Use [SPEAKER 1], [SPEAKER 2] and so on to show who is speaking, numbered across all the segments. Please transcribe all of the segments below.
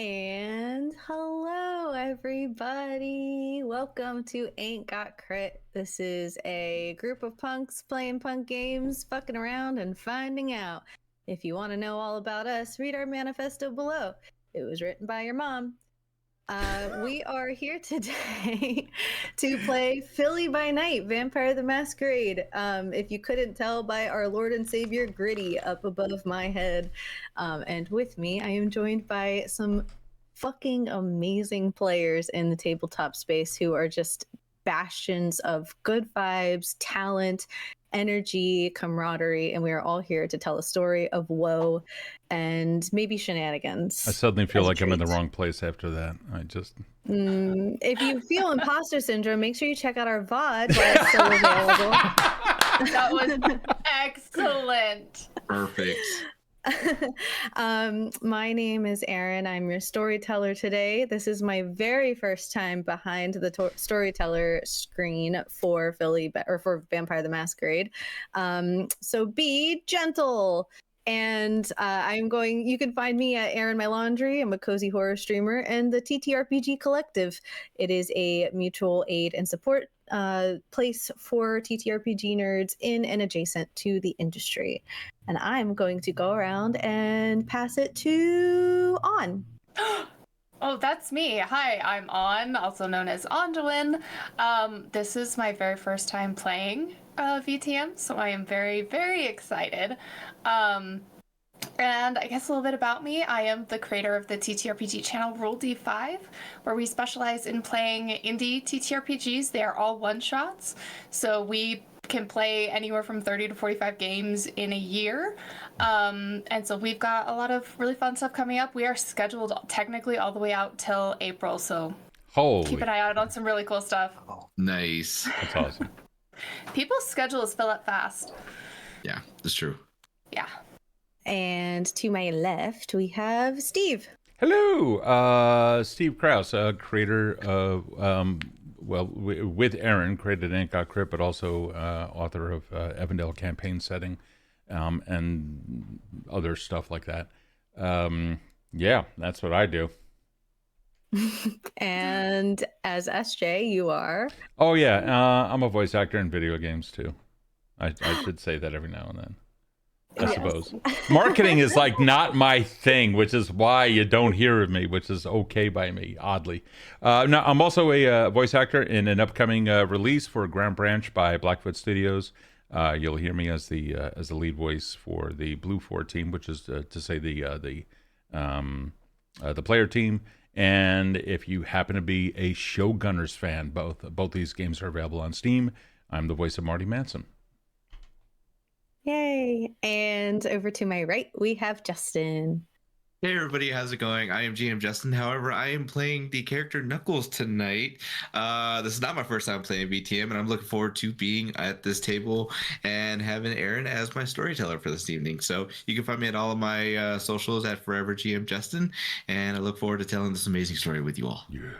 [SPEAKER 1] And hello, everybody. Welcome to Ain't Got Crit. This is a group of punks playing punk games, fucking around and finding out. If you want to know all about us, read our manifesto below. It was written by your mom. We are here today to play Philly by Night, Vampire the Masquerade. If you couldn't tell by our Lord and Savior Gritty up above my head. And with me, I am joined by some fucking amazing players in the tabletop space who are just bastions of good vibes, talent, energy, camaraderie, and we are all here to tell a story of woe and maybe shenanigans.
[SPEAKER 2] I suddenly feel like I'm in the wrong place after that.
[SPEAKER 1] If you feel imposter syndrome, make sure you check out our VOD while it's still available.
[SPEAKER 3] That was excellent.
[SPEAKER 4] Perfect.
[SPEAKER 1] My name is Erin. I'm your storyteller today. This is my very first time behind the storyteller screen for for Vampire the Masquerade. So be gentle. And you can find me at erinmylaundry. I'm a cozy horror streamer and the TTRPG Collective. It is a mutual aid and support place for TTRPG nerds in and adjacent to the industry. And I'm going to go around and pass it to On.
[SPEAKER 3] Oh, that's me. Hi, I'm On, also known as Anjouin. This is my very first time playing VtM, so I am very, very excited. And I guess a little bit about me. I am the creator of the TTRPG channel Roll D5, where we specialize in playing indie TTRPGs. They are all one-shots, so we can play anywhere from 30 to 45 games in a year. And so we've got a lot of really fun stuff coming up. We are scheduled technically all the way out till April, so keep an eye out on some really cool stuff.
[SPEAKER 4] Oh, nice.
[SPEAKER 2] That's awesome.
[SPEAKER 3] People's schedules fill up fast.
[SPEAKER 4] Yeah, that's true.
[SPEAKER 3] Yeah.
[SPEAKER 1] And to my left, we have Steve.
[SPEAKER 2] Hello, Steve Krause, creator of, with Erin, created Ain't Got Crit, but also author of Evandale Campaign Setting and other stuff like that. Yeah, that's what I do.
[SPEAKER 1] And as SJ, you are?
[SPEAKER 2] Oh, yeah, I'm a voice actor in video games, too. I should say that every now and then. I suppose. Marketing is like not my thing, which is why you don't hear of me, which is okay by me, oddly. Now, I'm also a voice actor in an upcoming release for Grand Branch by Blackfoot Studios. You'll hear me as the lead voice for the Blue 4 team, which is to say the player team. And if you happen to be a Showgunners fan, both these games are available on Steam. I'm the voice of Marty Manson.
[SPEAKER 1] Yay. And over to my right, we have Justin.
[SPEAKER 4] Hey everybody, how's it going? I am GM Justin. However, I am playing the character Knuckles tonight. This is not my first time playing VTM, and I'm looking forward to being at this table and having Erin as my storyteller for this evening. So you can find me at all of my socials at Forever GM Justin, and I look forward to telling this amazing story with you all.
[SPEAKER 2] Yes.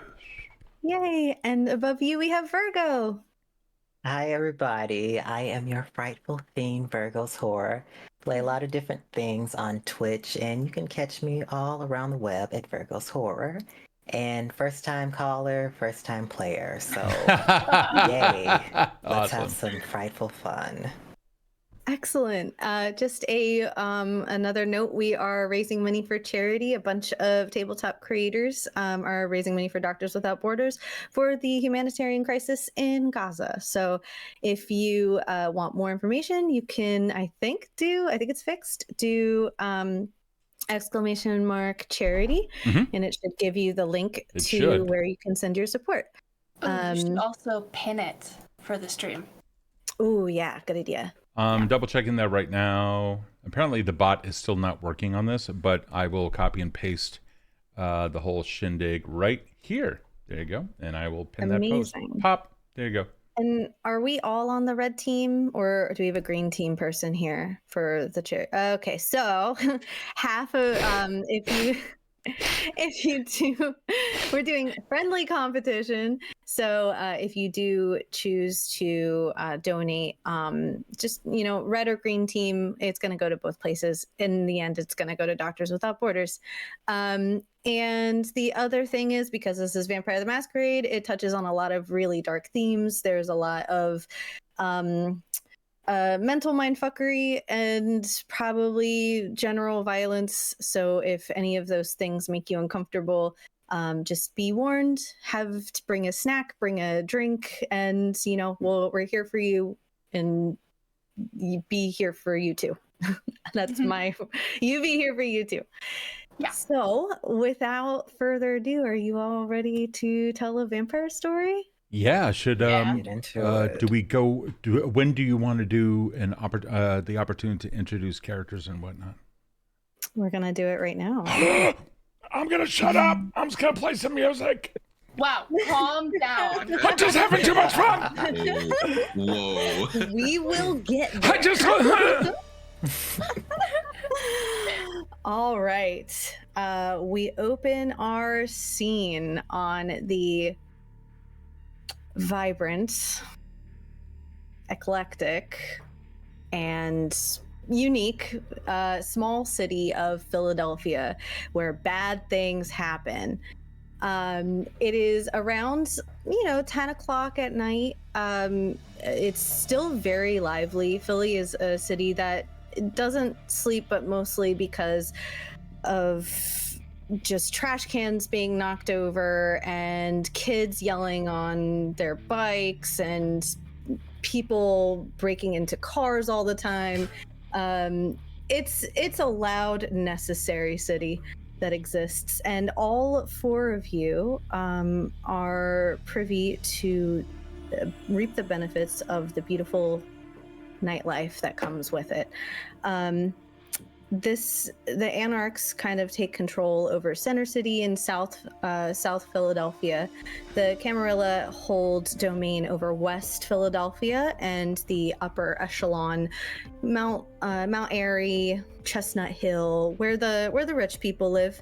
[SPEAKER 1] Yay. And above you, we have Virgo.
[SPEAKER 5] Hi everybody, I am your frightful fiend, Virgo's Horror. Play a lot of different things on Twitch, and you can catch me all around the web at Virgo's Horror. And first time caller, first time player, so yay. Let's have some frightful fun.
[SPEAKER 1] Excellent. Just another note, we are raising money for charity. A bunch of tabletop creators are raising money for Doctors Without Borders for the humanitarian crisis in Gaza. So if you want more information, you can, I think it's fixed, do !charity, and it should give you the link where you can send your support.
[SPEAKER 3] You should also pin it for the stream.
[SPEAKER 1] Oh yeah, good idea.
[SPEAKER 2] Double checking that right now. Apparently the bot is still not working on this, but I will copy and paste the whole shindig right here. There you go. And I will pin that post. Pop. There you go.
[SPEAKER 1] And are we all on the red team, or do we have a green team person here for the chair? Okay, so half of if you do, we're doing friendly competition. So if you do choose to donate, just, red or green team, it's going to go to both places. In the end, it's going to go to Doctors Without Borders. And the other thing is, because this is Vampire the Masquerade, it touches on a lot of really dark themes. There's a lot of mental mindfuckery and probably general violence. So if any of those things make you uncomfortable, just be warned. Have to bring a snack, bring a drink, and we're here for you, and be here for you too. That's you be here for you too.
[SPEAKER 3] Yeah.
[SPEAKER 1] So without further ado, are you all ready to tell a vampire story?
[SPEAKER 2] Yeah, should
[SPEAKER 5] Get into it.
[SPEAKER 2] do we go? When do you want to do the opportunity to introduce characters and whatnot?
[SPEAKER 1] We're gonna do it right now.
[SPEAKER 2] I'm gonna shut up. I'm just gonna play some music.
[SPEAKER 3] Wow, calm down.
[SPEAKER 2] I'm just having too much fun.
[SPEAKER 4] Whoa.
[SPEAKER 1] We will get there.
[SPEAKER 2] I just.
[SPEAKER 1] All right. We open our scene on the vibrant, eclectic, and unique small city of Philadelphia, where bad things happen. It is around 10 o'clock at night. It's still very lively. Philly is a city that doesn't sleep, but mostly because of just trash cans being knocked over and kids yelling on their bikes and people breaking into cars all the time. It's a loud, necessary city that exists, and all four of you are privy to reap the benefits of the beautiful nightlife that comes with it. The Anarchs kind of take control over Center City in South Philadelphia. The Camarilla hold domain over West Philadelphia and the upper echelon, Mount Airy, Chestnut Hill, where the rich people live.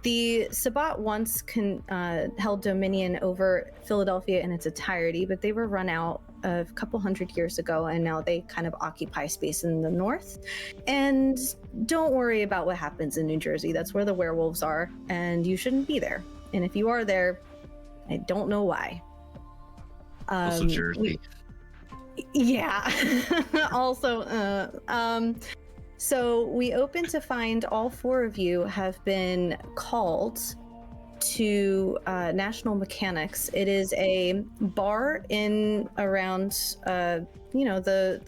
[SPEAKER 1] The Sabbat once held dominion over Philadelphia in its entirety, but they were run out a couple hundred years ago, and now they kind of occupy space in the north. And don't worry about what happens in New Jersey. That's where the werewolves are, and you shouldn't be there. And if you are there, I don't know why.
[SPEAKER 4] Also Jersey.
[SPEAKER 1] Yeah. Also, so we open to find all four of you have been called to National Mechanics. It is a bar in around the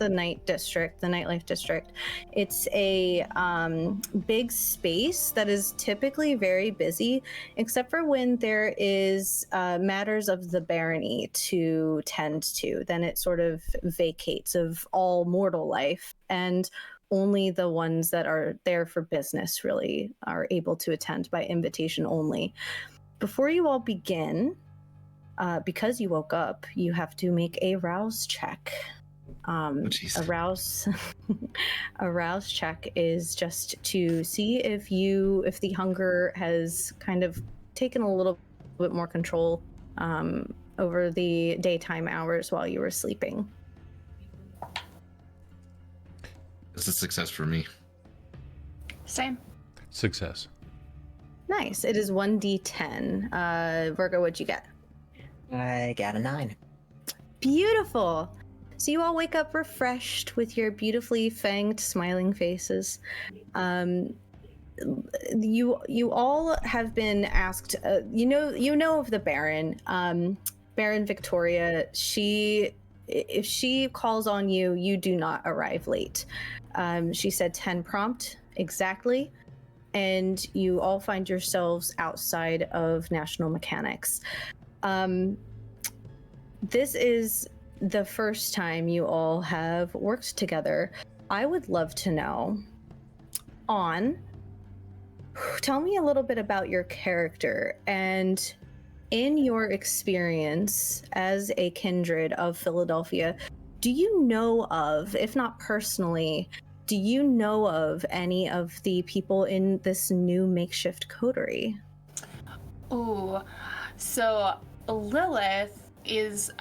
[SPEAKER 1] night district, the nightlife district. It's a big space that is typically very busy, except for when there is matters of the barony to tend to. Then it sort of vacates of all mortal life, and only the ones that are there for business really are able to attend by invitation only. Before you all begin, because you woke up, you have to make a rouse check. A rouse check is just to see if the hunger has kind of taken a little bit more control over the daytime hours while you were sleeping.
[SPEAKER 4] It's a success for me.
[SPEAKER 3] Same.
[SPEAKER 2] Success.
[SPEAKER 1] Nice. It is 1d10. Virgo, what'd you get?
[SPEAKER 5] I got a 9.
[SPEAKER 1] Beautiful. So you all wake up refreshed with your beautifully fanged, smiling faces. You all have been asked. You know of the Baron, Baron Victoria. If she calls on you, you do not arrive late. She said 10 prompt exactly, and you all find yourselves outside of National Mechanics. This is the first time you all have worked together. I would love to know, tell me a little bit about your character, and in your experience as a kindred of Philadelphia, do you know of, if not personally, do you know of any of the people in this new makeshift coterie?
[SPEAKER 3] Ooh, so Lilith is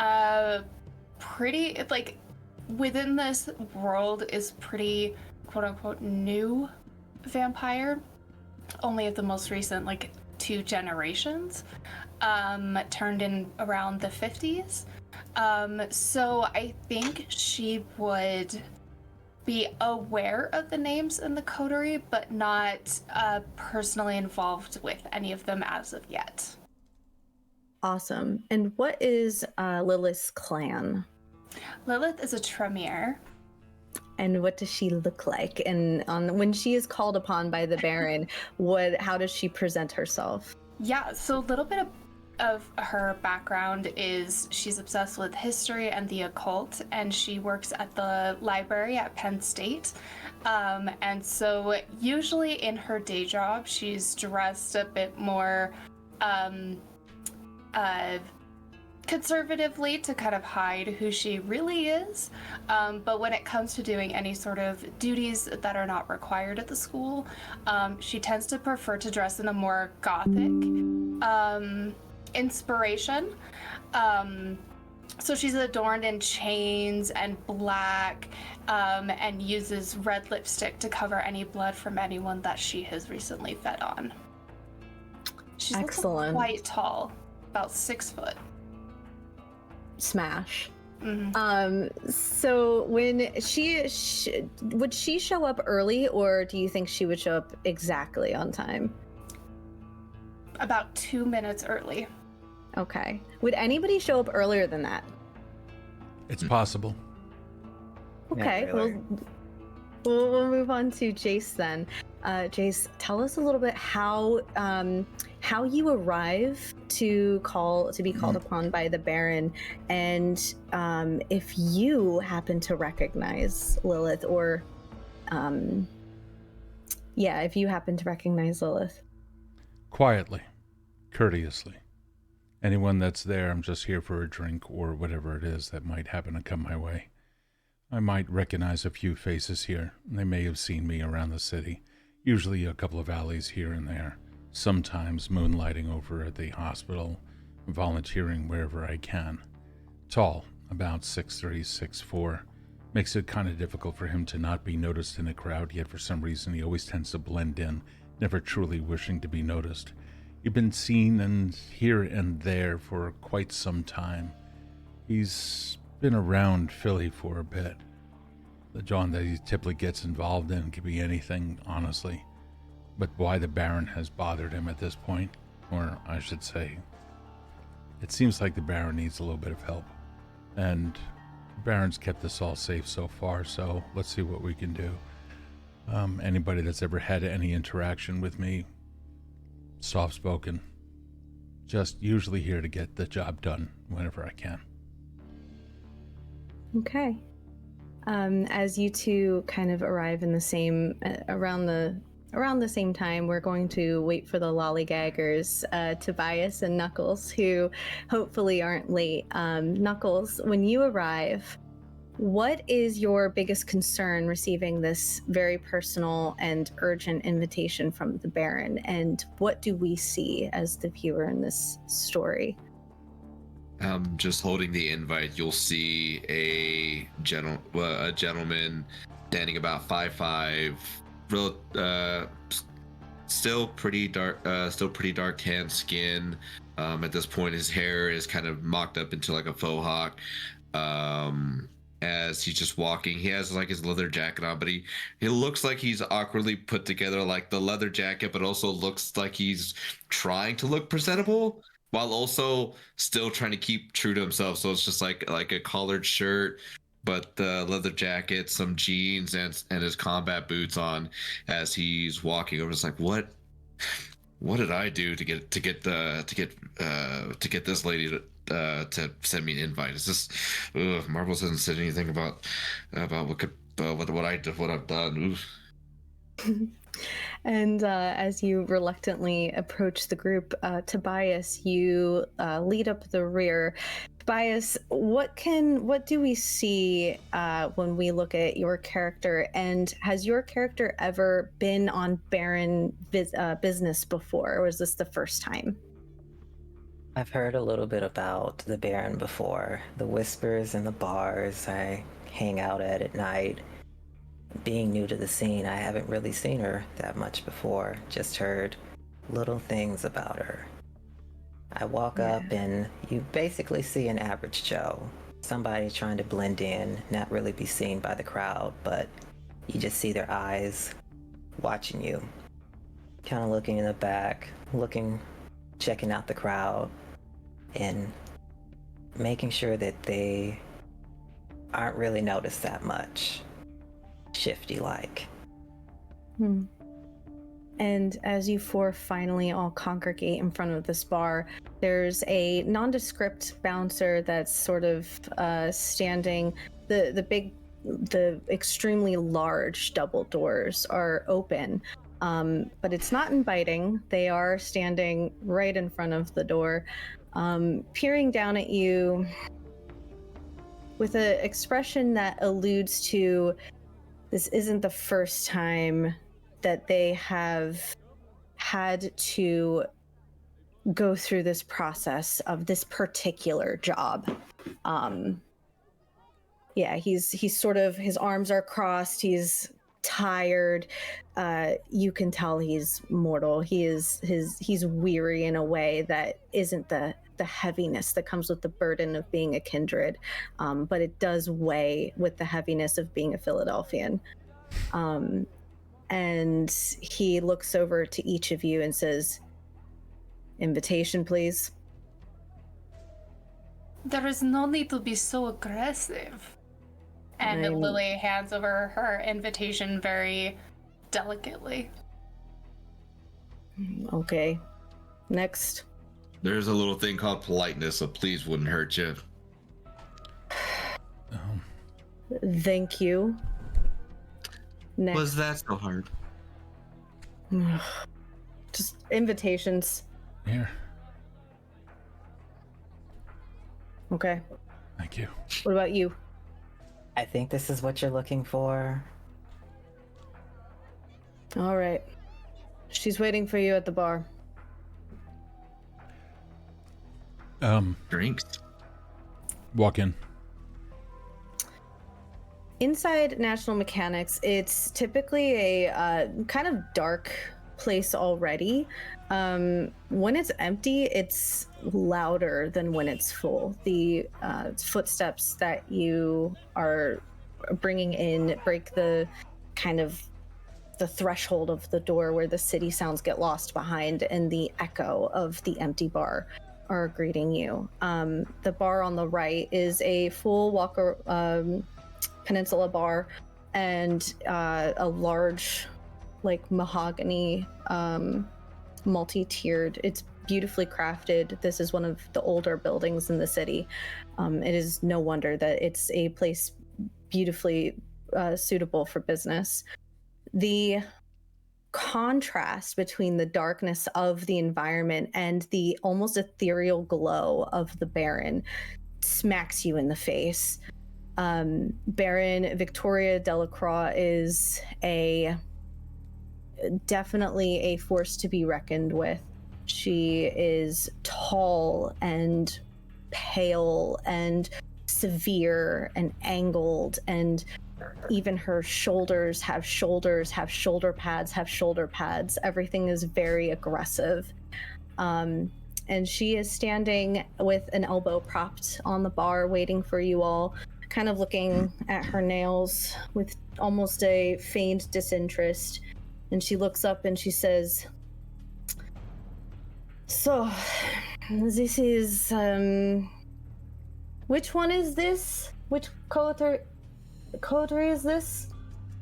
[SPEAKER 3] pretty, like, within this world is pretty quote-unquote new vampire, only of the most recent, like, 2 generations, turned in around the 50s. So I think she would be aware of the names in the coterie, but not personally involved with any of them as of yet.
[SPEAKER 1] Awesome. And what is Lilith's clan?
[SPEAKER 3] Lilith is a Tremere.
[SPEAKER 1] And what does she look like? And when she is called upon by the Baron, how does she present herself?
[SPEAKER 3] Yeah, so a little bit of her background is she's obsessed with history and the occult, and she works at the library at Penn State. And so usually in her day job, she's dressed a bit more conservatively to kind of hide who she really is. But when it comes to doing any sort of duties that are not required at the school, she tends to prefer to dress in a more gothic inspiration. So she's adorned in chains and black, and uses red lipstick to cover any blood from anyone that she has recently fed on. She's
[SPEAKER 1] excellent.
[SPEAKER 3] Quite tall, about 6 foot.
[SPEAKER 1] Smash.
[SPEAKER 3] Mm-hmm.
[SPEAKER 1] So when would she show up early, or do you think she would show up exactly on time?
[SPEAKER 3] About 2 minutes early.
[SPEAKER 1] Okay. Would anybody show up earlier than that?
[SPEAKER 2] It's possible.
[SPEAKER 1] Okay,
[SPEAKER 5] really.
[SPEAKER 1] we'll move on to Jayce then. Jayce, tell us a little bit how you arrive to be called upon by the Baron, and if you happen to recognize Lilith, or if you happen to recognize Lilith.
[SPEAKER 2] Quietly, courteously. Anyone that's there, I'm just here for a drink or whatever it is that might happen to come my way. I might recognize a few faces here. They may have seen me around the city, usually a couple of alleys here and there, sometimes moonlighting over at the hospital, volunteering wherever I can. Tall, about 6'3", 6'4", makes it kind of difficult for him to not be noticed in a crowd, yet for some reason he always tends to blend in, never truly wishing to be noticed. He's been seen and here and there for quite some time. He's been around Philly for a bit. The John that he typically gets involved in could be anything, honestly. But why the Baron has bothered him at this point, or I should say, it seems like the Baron needs a little bit of help. And the Baron's kept us all safe so far, so let's see what we can do. Anybody that's ever had any interaction with me, soft-spoken, just usually here to get the job done whenever I can.
[SPEAKER 1] Okay. As you two kind of arrive in the same around the same time, we're going to wait for the lollygaggers, Tobias and Knuckles, who hopefully aren't late. Knuckles, when you arrive, what is your biggest concern receiving this very personal and urgent invitation from the Baron, and what do we see as the viewer in this story?
[SPEAKER 4] Just holding the invite, you'll see a gentleman standing about 5'5", real, still pretty dark tan skin. At this point, his hair is kind of mocked up into like a faux hawk. As he's just walking, he has like his leather jacket on, but he looks like he's awkwardly put together, like the leather jacket, but also looks like he's trying to look presentable while also still trying to keep true to himself. So it's just like a collared shirt, but the leather jacket, some jeans, and his combat boots on as he's walking over. It's like, what did I do to get this lady to send me an invite? It's just, Marbles hasn't said anything about what I've done.
[SPEAKER 1] And as you reluctantly approach the group, Tobias, you lead up the rear. Tobias, what do we see when we look at your character? And has your character ever been on Baron business before, or was this the first time?
[SPEAKER 5] I've heard a little bit about the Baron before. The whispers in the bars I hang out at night. Being new to the scene, I haven't really seen her that much before. Just heard little things about her. I walk up and you basically see an average Joe. Somebody trying to blend in, not really be seen by the crowd, but you just see their eyes watching you. Kind of looking in the back, checking out the crowd, and making sure that they aren't really noticed that much. Shifty like.
[SPEAKER 1] And as you four finally all congregate in front of this bar, there's a nondescript bouncer that's sort of standing. The extremely large double doors are open, but it's not inviting. They are standing right in front of the door, peering down at you with an expression that alludes to this isn't the first time that they have had to go through this process of this particular job. He's sort of, his arms are crossed, he's tired. You can tell he's mortal. He's weary in a way that isn't the heaviness that comes with the burden of being a kindred, but it does weigh with the heaviness of being a Philadelphian. And he looks over to each of you and says, "Invitation, please."
[SPEAKER 3] There is no need to be so aggressive. And Lily hands over her invitation very delicately.
[SPEAKER 1] Okay. Next.
[SPEAKER 4] There's a little thing called politeness, so please wouldn't hurt you.
[SPEAKER 1] Thank you. Next.
[SPEAKER 4] Was that so hard?
[SPEAKER 1] Just invitations.
[SPEAKER 2] Here.
[SPEAKER 1] Okay.
[SPEAKER 2] Thank you.
[SPEAKER 1] What about you?
[SPEAKER 5] I think this is what you're looking for.
[SPEAKER 1] All right. She's waiting for you at the bar.
[SPEAKER 4] Drinks.
[SPEAKER 2] Walk in.
[SPEAKER 1] Inside National Mechanics, it's typically a kind of dark place already. When it's empty, it's louder than when it's full. The footsteps that you are bringing in break the kind of the threshold of the door where the city sounds get lost behind, and the echo of the empty bar are greeting you. The bar on the right is a full Walker Peninsula bar, and a large, like, mahogany, multi-tiered. It's beautifully crafted. This is one of the older buildings in the city. It is no wonder that it's a place beautifully suitable for business. The contrast between the darkness of the environment and the almost ethereal glow of the Baron smacks you in the face. Baron Victoria Delacroix is definitely a force to be reckoned with. She is tall and pale and severe and angled, and even her shoulders have shoulder pads. Everything is very aggressive. And she is standing with an elbow propped on the bar waiting for you all, kind of looking at her nails with almost a feigned disinterest. And she looks up and she says, "So, this is, which one is this? Which coterie is this?"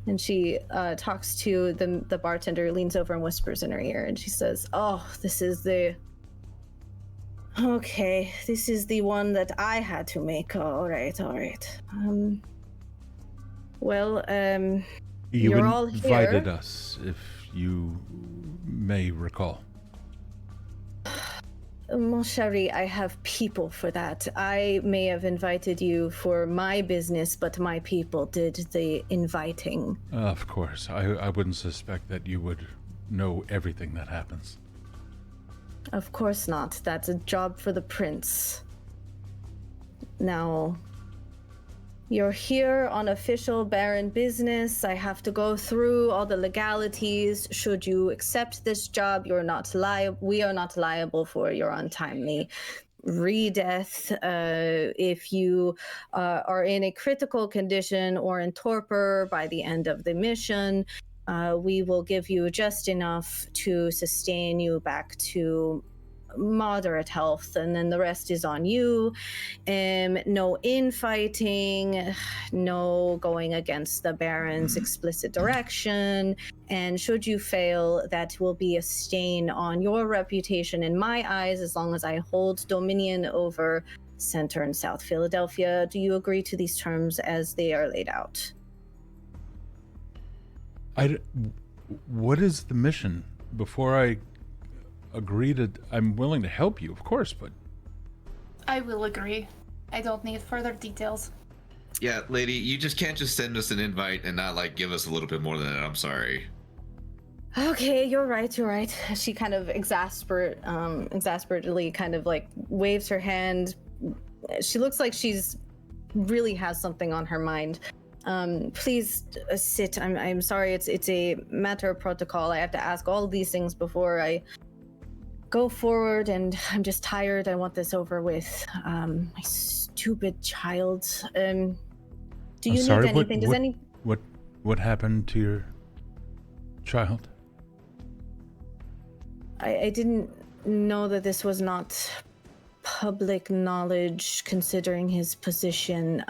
[SPEAKER 1] And she talks to the bartender, leans over and whispers in her ear, and she says, "Oh, this is the one that I had to make. All right. You're all here.
[SPEAKER 2] You invited us, if you may recall."
[SPEAKER 1] Mon chéri, I have people for that. I may have invited you for my business, but my people did the inviting.
[SPEAKER 2] Of course. I wouldn't suspect that you would know everything that happens.
[SPEAKER 1] Of course not. That's a job for the prince. Now, you're here on official Baron business. I have to go through all the legalities. Should you accept this job, we are not liable for your untimely re-death. If you are in a critical condition or in torpor by the end of the mission, we will give you just enough to sustain you back to moderate health, and then the rest is on you. No infighting, no going against the Baron's explicit direction, and should you fail, that will be a stain on your reputation in my eyes as long as I hold dominion over Center and South Philadelphia. Do you agree to these terms as they are laid out?
[SPEAKER 2] What is the mission? Before I agree to, I'm willing to help you, of course, but
[SPEAKER 3] I will agree. I don't need further details.
[SPEAKER 4] Yeah, lady, you just can't just send us an invite and not like give us a little bit more than that. I'm sorry.
[SPEAKER 1] Okay, you're right. She kind of exasperatedly kind of like waves her hand. She looks like she's really has something on her mind. Please sit. I'm sorry. It's a matter of protocol. I have to ask all these things before I go forward, and I'm just tired. I want this over with. My stupid child. Do you need anything?
[SPEAKER 2] What happened to your child?
[SPEAKER 1] I didn't know that this was not public knowledge considering his position.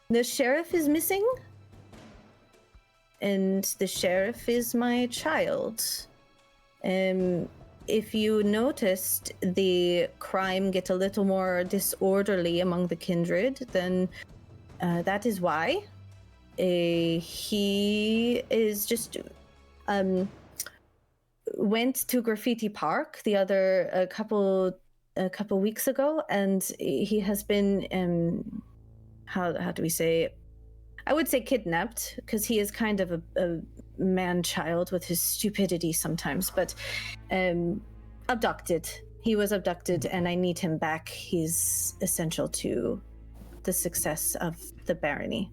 [SPEAKER 1] The sheriff is missing, and the sheriff is my child. If you noticed the crime get a little more disorderly among the kindred, then that is why. He is just went to Graffiti Park a couple weeks ago, and he has been how do we say it? I would say kidnapped, because he is kind of a man-child with his stupidity sometimes, but abducted. He was abducted, and I need him back. He's essential to the success of the barony.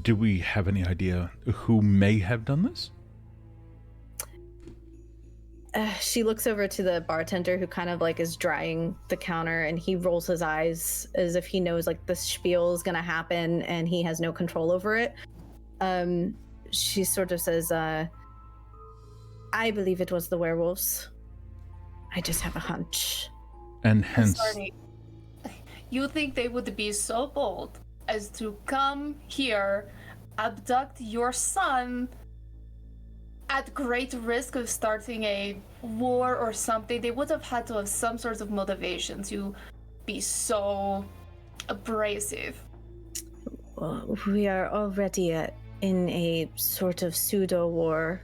[SPEAKER 2] Do we have any idea who may have done this?
[SPEAKER 1] She looks over to the bartender, who kind of like is drying the counter, and he rolls his eyes as if he knows like the spiel is gonna happen and he has no control over it. She sort of says, I believe it was the werewolves. I just have a hunch.
[SPEAKER 2] And hence...
[SPEAKER 3] Sorry. You think they would be so bold as to come here, abduct your son, at great risk of starting a war or something? They would have had to have some sort of motivation to be so abrasive.
[SPEAKER 1] Well, we are already in a sort of pseudo-war.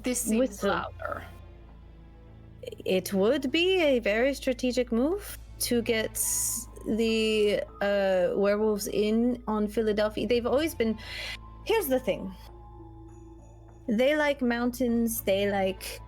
[SPEAKER 3] This seems louder.
[SPEAKER 1] It would be a very strategic move to get the werewolves in on Philadelphia. They've always been... Here's the thing. They like mountains, they like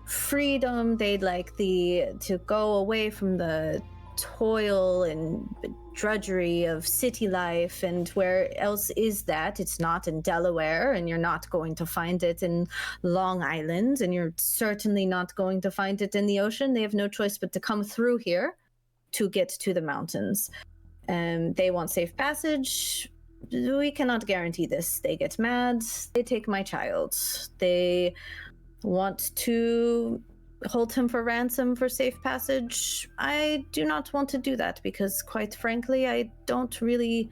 [SPEAKER 1] freedom, they'd like to go away from the toil and drudgery of city life, and where else is that? It's not in Delaware, and you're not going to find it in Long Island, and you're certainly not going to find it in the ocean. They have no choice but to come through here to get to the mountains. They want safe passage. We cannot guarantee this. They get mad. They take my child. They want to hold him for ransom for safe passage. I do not want to do that because, quite frankly, I don't really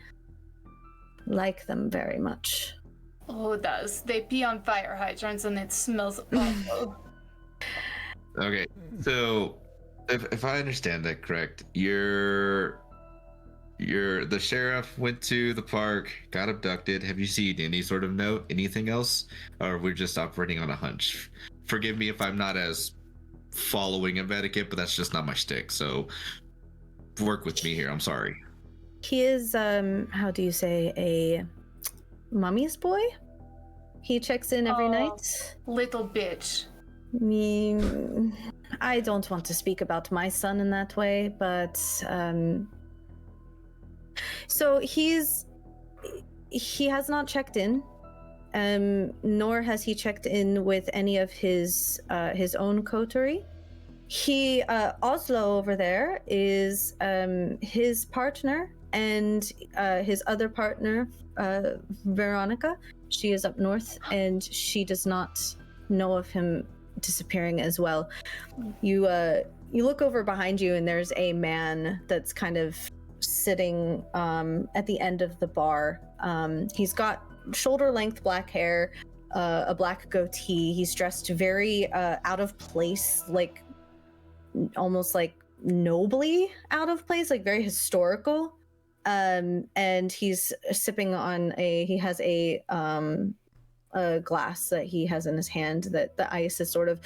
[SPEAKER 1] like them very much.
[SPEAKER 3] Oh, does. They pee on fire hydrants and it smells awful.
[SPEAKER 4] Okay, so if I understand that correct, the sheriff went to the park, got abducted. Have you seen any sort of note, anything else? Or we're just operating on a hunch? Forgive me if I'm not as following of etiquette, but that's just not my shtick. So work with me here. I'm sorry.
[SPEAKER 1] He is, how do you say, a mummy's boy? He checks in every night.
[SPEAKER 3] Little bitch.
[SPEAKER 1] mean, I don't want to speak about my son in that way, but so he has not checked in, nor has he checked in with any of his own coterie. He Oslo over there is his partner, and his other partner, Veronica. She is up north, and she does not know of him disappearing as well. You look over behind you, and there's a man that's kind of sitting at the end of the bar. He's got shoulder-length black hair, a black goatee. He's dressed very out of place, like almost like nobly out of place, like very historical. And he's sipping on he has a glass that he has in his hand that the ice is sort of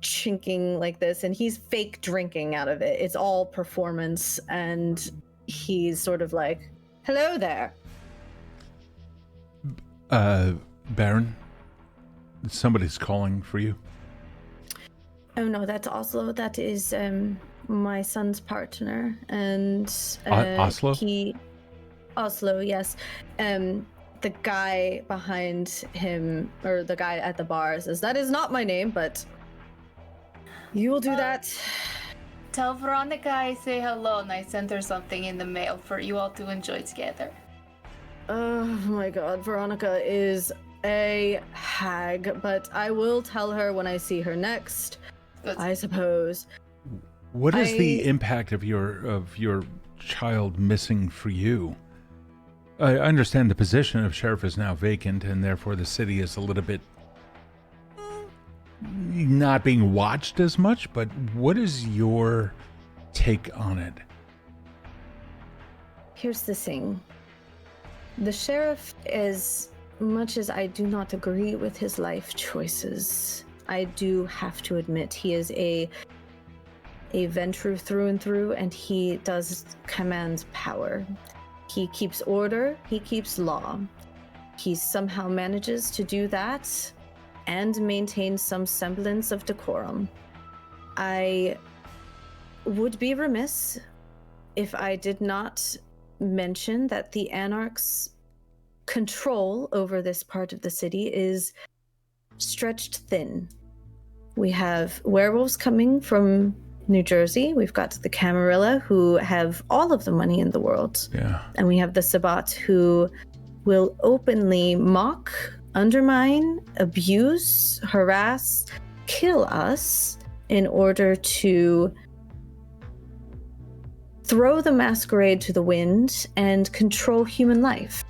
[SPEAKER 1] chinking like this, and he's fake drinking out of it. It's all performance, and he's sort of like, hello there.
[SPEAKER 2] Baron, somebody's calling for you.
[SPEAKER 1] Oh no, that's Oslo. That is my son's partner, and
[SPEAKER 2] Oslo?
[SPEAKER 1] Oslo, yes. The guy behind him, or the guy at the bar, says, that is not my name, but you will do that.
[SPEAKER 3] Tell Veronica I say hello and I sent her something in the mail for you all to enjoy together.
[SPEAKER 1] Oh my god, Veronica is a hag, but I will tell her when I see her next, I suppose.
[SPEAKER 2] What is the impact of your child missing for you? I understand the position of sheriff is now vacant, and therefore the city is a little bit not being watched as much, but what is your take on it?
[SPEAKER 1] Here's the thing. The sheriff, as much as I do not agree with his life choices, I do have to admit he is a Ventru through and through, and he does command power. He keeps order, he keeps law. He somehow manages to do that and maintain some semblance of decorum. I would be remiss if I did not mention that the Anarch's control over this part of the city is stretched thin. We have werewolves coming from New Jersey. We've got the Camarilla, who have all of the money in the world.
[SPEAKER 2] Yeah.
[SPEAKER 1] And we have the Sabbat, who will openly mock, undermine, abuse, harass, kill us in order to throw the masquerade to the wind and control human life.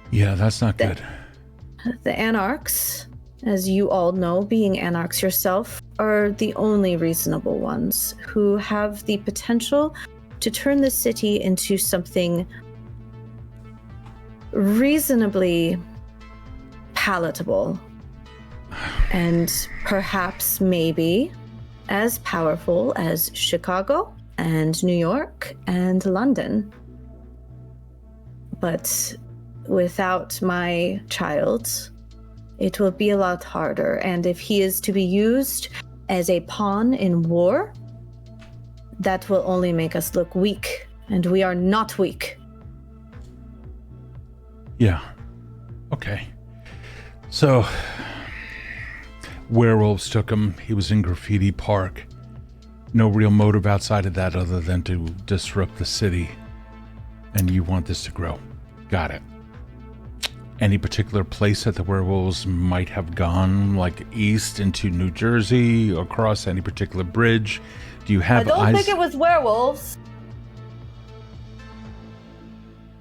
[SPEAKER 2] Yeah, that's not good.
[SPEAKER 1] The Anarchs, as you all know, being Anarchs yourself, are the only reasonable ones who have the potential to turn the city into something reasonably palatable and perhaps maybe as powerful as Chicago and New York and London. But without my child, it will be a lot harder. And if he is to be used as a pawn in war, that will only make us look weak. And we are not weak.
[SPEAKER 2] Yeah. Okay. So, werewolves took him. He was in Graffiti Park. No real motive outside of that other than to disrupt the city. And you want this to grow. Got it. Any particular place that the werewolves might have gone, like east into New Jersey, or across any particular bridge? Do you have eyes?
[SPEAKER 1] I don't think it was werewolves.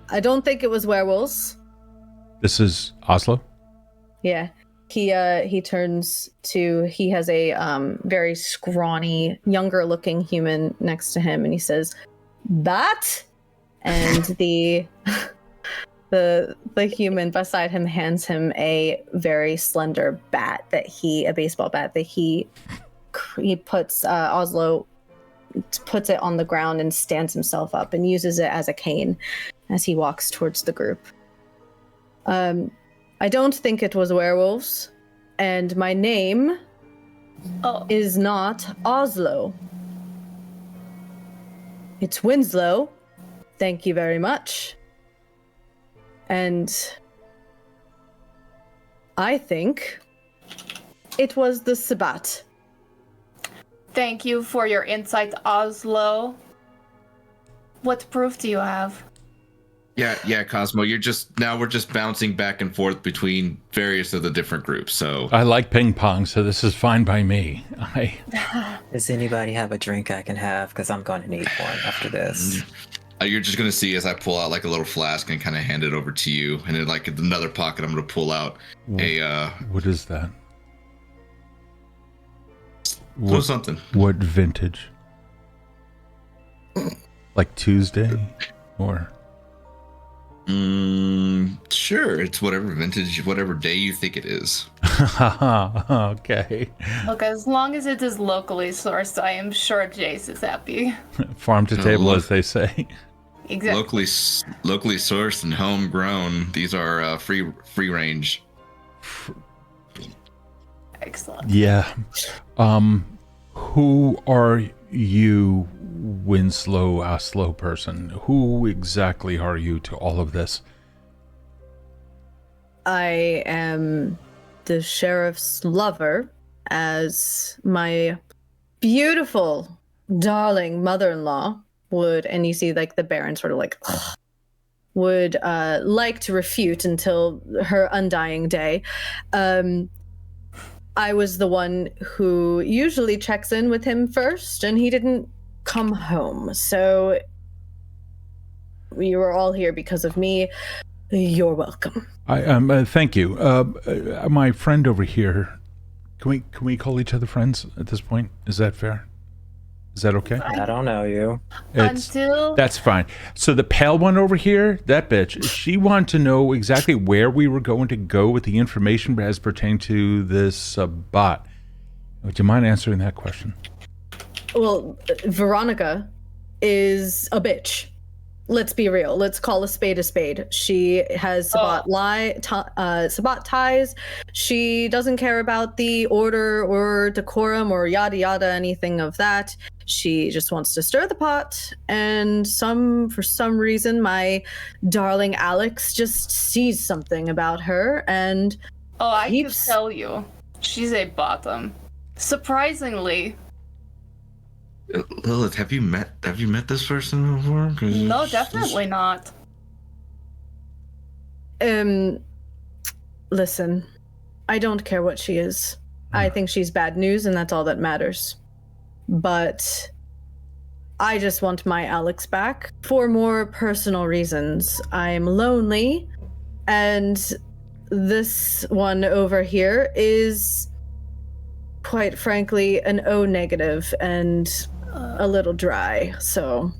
[SPEAKER 1] I don't think it was werewolves.
[SPEAKER 2] This is Oslo?
[SPEAKER 1] Yeah. He turns to, he has a very scrawny, younger looking human next to him, and he says, "Bat?" And the human beside him hands him a very slender bat a baseball bat that he puts, Oslo puts it on the ground and stands himself up and uses it as a cane as he walks towards the group. I don't think it was werewolves, and my name
[SPEAKER 3] Oh,
[SPEAKER 1] is not Oslo. It's Winslow. Thank you very much. And I think it was the Sabbat.
[SPEAKER 3] thank you for your insight, Oslo. What proof do you have?
[SPEAKER 4] Yeah, Cosmo. We're just bouncing back and forth between various of the different groups. So
[SPEAKER 2] I like ping pong, so this is fine by me.
[SPEAKER 5] Does anybody have a drink I can have? Because I'm going to need one after this.
[SPEAKER 4] you're just gonna see as I pull out like a little flask and kind of hand it over to you, and in like another pocket, I'm gonna pull out a
[SPEAKER 2] What is that?
[SPEAKER 4] little something.
[SPEAKER 2] What vintage? Like Tuesday, or?
[SPEAKER 4] Sure. It's whatever vintage, whatever day you think it is.
[SPEAKER 2] Okay.
[SPEAKER 3] Look, as long as it is locally sourced, I am sure Jayce is happy.
[SPEAKER 2] Farm to table,
[SPEAKER 4] look.
[SPEAKER 2] as they say.
[SPEAKER 3] Exactly.
[SPEAKER 4] Locally sourced and homegrown. These are free range.
[SPEAKER 3] Excellent.
[SPEAKER 2] Yeah. Who are you, Winslow Oslo person? Who exactly are you to all of this?
[SPEAKER 1] I am the sheriff's lover, as my beautiful, darling mother-in-law would, and you see like the Baron sort of like would like to refute until her undying day. I was the one who usually checks in with him first, and he didn't come home. So we were all here because of me. You're welcome.
[SPEAKER 2] Thank you. My friend over here. Can we call each other friends at this point? Is that fair? Is that okay?
[SPEAKER 5] I don't know you.
[SPEAKER 2] That's fine. So the pale one over here, that bitch, she wanted to know exactly where we were going to go with the information as pertaining to this bot. Would you mind answering that question?
[SPEAKER 1] Well, Veronica is a bitch. Let's be real. Let's call a spade a spade. She has Sabbat ties. She doesn't care about the order or decorum or yada yada, anything of that. She just wants to stir the pot, and for some reason, my darling Alex just sees something about her and
[SPEAKER 3] I can tell you, she's a bottom. Surprisingly.
[SPEAKER 4] Lilith, have you met this person before?
[SPEAKER 3] No, definitely not.
[SPEAKER 1] Listen, I don't care what she is. I think she's bad news, and that's all that matters. But I just want my Alex back for more personal reasons. I'm lonely, and this one over here is, quite frankly, an O negative and a little dry. So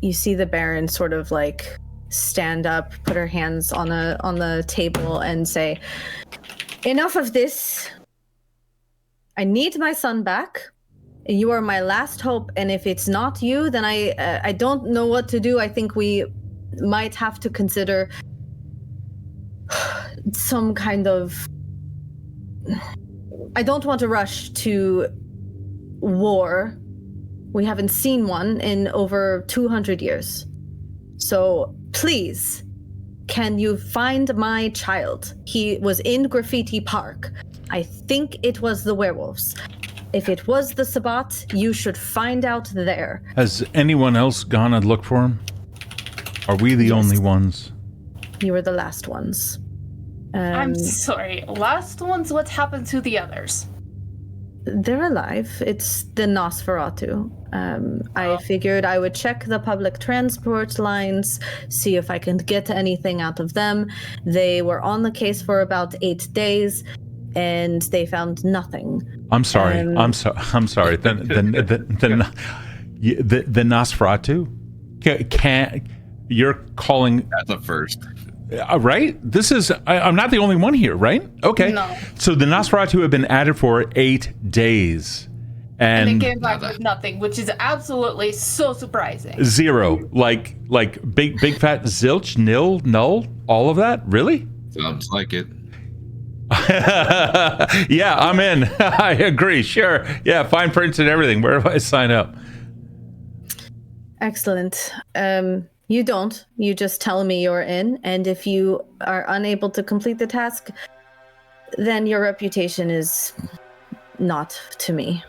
[SPEAKER 1] you see the Baron sort of like stand up, put her hands on the table, and say, "Enough of this. I need my son back. You are my last hope, and if it's not you, then I don't know what to do. I think we might have to consider some kind of... I don't want to rush to war. We haven't seen one in over 200 years. So please, can you find my child? He was in Graffiti Park. I think it was the werewolves. If it was the Sabbat, you should find out there."
[SPEAKER 2] Has anyone else gone and looked for him? Are we the only ones?
[SPEAKER 1] You were the last ones.
[SPEAKER 3] I'm sorry. Last ones, what happened to the others?
[SPEAKER 1] They're alive. It's the Nosferatu. I figured I would check the public transport lines, see if I can get anything out of them. They were on the case for about 8 days, and they found nothing.
[SPEAKER 2] I'm sorry. I'm sorry. The Nosferatu? You're calling...
[SPEAKER 4] That's the first.
[SPEAKER 2] Right? This is... I'm not the only one here, right? Okay.
[SPEAKER 3] No.
[SPEAKER 2] So the Nosferatu have been added for 8 days.
[SPEAKER 3] And they came back with nothing, which is absolutely so surprising.
[SPEAKER 2] 0. Like big fat zilch, nil, null, all of that? Really?
[SPEAKER 4] Sounds like it.
[SPEAKER 2] Yeah, I'm in. I agree. Sure. Yeah, fine prints and everything. Where do I sign up?
[SPEAKER 1] Excellent. You don't. You just tell me you're in, and if you are unable to complete the task, then your reputation is not to me.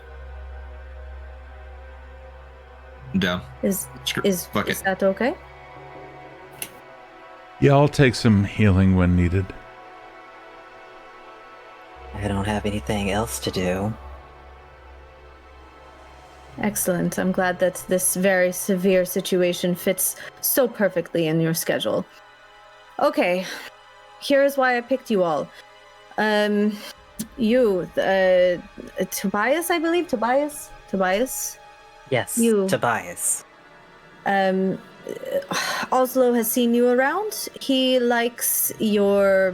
[SPEAKER 4] Down.
[SPEAKER 1] Is
[SPEAKER 4] Sure.
[SPEAKER 1] is
[SPEAKER 4] Fuck
[SPEAKER 1] is
[SPEAKER 4] it.
[SPEAKER 1] that okay?
[SPEAKER 2] Yeah, I'll take some healing when needed.
[SPEAKER 5] I don't have anything else to do.
[SPEAKER 1] Excellent. I'm glad that this very severe situation fits so perfectly in your schedule. Okay, here's why I picked you all. You, Tobias, I believe. Tobias.
[SPEAKER 5] Yes,
[SPEAKER 1] You.
[SPEAKER 5] Tobias.
[SPEAKER 1] Oslo has seen you around. He likes your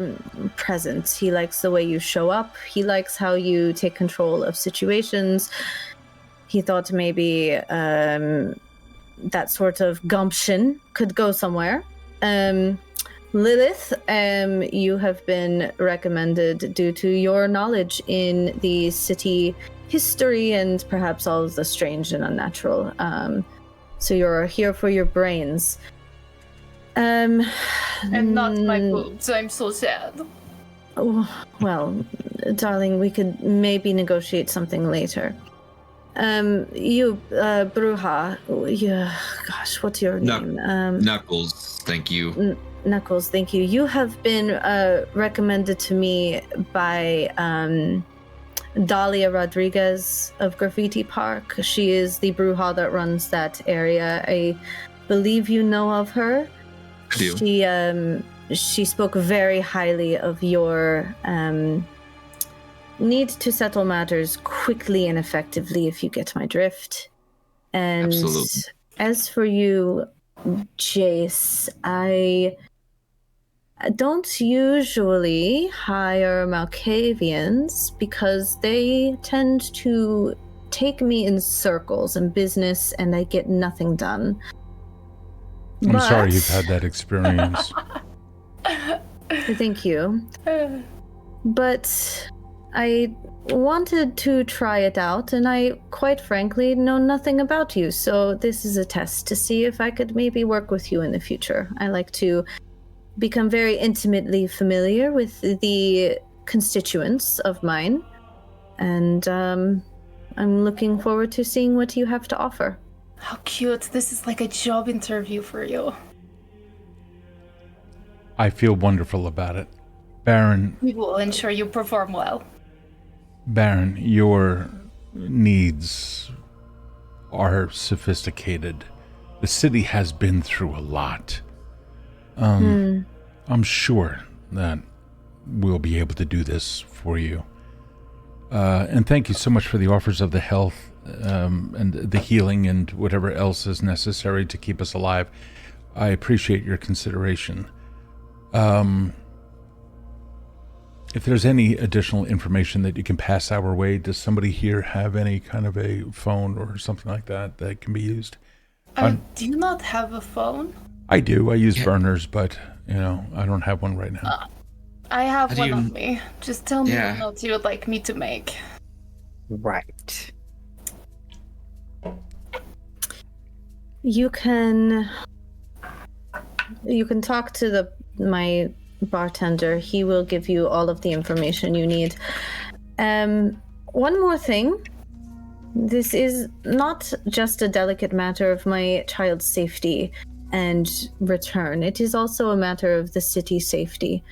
[SPEAKER 1] presence. He likes the way you show up. He likes how you take control of situations. He thought maybe that sort of gumption could go somewhere. Lilith, you have been recommended due to your knowledge in the city history and perhaps all of the strange and unnatural. So you're here for your brains.
[SPEAKER 3] And not my boobs. I'm so sad.
[SPEAKER 1] Well, darling, we could maybe negotiate something later. You, Bruja, yeah, gosh, what's your name?
[SPEAKER 4] Knuckles, thank you.
[SPEAKER 1] Knuckles, thank you. You have been recommended to me by Dahlia Rodriguez of Graffiti Park. She is the Bruja that runs that area. I believe you know of her.
[SPEAKER 4] I do.
[SPEAKER 1] She spoke very highly of your need to settle matters quickly and effectively, if you get my drift. And
[SPEAKER 4] Absolutely.
[SPEAKER 1] as for you, Jayce, I don't usually hire Malkavians because they tend to take me in circles in business and I get nothing done.
[SPEAKER 2] I'm sorry you've had that experience.
[SPEAKER 1] Thank you. But I wanted to try it out, and I, quite frankly, know nothing about you, so this is a test to see if I could maybe work with you in the future. I like to become very intimately familiar with the constituents of mine, and I'm looking forward to seeing what you have to offer.
[SPEAKER 3] How cute. This is like a job interview for you.
[SPEAKER 2] I feel wonderful about it. Baron,
[SPEAKER 3] We will ensure you perform well.
[SPEAKER 2] Baron, your needs are sophisticated. The city has been through a lot. I'm sure that we'll be able to do this for you. And thank you so much for the offers of the health and the healing and whatever else is necessary to keep us alive. I appreciate your consideration. If there's any additional information that you can pass our way, does somebody here have any kind of a phone or something like that that can be used?
[SPEAKER 3] Do you not have a phone?
[SPEAKER 2] I do. I use burners, but, you know, I don't have one right now.
[SPEAKER 3] I have
[SPEAKER 4] How do
[SPEAKER 3] one
[SPEAKER 4] you-
[SPEAKER 3] on me. Just tell me
[SPEAKER 4] Yeah.
[SPEAKER 3] what notes you would like me to make.
[SPEAKER 5] Right.
[SPEAKER 1] You can talk to my bartender. He will give you all of the information you need. One more thing. This is not just a delicate matter of my child's safety and return. It is also a matter of the city's safety.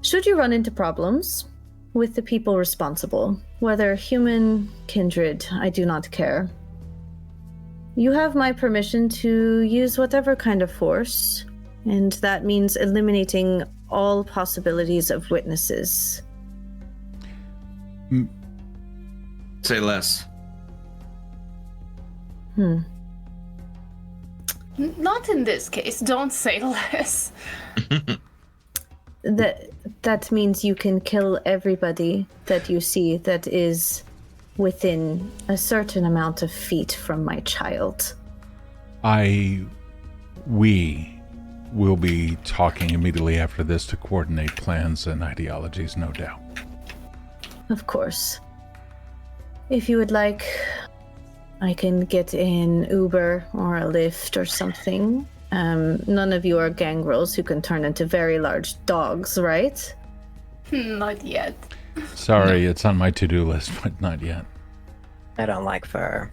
[SPEAKER 1] Should you run into problems with the people responsible, whether human, kindred, I do not care. You have my permission to use whatever kind of force, and that means eliminating all possibilities of witnesses.
[SPEAKER 4] Say less.
[SPEAKER 3] Not in this case. Don't say less.
[SPEAKER 1] That means you can kill everybody that you see that is within a certain amount of feet from my child.
[SPEAKER 2] We we'll be talking immediately after this to coordinate plans and ideologies, no doubt.
[SPEAKER 1] Of course. If you would like, I can get an Uber or a Lyft or something. None of you are gangrels who can turn into very large dogs, right?
[SPEAKER 3] Not yet.
[SPEAKER 2] Sorry, it's on my to-do list, but not yet.
[SPEAKER 5] I don't like fur.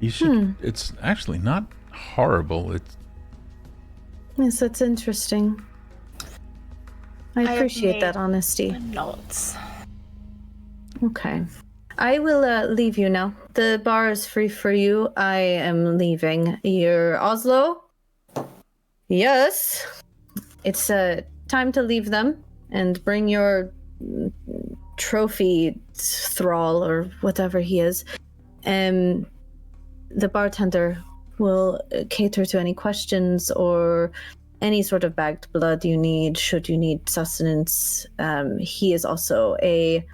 [SPEAKER 2] You should. It's actually not horrible. It's
[SPEAKER 1] Yes, that's interesting. I
[SPEAKER 3] have
[SPEAKER 1] appreciate that
[SPEAKER 3] made
[SPEAKER 1] honesty.
[SPEAKER 3] Notes.
[SPEAKER 1] Okay. I will leave you now. The bar is free for you. I am leaving. You're Oslo? Yes. It's time to leave them and bring your trophy thrall or whatever he is. The bartender will cater to any questions or any sort of bagged blood you need, should you need sustenance. He is also a,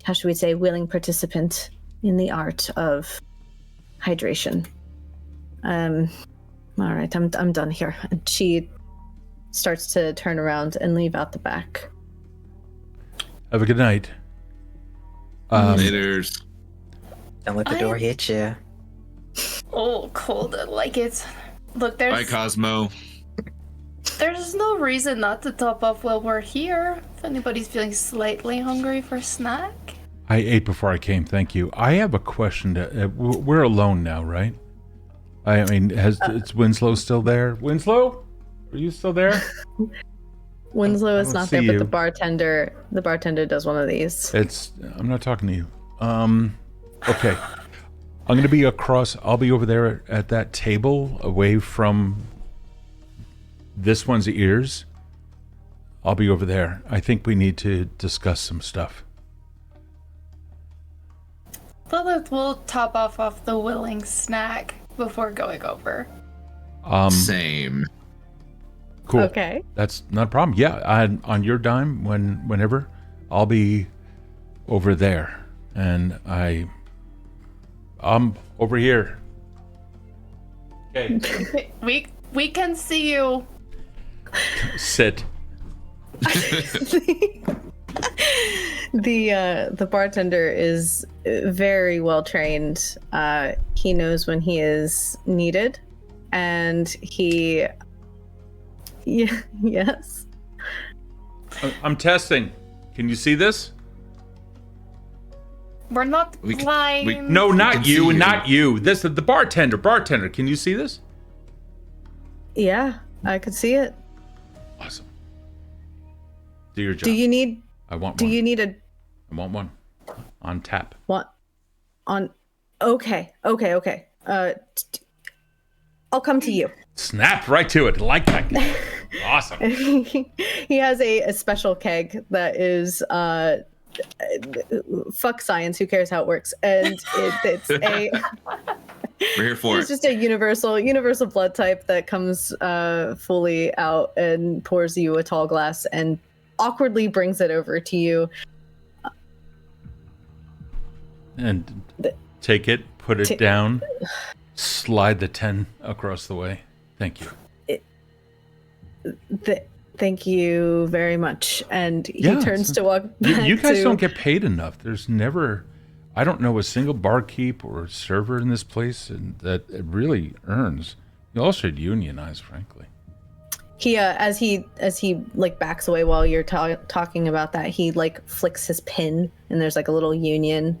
[SPEAKER 1] how should we say, willing participant in the art of hydration. All right, I'm done here. And she starts to turn around and leave out the back.
[SPEAKER 2] have a good night.
[SPEAKER 4] Laters.
[SPEAKER 5] Don't let the door hit you.
[SPEAKER 3] Oh, cold. I like it. Look,
[SPEAKER 4] Bye, Cosmo.
[SPEAKER 3] there's no reason not to top off while we're here. If anybody's feeling slightly hungry for a snack.
[SPEAKER 2] I ate before I came, thank you. I have a question. We're alone now, right? I mean, is Winslow still there? Winslow? Are you still there?
[SPEAKER 1] Winslow
[SPEAKER 2] I
[SPEAKER 1] is
[SPEAKER 2] don't
[SPEAKER 1] not
[SPEAKER 2] see
[SPEAKER 1] there, but
[SPEAKER 2] you.
[SPEAKER 1] the bartender does one of these.
[SPEAKER 2] I'm not talking to you. Okay. I'm going to be across. I'll be over there at that table away from this one's ears. I'll be over there. I think we need to discuss some stuff.
[SPEAKER 3] Lilith will top off the willing snack before going over.
[SPEAKER 4] Same.
[SPEAKER 2] Cool.
[SPEAKER 1] Okay.
[SPEAKER 2] That's not a problem. Yeah, on your dime, whenever, I'll be over there, and I'm over here. Okay.
[SPEAKER 3] We can see you.
[SPEAKER 2] Sit.
[SPEAKER 1] The bartender is very well trained. He knows when he is needed, and he. Yeah. Yes.
[SPEAKER 2] I'm testing. Can you see this?
[SPEAKER 3] We're not blind.
[SPEAKER 2] No,
[SPEAKER 4] can
[SPEAKER 2] not
[SPEAKER 4] see
[SPEAKER 2] you,
[SPEAKER 4] you.
[SPEAKER 2] not you. This is the bartender. Bartender, can you see this?
[SPEAKER 1] Yeah, I could see it.
[SPEAKER 2] Awesome. Do your job.
[SPEAKER 1] Do you need?
[SPEAKER 2] I want
[SPEAKER 1] Do
[SPEAKER 2] one.
[SPEAKER 1] you need a
[SPEAKER 2] I want one. On tap.
[SPEAKER 1] what? On. Okay. I'll come to you.
[SPEAKER 2] Snap right to it. Like that. Awesome.
[SPEAKER 1] He has a special keg that is fuck science. Who cares how it works? And it's a.
[SPEAKER 4] We're here for
[SPEAKER 1] It's
[SPEAKER 4] it.
[SPEAKER 1] just a universal blood type that comes fully out and pours you a tall glass and awkwardly brings it over to you.
[SPEAKER 2] And take it, put it down, slide the 10 across the way. Thank you.
[SPEAKER 1] Thank you very much. And he
[SPEAKER 2] Yeah,
[SPEAKER 1] turns
[SPEAKER 2] so-
[SPEAKER 1] to walk back
[SPEAKER 2] You guys
[SPEAKER 1] to-
[SPEAKER 2] don't get paid enough. There's never, I don't know a single barkeep or server in this place and that it really earns. You all should unionize, frankly.
[SPEAKER 1] He as he like backs away while you're talking about that, he like flicks his pin and there's like a little union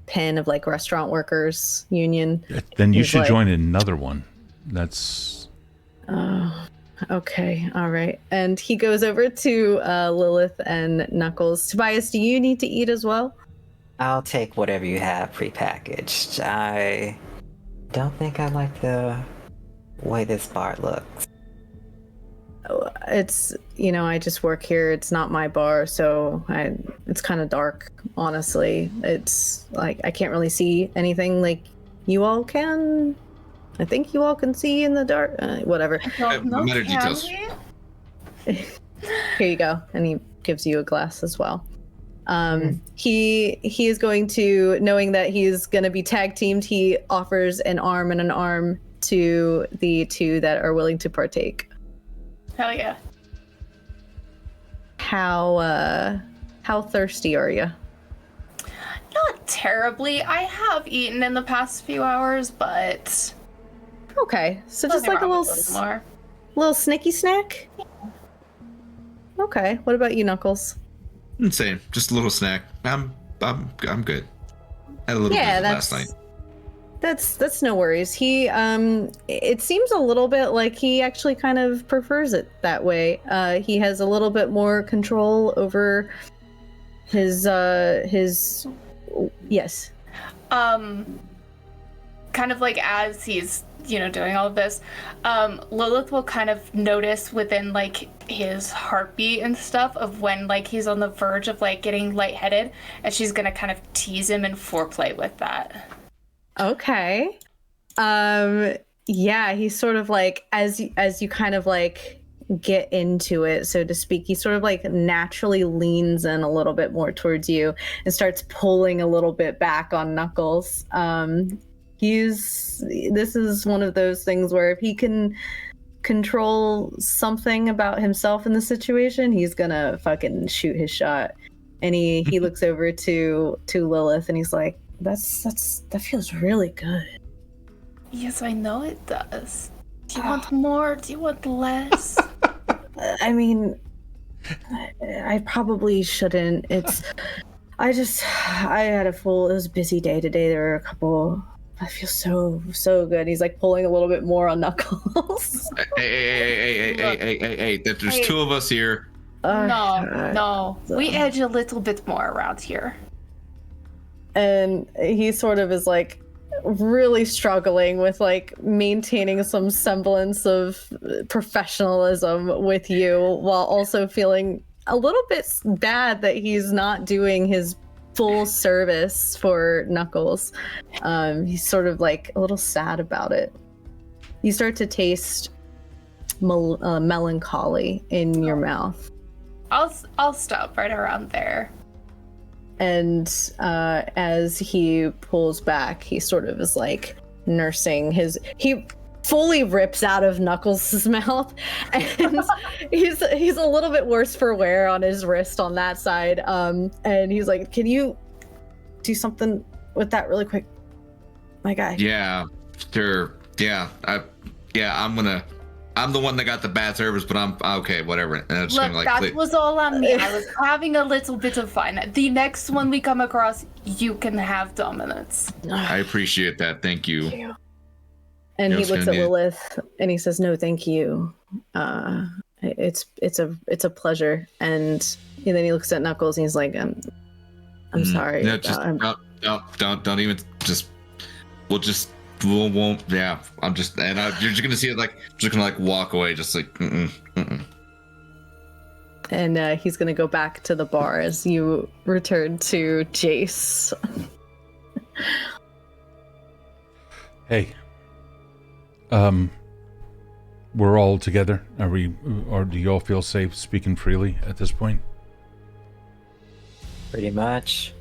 [SPEAKER 1] pin of like restaurant workers union.
[SPEAKER 2] Then you
[SPEAKER 1] He's
[SPEAKER 2] should
[SPEAKER 1] like-
[SPEAKER 2] join another one. That's
[SPEAKER 1] Okay, all right. And he goes over to Lilith and Knuckles. Tobias, do you need to eat as well?
[SPEAKER 5] I'll take whatever you have prepackaged. I don't think I like the way this bar looks.
[SPEAKER 1] It's, I just work here. It's not my bar, so it's kind of dark, honestly. It's like I can't really see anything like you all can. I think you all can see in the dark. Whatever.
[SPEAKER 4] Minor details.
[SPEAKER 1] Here you go. And he gives you a glass as well. He is going to, knowing that he's going to be tag teamed, he offers an arm and an arm to the two that are willing to partake.
[SPEAKER 3] Hell yeah.
[SPEAKER 1] How thirsty are you?
[SPEAKER 3] Not terribly. I have eaten in the past few hours, but
[SPEAKER 1] Okay, so just
[SPEAKER 3] nothing
[SPEAKER 1] like a
[SPEAKER 3] wrong
[SPEAKER 1] little
[SPEAKER 3] with more.
[SPEAKER 1] little snicky snack. Okay, what about you, Knuckles?
[SPEAKER 4] Insane. Just a little snack. I'm good. Had a little bit last night.
[SPEAKER 1] That's no worries. He it seems a little bit like he actually kind of prefers it that way. He has a little bit more control over his yes.
[SPEAKER 3] Kind of like as he's, doing all of this, Lilith will kind of notice within like his heartbeat and stuff of when like he's on the verge of like getting lightheaded, and she's gonna kind of tease him and foreplay with that.
[SPEAKER 1] Okay. Yeah, he's sort of like as you kind of like get into it, so to speak, he sort of like naturally leans in a little bit more towards you and starts pulling a little bit back on Knuckles. This is one of those things where if he can control something about himself in the situation, he's gonna fucking shoot his shot. And he looks over to Lilith and he's like, that feels really good.
[SPEAKER 3] Yes, I know it does. Do you want more? Do you want less?
[SPEAKER 1] I mean, I probably shouldn't. I had it was a busy day today. There were a couple. I feel so good. He's like pulling a little bit more on Knuckles.
[SPEAKER 4] Hey, there's two of us here.
[SPEAKER 3] No. We edge a little bit more around here.
[SPEAKER 1] And he sort of is like really struggling with like maintaining some semblance of professionalism with you while also feeling a little bit bad that he's not doing his full service for Knuckles. He's sort of like a little sad about it. You start to taste melancholy in your mouth.
[SPEAKER 3] I'll stop right around there.
[SPEAKER 1] And as he pulls back, he sort of is like nursing he fully rips out of Knuckles' mouth, and he's a little bit worse for wear on his wrist on that side. And he's like, "Can you do something with that really quick, my guy?"
[SPEAKER 4] Yeah, sure. Yeah, I'm the one that got the bad service, but I'm okay, whatever. And I'm just
[SPEAKER 3] Look,
[SPEAKER 4] gonna,
[SPEAKER 3] that was all on me. I was having a little bit of fun. The next one we come across, you can have dominance.
[SPEAKER 4] I appreciate that. Thank you.
[SPEAKER 1] And he looks at Lilith and he says, "No, thank you. It's a pleasure." And then he looks at Knuckles and he's like, "I'm sorry."
[SPEAKER 4] No, just don't even just. We won't. Yeah, I'm just, and you're just gonna see it like, just gonna like walk away, just like.
[SPEAKER 1] And he's gonna go back to the bar as you return to Jayce.
[SPEAKER 2] Hey. We're all together. Or do you all feel safe speaking freely at this point?
[SPEAKER 5] Pretty much. I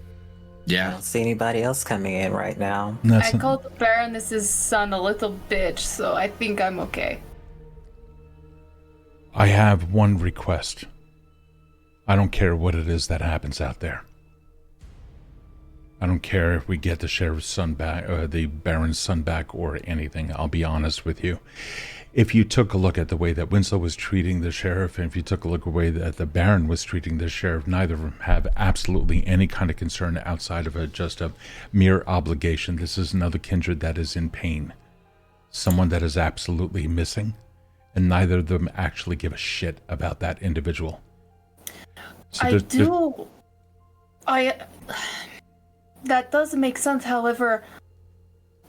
[SPEAKER 4] Yeah.
[SPEAKER 5] don't see anybody else coming in right now.
[SPEAKER 3] I called the Baroness's son a little bitch, so I think I'm okay.
[SPEAKER 2] I have one request. I don't care what it is that happens out there. I don't care if we get the sheriff's son back, or the Baron's son back, or anything. I'll be honest with you. If you took a look at the way that Winslow was treating the sheriff, and if you took a look at the way that the Baron was treating the sheriff, neither of them have absolutely any kind of concern outside of just a mere obligation. This is another kindred that is in pain. Someone that is absolutely missing, and neither of them actually give a shit about that individual. So
[SPEAKER 3] that does make sense. However,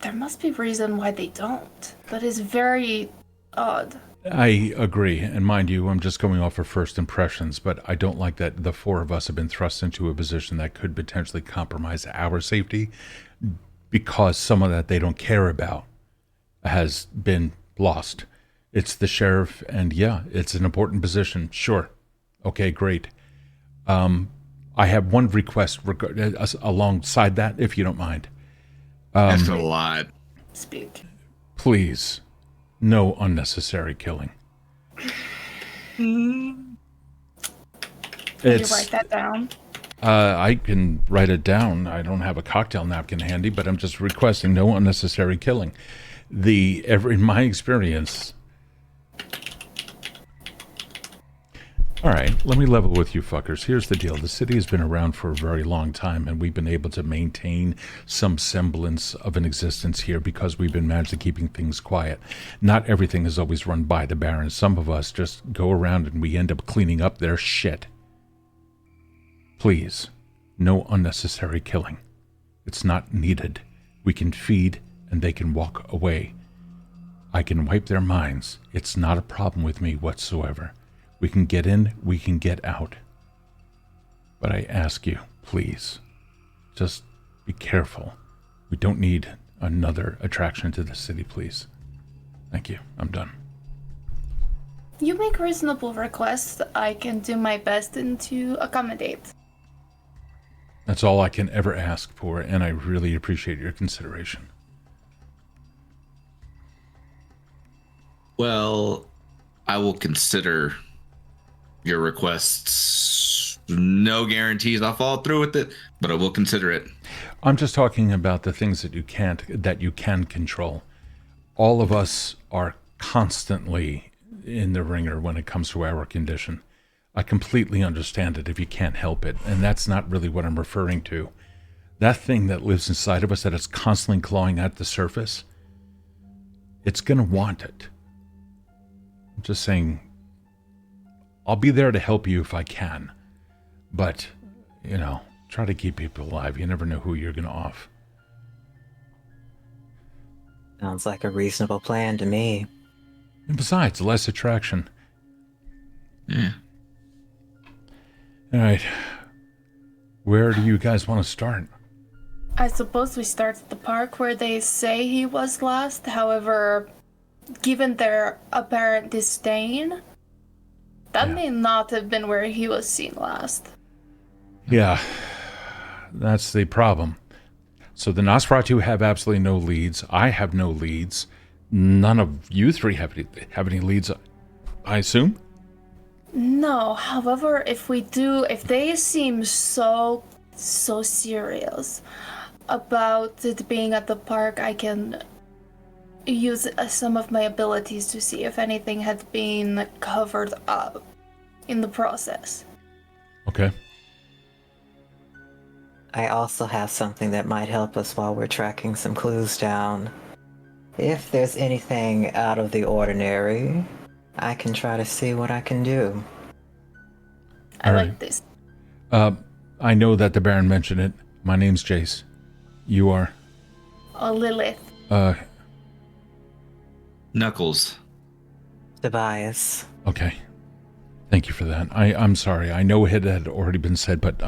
[SPEAKER 3] there must be a reason why they don't. That is very odd.
[SPEAKER 2] I agree, and mind you, I'm just going off of first impressions, but I don't like that the four of us have been thrust into a position that could potentially compromise our safety because someone that they don't care about has been lost. It's the sheriff, and yeah, it's an important position, sure. Okay, great. I have one request alongside that, if you don't mind.
[SPEAKER 4] That's a lot.
[SPEAKER 3] Speak.
[SPEAKER 2] Please, no unnecessary killing.
[SPEAKER 3] Can you write that down?
[SPEAKER 2] I can write it down. I don't have a cocktail napkin handy, but I'm just requesting no unnecessary killing. In my experience. All right, let me level with you fuckers. Here's the deal. The city has been around for a very long time, and we've been able to maintain some semblance of an existence here because we've been managed to keeping things quiet. Not everything is always run by the Baron. Some of us just go around and we end up cleaning up their shit. Please, no unnecessary killing. It's not needed. We can feed and they can walk away. I can wipe their minds. It's not a problem with me whatsoever. We can get in, we can get out. But I ask you, please, just be careful. We don't need another attraction to the city, please. Thank you. I'm done.
[SPEAKER 3] You make reasonable requests. I can do my best to accommodate.
[SPEAKER 2] That's all I can ever ask for, and I really appreciate your consideration.
[SPEAKER 4] Well, I will consider your requests. No guarantees I'll follow through with it, but I will consider it.
[SPEAKER 2] I'm just talking about the things that you can control. All of us are constantly in the ringer when it comes to our condition. I completely understand it if you can't help it, and that's not really what I'm referring to. That thing that lives inside of us that is constantly clawing at the surface, it's going to want it. I'm just saying, I'll be there to help you if I can, but, you know, try to keep people alive. You never know who you're going to off.
[SPEAKER 5] Sounds like a reasonable plan to me.
[SPEAKER 2] And besides, less attraction.
[SPEAKER 4] Yeah.
[SPEAKER 2] All right. Where do you guys want to start?
[SPEAKER 3] I suppose we start at the park where they say he was last. However, given their apparent disdain, that may not have been where he was seen last.
[SPEAKER 2] Yeah, that's the problem. So the Nosferatu have absolutely no leads. I have no leads. None of you three have any leads, I assume?
[SPEAKER 3] No, however, if they seem so serious about it being at the park, I can use some of my abilities to see if anything had been covered up in the process.
[SPEAKER 2] Okay.
[SPEAKER 5] I also have something that might help us while we're tracking some clues down. If there's anything out of the ordinary, I can try to see what I can do.
[SPEAKER 3] I like this.
[SPEAKER 2] I know that the Baron mentioned it. My name's Jayce. You are?
[SPEAKER 3] Lilith.
[SPEAKER 4] Knuckles.
[SPEAKER 5] Tobias.
[SPEAKER 2] Okay. Thank you for that. I'm sorry. I know it had already been said, but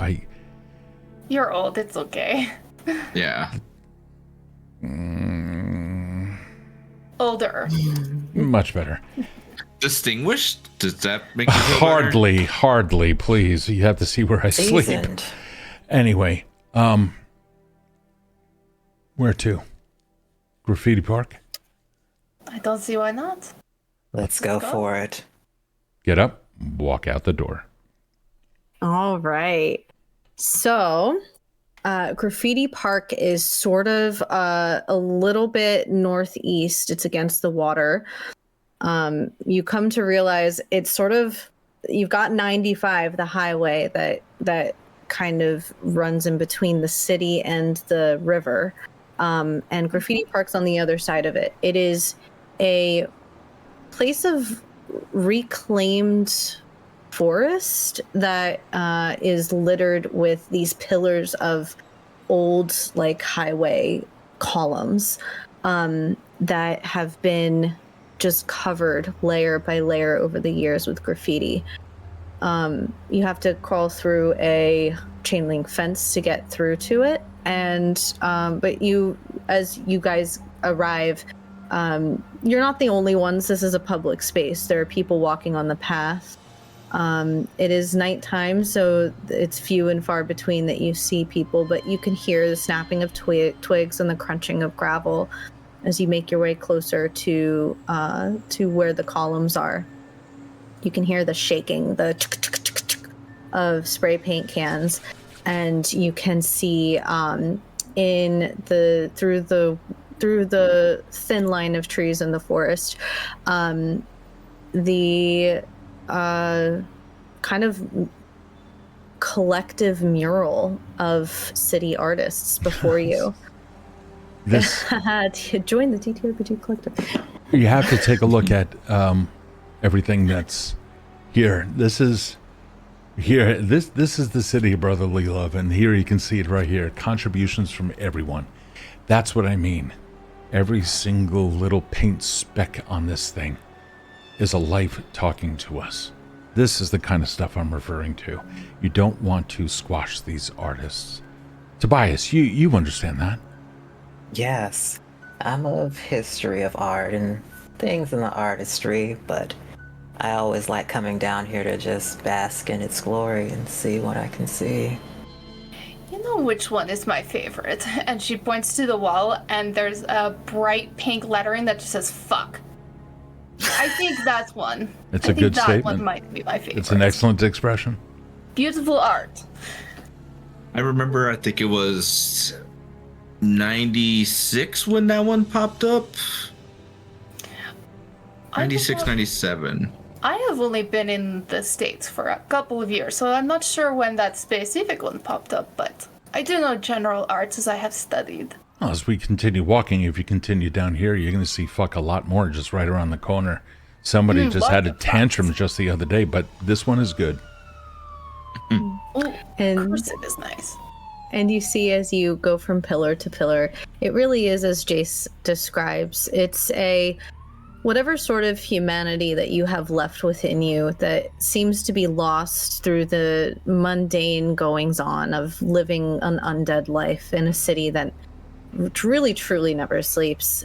[SPEAKER 3] You're old, it's okay.
[SPEAKER 4] Yeah.
[SPEAKER 3] Older.
[SPEAKER 2] Much better.
[SPEAKER 4] Distinguished? Does that make you feel better?
[SPEAKER 2] Hardly, please. You have to see where I sleep.
[SPEAKER 5] Seasoned.
[SPEAKER 2] Anyway, where to? Graffiti Park?
[SPEAKER 3] I don't see why not.
[SPEAKER 5] Let's go for it.
[SPEAKER 2] Get up, walk out the door.
[SPEAKER 1] All right. So, Graffiti Park is sort of a little bit northeast. It's against the water. You come to realize it's sort of, you've got 95, the highway that kind of runs in between the city and the river. And Graffiti Park's on the other side of it. It is a place of reclaimed forest that is littered with these pillars of old like highway columns that have been just covered layer by layer over the years with graffiti. You have to crawl through a chain link fence to get through to it, and but as you guys arrive, you're not the only ones. This is a public space. There are people walking on the path. It is nighttime, so it's few and far between that you see people, but you can hear the snapping of twigs and the crunching of gravel as you make your way closer to where the columns are. You can hear the shaking, the of spray paint cans, and you can see through the thin line of trees in the forest, the kind of collective mural of city artists before you.
[SPEAKER 2] This
[SPEAKER 1] Join the TTRPG collective.
[SPEAKER 2] you have to take a look at everything that's here. This is the city of brotherly love, and here you can see it right here. Contributions from everyone. That's what I mean. Every single little paint speck on this thing is a life talking to us. This is the kind of stuff I'm referring to. You don't want to squash these artists. Tobias, you understand that?
[SPEAKER 5] Yes, I'm of history of art and things in the artistry, but I always like coming down here to just bask in its glory and see what I can see.
[SPEAKER 3] You know which one is my favorite? And she points to the wall, and there's a bright pink lettering that just says "fuck." I think that's one.
[SPEAKER 2] It's a good statement.
[SPEAKER 3] That one might be my favorite.
[SPEAKER 2] It's an excellent expression.
[SPEAKER 3] Beautiful art.
[SPEAKER 4] I remember, I think it was 96 when that one popped up. 96, 97.
[SPEAKER 3] I have only been in the States for a couple of years, so I'm not sure when that specific one popped up, but I do know general arts as I have studied.
[SPEAKER 2] Well, as we continue walking, if you continue down here, you're going to see fuck a lot more just right around the corner. Somebody just had a tantrum just the other day, but this one is good.
[SPEAKER 3] Ooh,
[SPEAKER 1] And
[SPEAKER 3] of course it is nice.
[SPEAKER 1] And you see as you go from pillar to pillar, it really is as Jayce describes. It's whatever sort of humanity that you have left within you that seems to be lost through the mundane goings on of living an undead life in a city that really truly never sleeps.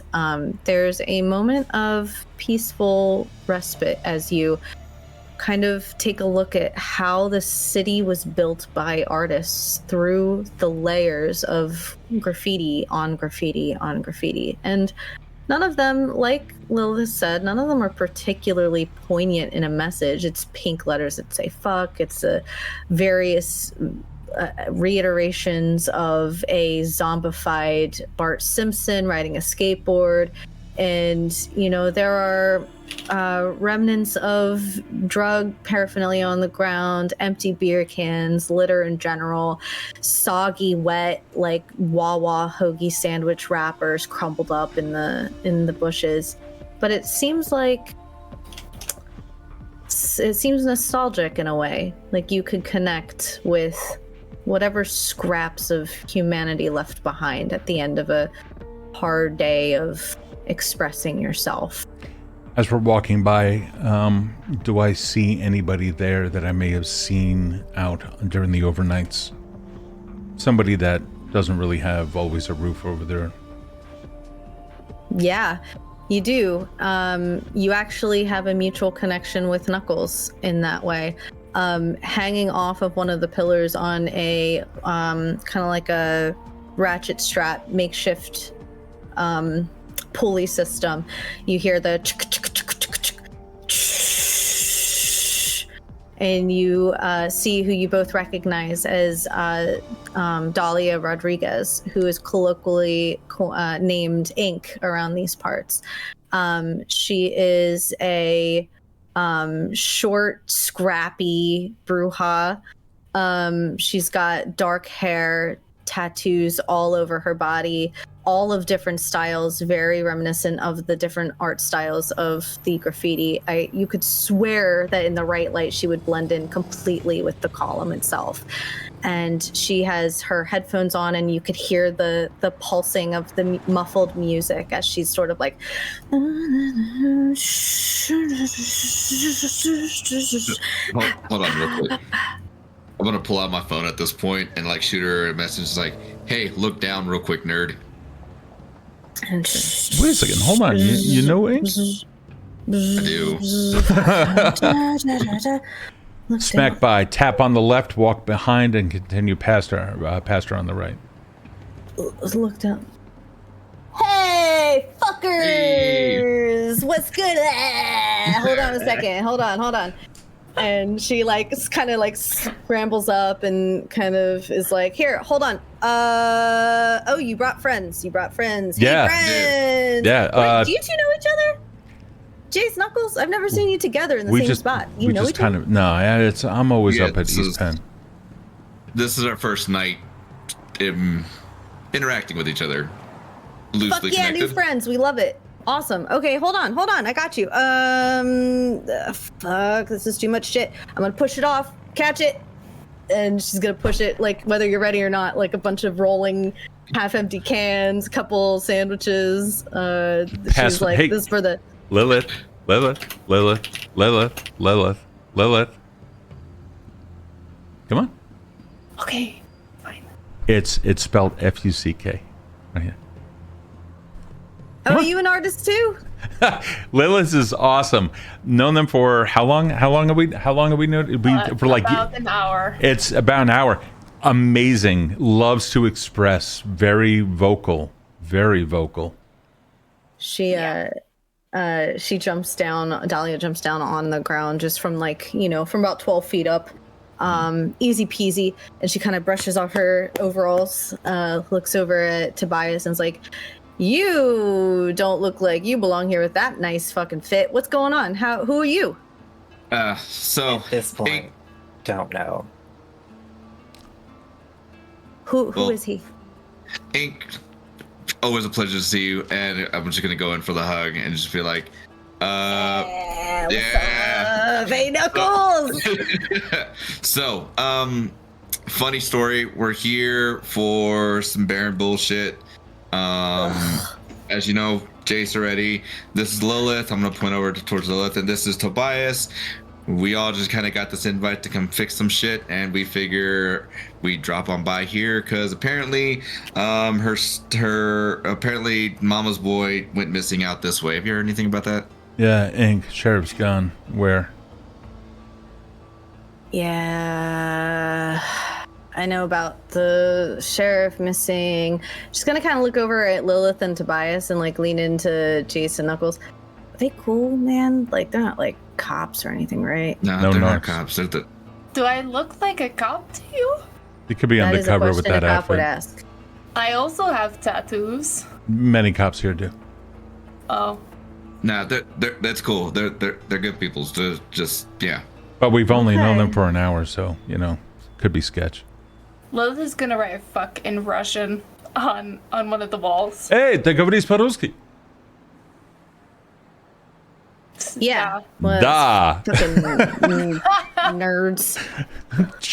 [SPEAKER 1] There's a moment of peaceful respite as you kind of take a look at how the city was built by artists through the layers of graffiti on graffiti on graffiti. And none of them, like Lilith said, none of them are particularly poignant in a message. It's pink letters that say fuck. It's various reiterations of a zombified Bart Simpson riding a skateboard. And, you know, there are remnants of drug paraphernalia on the ground, empty beer cans, litter in general, soggy, wet, like Wawa hoagie sandwich wrappers crumbled up in the bushes. But it seems nostalgic in a way. Like you could connect with whatever scraps of humanity left behind at the end of a hard day of expressing yourself.
[SPEAKER 2] As we're walking by, do I see anybody there that I may have seen out during the overnights? Somebody that doesn't really have always a roof over their...
[SPEAKER 1] Yeah, you do. You actually have a mutual connection with Knuckles in that way. Hanging off of one of the pillars on a kind of like a ratchet strap makeshift pulley system, you hear the and you see who you both recognize as Dahlia Rodriguez, who is colloquially named Ink around these parts. She is a short, scrappy bruja. She's got dark hair, tattoos all over her body, all of different styles, very reminiscent of the different art styles of the graffiti. You could swear that in the right light she would blend in completely with the column itself. And she has her headphones on, and you could hear the pulsing of the muffled music as she's sort of like...
[SPEAKER 4] Hold on real quick. I'm gonna pull out my phone at this point and like shoot her a message like, "Hey, look down real quick, nerd."
[SPEAKER 1] And
[SPEAKER 2] Wait a second, hold on. You know Ink?
[SPEAKER 4] I do.
[SPEAKER 2] Smack by, tap on the left, walk behind, and continue past her on the right.
[SPEAKER 1] Look down. Hey, fuckers!
[SPEAKER 4] Hey.
[SPEAKER 1] What's good? Hold on a second. Hold on. And she like kind of like scrambles up and kind of is like, here, hold on. Oh, you brought friends.
[SPEAKER 2] Yeah.
[SPEAKER 1] Hey, friends.
[SPEAKER 2] Yeah.
[SPEAKER 1] Wait, do you two know each other? Jayce, Knuckles, I've never seen you together in the same spot. You
[SPEAKER 2] we
[SPEAKER 1] know
[SPEAKER 2] just
[SPEAKER 1] each other?
[SPEAKER 2] kind of no. It's I'm always up at East Penn.
[SPEAKER 4] This is our first night interacting with each other. Loosely
[SPEAKER 1] Fuck yeah,
[SPEAKER 4] connected.
[SPEAKER 1] new friends. We love it. Awesome. Okay, hold on. I got you. Fuck, this is too much shit. I'm gonna push it off. Catch it. And she's gonna push it, like, whether you're ready or not, like a bunch of rolling half-empty cans, couple sandwiches. She's like,
[SPEAKER 2] hey,
[SPEAKER 1] this is for the...
[SPEAKER 2] Lilith. Come on.
[SPEAKER 3] Okay, fine.
[SPEAKER 2] It's spelled F-U-C-K. Right here.
[SPEAKER 1] Oh, are you an artist too?
[SPEAKER 2] Lilith is awesome. Known them for how long? How long have we known? For like
[SPEAKER 3] about an hour.
[SPEAKER 2] It's about an hour. Amazing. Loves to express. Very vocal. Very vocal.
[SPEAKER 1] She jumps down. Dahlia jumps down on the ground just from like, from about 12 feet up. Easy peasy. And she kind of brushes off her overalls, looks over at Tobias and is like, you don't look like you belong here with that nice fucking fit. What's going on? Who are you?
[SPEAKER 4] So
[SPEAKER 5] At this point, don't know.
[SPEAKER 1] Who is he?
[SPEAKER 4] Ink, always a pleasure to see you, and I'm just gonna go in for the hug and just be like,
[SPEAKER 1] yeah.
[SPEAKER 4] yeah.
[SPEAKER 1] Hey, Knuckles.
[SPEAKER 4] So, funny story. We're here for some Baron bullshit. As you know, Jayce already. This is Lilith. I'm gonna point over towards Lilith, and this is Tobias. We all just kind of got this invite to come fix some shit, and we figure we drop on by here because apparently, her apparently mama's boy went missing out this way. Have you heard anything about that?
[SPEAKER 2] Yeah, Ink. Sheriff's gone. Where?
[SPEAKER 1] Yeah, I know about the sheriff missing. Just gonna kind of look over at Lilith and Tobias and like lean into Jayce and Knuckles. Are they cool, man? Like, they're not like cops or anything, right?
[SPEAKER 4] No,
[SPEAKER 2] No
[SPEAKER 4] they're not
[SPEAKER 2] narcs.
[SPEAKER 4] cops. They're the...
[SPEAKER 3] Do I look like a cop to you?
[SPEAKER 2] You could be
[SPEAKER 1] That is a
[SPEAKER 2] undercover with
[SPEAKER 1] question
[SPEAKER 2] that
[SPEAKER 1] a cop would
[SPEAKER 2] outfit.
[SPEAKER 1] ask.
[SPEAKER 3] I also have tattoos.
[SPEAKER 2] Many cops here do.
[SPEAKER 3] Oh.
[SPEAKER 4] Nah, that's cool. They're good people. They're just
[SPEAKER 2] But we've only known them
[SPEAKER 1] Okay.
[SPEAKER 2] for an hour, so could be sketch.
[SPEAKER 3] Lilith is gonna write fuck in Russian on one of the walls.
[SPEAKER 2] Hey, ты говоришь по-русски?
[SPEAKER 1] Yeah. Well,
[SPEAKER 2] Da.
[SPEAKER 1] fucking nerds.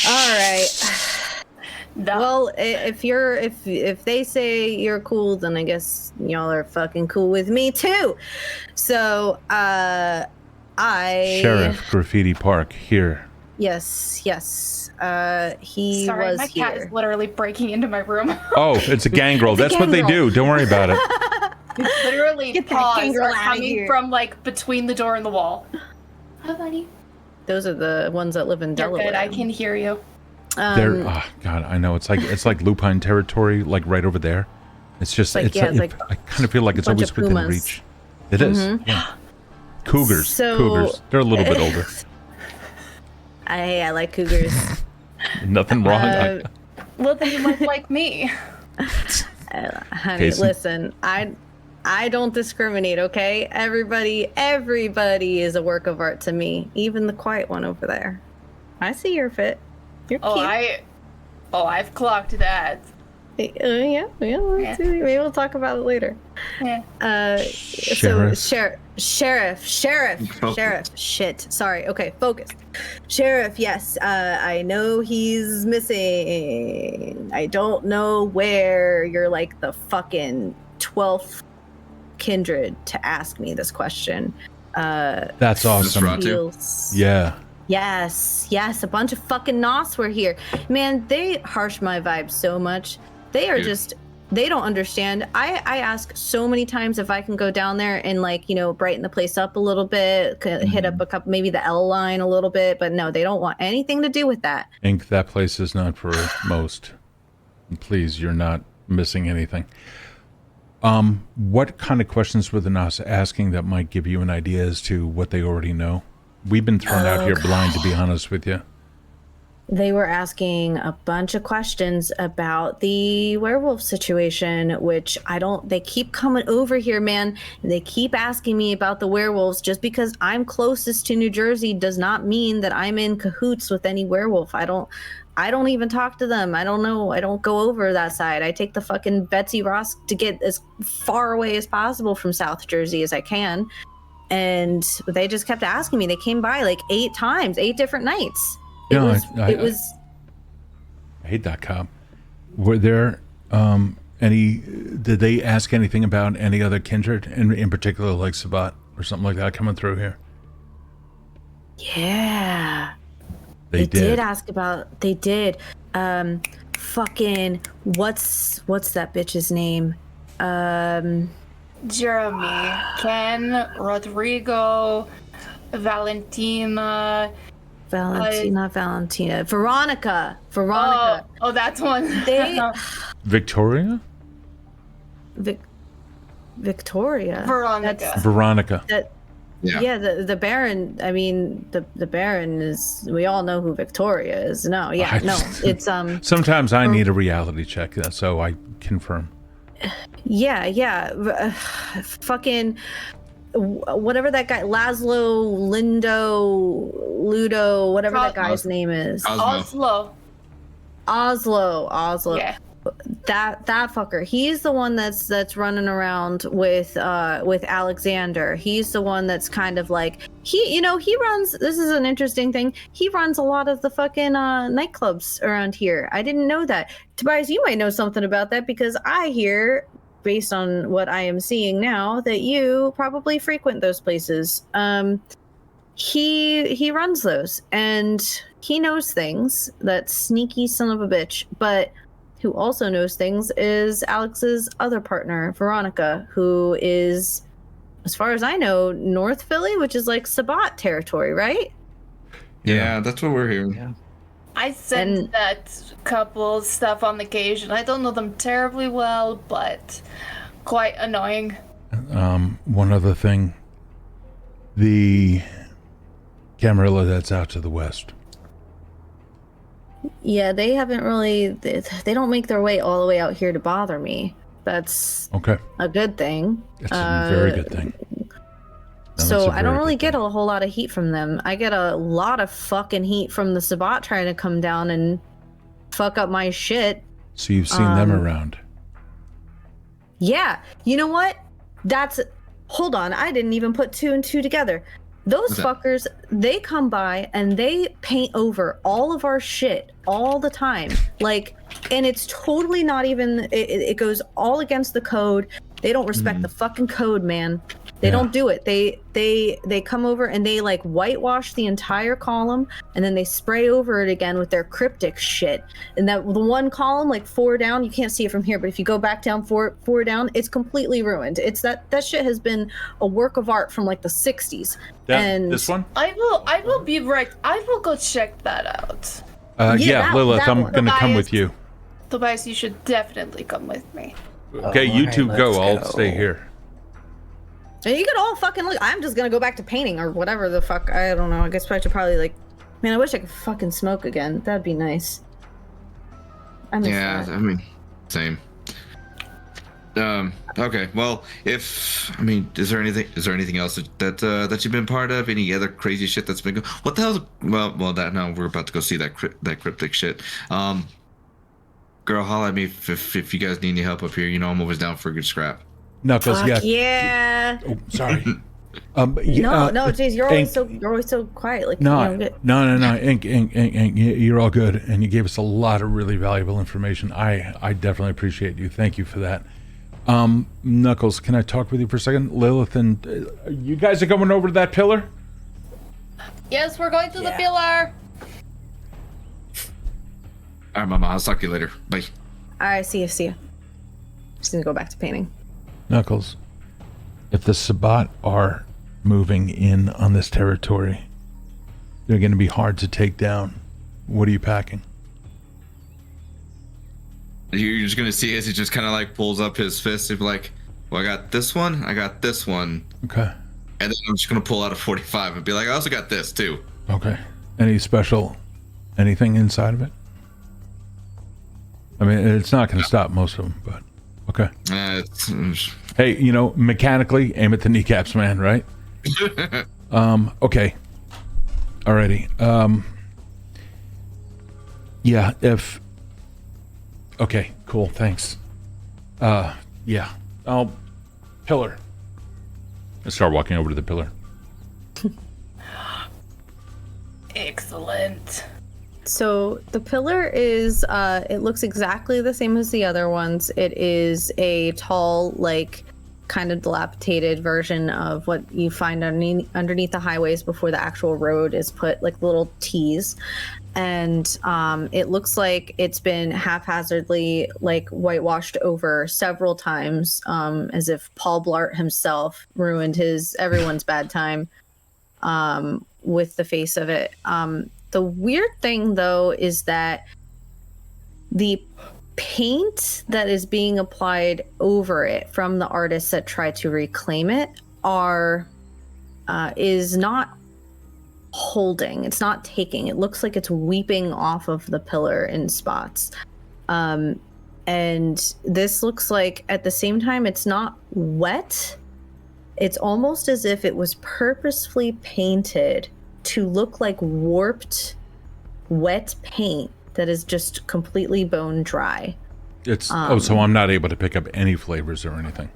[SPEAKER 1] All right. Well, if they say you're cool, then I guess y'all are fucking cool with me too. So,
[SPEAKER 2] Sheriff Graffiti Park here.
[SPEAKER 1] Yes. He
[SPEAKER 3] Sorry,
[SPEAKER 1] was
[SPEAKER 3] my cat
[SPEAKER 1] here.
[SPEAKER 3] is literally breaking into my room.
[SPEAKER 2] Oh, it's a gangrel.
[SPEAKER 1] It's a
[SPEAKER 2] That's what they
[SPEAKER 1] gangrel.
[SPEAKER 2] do. Don't worry about it.
[SPEAKER 3] Literally,
[SPEAKER 1] Get that
[SPEAKER 3] paws
[SPEAKER 1] gangrel
[SPEAKER 3] are
[SPEAKER 1] outta
[SPEAKER 3] coming
[SPEAKER 1] here.
[SPEAKER 3] from like between the door and the wall. Hi, buddy.
[SPEAKER 1] Those are the ones that live in
[SPEAKER 3] You're
[SPEAKER 1] Delaware.
[SPEAKER 3] good. I can hear you.
[SPEAKER 2] They're oh god, I know it's like lupine territory, like right over there. It's just
[SPEAKER 1] Like, yeah, it's like
[SPEAKER 2] I kind of feel like it's
[SPEAKER 1] bunch
[SPEAKER 2] always
[SPEAKER 1] of
[SPEAKER 2] within
[SPEAKER 1] pumas.
[SPEAKER 2] reach. It is. Yeah. Cougars.
[SPEAKER 1] So-
[SPEAKER 2] Cougars. They're a little bit older.
[SPEAKER 1] I like cougars.
[SPEAKER 2] Nothing wrong.
[SPEAKER 3] Well, then you look like me.
[SPEAKER 1] Honey,
[SPEAKER 2] Casey?
[SPEAKER 1] listen, I don't discriminate, okay? Everybody is a work of art to me. Even the quiet one over there. I see your fit. You're cute.
[SPEAKER 3] I've clocked that.
[SPEAKER 1] Yeah. Let's see. Maybe we'll talk about it later.
[SPEAKER 3] Yeah.
[SPEAKER 1] So
[SPEAKER 2] Sheriff.
[SPEAKER 1] sheriff. Shit. Sorry. Okay, focus. Sheriff. Yes. I know he's missing. I don't know where. You're like the fucking 12th kindred to ask me this question.
[SPEAKER 2] That's awesome.
[SPEAKER 4] Nosferatu?
[SPEAKER 2] Yeah.
[SPEAKER 1] Yes, a bunch of fucking Nos were here. Man, they harsh my vibe so much. They are just, they don't understand. I ask so many times if I can go down there and like, brighten the place up a little bit, hit up a couple, maybe the L line a little bit, but no, they don't want anything to do with that.
[SPEAKER 2] Ink, that place is not for most. Please, you're not missing anything. What kind of questions were the Nos asking that might give you an idea as to what they already know? We've been thrown out here blind, to be honest with you.
[SPEAKER 1] They were asking a bunch of questions about the werewolf situation, which they keep coming over here, man. And they keep asking me about the werewolves. Just because I'm closest to New Jersey does not mean that I'm in cahoots with any werewolf. I don't even talk to them. I don't know. I don't go over that side. I take the fucking Betsy Ross to get as far away as possible from South Jersey as I can. And they just kept asking me. They came by like 8 times, 8 different nights. I
[SPEAKER 2] hate that cop. Were there did they ask anything about any other kindred, in particular like Sabat or something like that coming through here?
[SPEAKER 1] Yeah.
[SPEAKER 2] They did
[SPEAKER 1] ask about, fucking, what's that bitch's name?
[SPEAKER 3] Jeremy, Ken, Rodrigo, Valentina,
[SPEAKER 1] Veronica.
[SPEAKER 3] Oh, that's one.
[SPEAKER 2] Victoria?
[SPEAKER 1] Victoria.
[SPEAKER 3] Veronica.
[SPEAKER 1] Yeah, the Baron. I mean, the Baron is. We all know who Victoria is. No, it's
[SPEAKER 2] Sometimes I need a reality check, so I confirm.
[SPEAKER 1] Yeah. Fucking whatever that guy, Laszlo, Ludo, whatever that guy's name is.
[SPEAKER 3] Oslo.
[SPEAKER 1] Yeah. That fucker. He's the one that's running around with Alexander. He's the one that's kind of like he runs. This is an interesting thing. He runs a lot of the fucking nightclubs around here. I didn't know that. Tobias, you might know something about that because I hear, based on what I am seeing now, that you probably frequent those places. He runs those and he knows things. That sneaky son of a bitch. But who also knows things is Alex's other partner, Veronica, who is, as far as I know, North Philly, which is like Sabat territory, right?
[SPEAKER 4] Yeah, that's what we're hearing.
[SPEAKER 5] Yeah.
[SPEAKER 3] I sent that couple stuff on occasion. I don't know them terribly well, but quite annoying.
[SPEAKER 2] One other thing. The Camarilla that's out to the west.
[SPEAKER 1] Yeah, they haven't really. They don't make their way all the way out here to bother me. That's
[SPEAKER 2] okay.
[SPEAKER 1] A good thing.
[SPEAKER 2] It's a very good thing.
[SPEAKER 1] So I don't really get a whole lot of heat from them. I get a lot of fucking heat from the Sabat trying to come down and fuck up my shit.
[SPEAKER 2] So you've seen them around.
[SPEAKER 1] Yeah. You know what? Hold on. I didn't even put 2 and 2 together. Those fuckers, they come by and they paint over all of our shit all the time. Like, and it's totally not even, it goes all against the code. They don't respect the fucking code, man. They don't do it. They come over and they like whitewash the entire column and then they spray over it again with their cryptic shit. And that the one column, like 4 down, you can't see it from here, but if you go back down 4 down, it's completely ruined. It's that shit has been a work of art from like the 60s. And
[SPEAKER 2] this one?
[SPEAKER 3] I will be right. I will go check that out.
[SPEAKER 2] Lilith, I'm gonna come with you.
[SPEAKER 3] Tobias, you should definitely come with me.
[SPEAKER 2] Okay, you two go. I'll stay here.
[SPEAKER 1] And you could all fucking look. I'm just gonna go back to painting or whatever the fuck. I don't know. I guess I should probably like. Man, I wish I could fucking smoke again. That'd be nice. I miss that.
[SPEAKER 4] I mean, same. Okay. Well, is there anything else that you've been part of? Any other crazy shit that's been going? What the hell? Well, that now we're about to go see that cryptic shit. Girl, holla at me if you guys need any help up here. You know, I'm always down for a good scrap.
[SPEAKER 2] Knuckles,
[SPEAKER 1] yeah.
[SPEAKER 2] Oh, sorry.
[SPEAKER 1] No, geez, you're always so quiet. Like,
[SPEAKER 2] no, Ink, you're all good, and you gave us a lot of really valuable information. I definitely appreciate you. Thank you for that. Knuckles, can I talk with you for a second? Lilith and you guys are going over to that pillar?
[SPEAKER 3] Yes, we're going to the pillar.
[SPEAKER 4] All right, Mama, I'll talk to you later. Bye.
[SPEAKER 1] All right, see you. Just gonna go back to painting.
[SPEAKER 2] Knuckles, if the Sabat are moving in on this territory, they're going to be hard to take down. What are you packing?
[SPEAKER 4] You're just going to see as he just kind of like pulls up his fist and be like, well, I got this one. I got this one.
[SPEAKER 2] Okay.
[SPEAKER 4] And then I'm just gonna pull out a 45 and be like, I also got this too.
[SPEAKER 2] Okay. Anything inside of it? I mean, it's not going to stop most of them, but okay. Hey, you know, mechanically aim at the kneecaps, man, right? Okay. Alrighty. Yeah, okay, cool, thanks. Yeah. Pillar. I start walking over to the pillar.
[SPEAKER 3] Excellent.
[SPEAKER 1] So the pillar is, it looks exactly the same as the other ones. It is a tall, like, kind of dilapidated version of what you find underneath the highways before the actual road is put, like little T's. And it looks like it's been haphazardly, like, whitewashed over several times, as if Paul Blart himself ruined everyone's bad time with the face of it. The weird thing, though, is that the paint that is being applied over it from the artists that try to reclaim it is not holding. It's not taking. It looks like it's weeping off of the pillar in spots. And this looks like, at the same time, it's not wet. It's almost as if it was purposefully painted to look like warped, wet paint that is just completely bone dry.
[SPEAKER 2] It's so I'm not able to pick up any flavors or anything.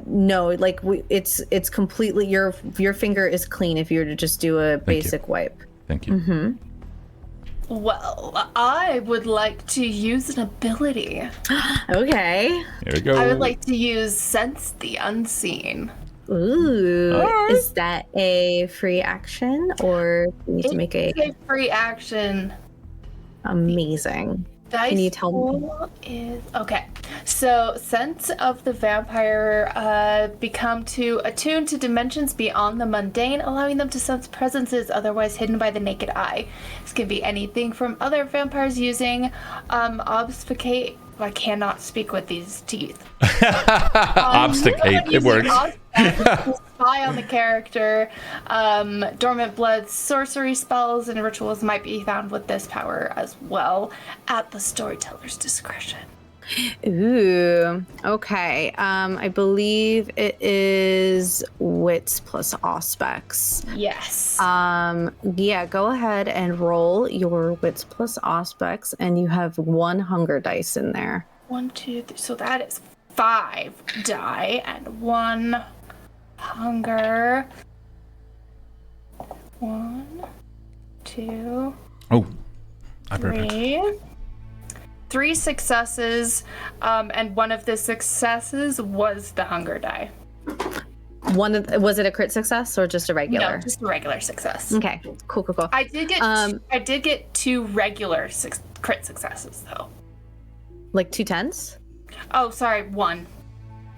[SPEAKER 1] No, like it's completely, your finger is clean if you were to just do a basic wipe.
[SPEAKER 2] Thank you.
[SPEAKER 1] Mm-hmm.
[SPEAKER 3] Well, I would like to use an ability.
[SPEAKER 1] Okay.
[SPEAKER 2] Here we go.
[SPEAKER 3] I would like to use Sense the Unseen.
[SPEAKER 1] Ooh,
[SPEAKER 2] right.
[SPEAKER 1] Is that a free action, or do you need to make
[SPEAKER 3] It's a free action?
[SPEAKER 1] Amazing.
[SPEAKER 3] Dice
[SPEAKER 1] Can you tell me?
[SPEAKER 3] pool is okay. So, sense of the vampire become to attune to dimensions beyond the mundane, allowing them to sense presences otherwise hidden by the naked eye. This can be anything from other vampires using obfuscate. I cannot speak with these teeth.
[SPEAKER 2] Obfuscate. It works.
[SPEAKER 3] Spy on the character. Dormant blood, sorcery spells, and rituals might be found with this power as well at the storyteller's discretion.
[SPEAKER 1] Ooh, okay. I believe it is wits plus aspects.
[SPEAKER 3] Yes.
[SPEAKER 1] Yeah, go ahead and roll your wits plus aspects, and you have 1 hunger dice in there.
[SPEAKER 3] 1, 2, 3. So that is 5 die and 1 hunger. 1, 2,
[SPEAKER 2] Oh, I perfect.
[SPEAKER 3] 3. 3 successes, and one of the successes was the hunger die.
[SPEAKER 1] Was it a crit success or just a regular?
[SPEAKER 3] No, just a regular success.
[SPEAKER 1] Okay, cool.
[SPEAKER 3] I did get 2 regular crit successes though.
[SPEAKER 1] Like 2 10s?
[SPEAKER 3] Oh, sorry, 1.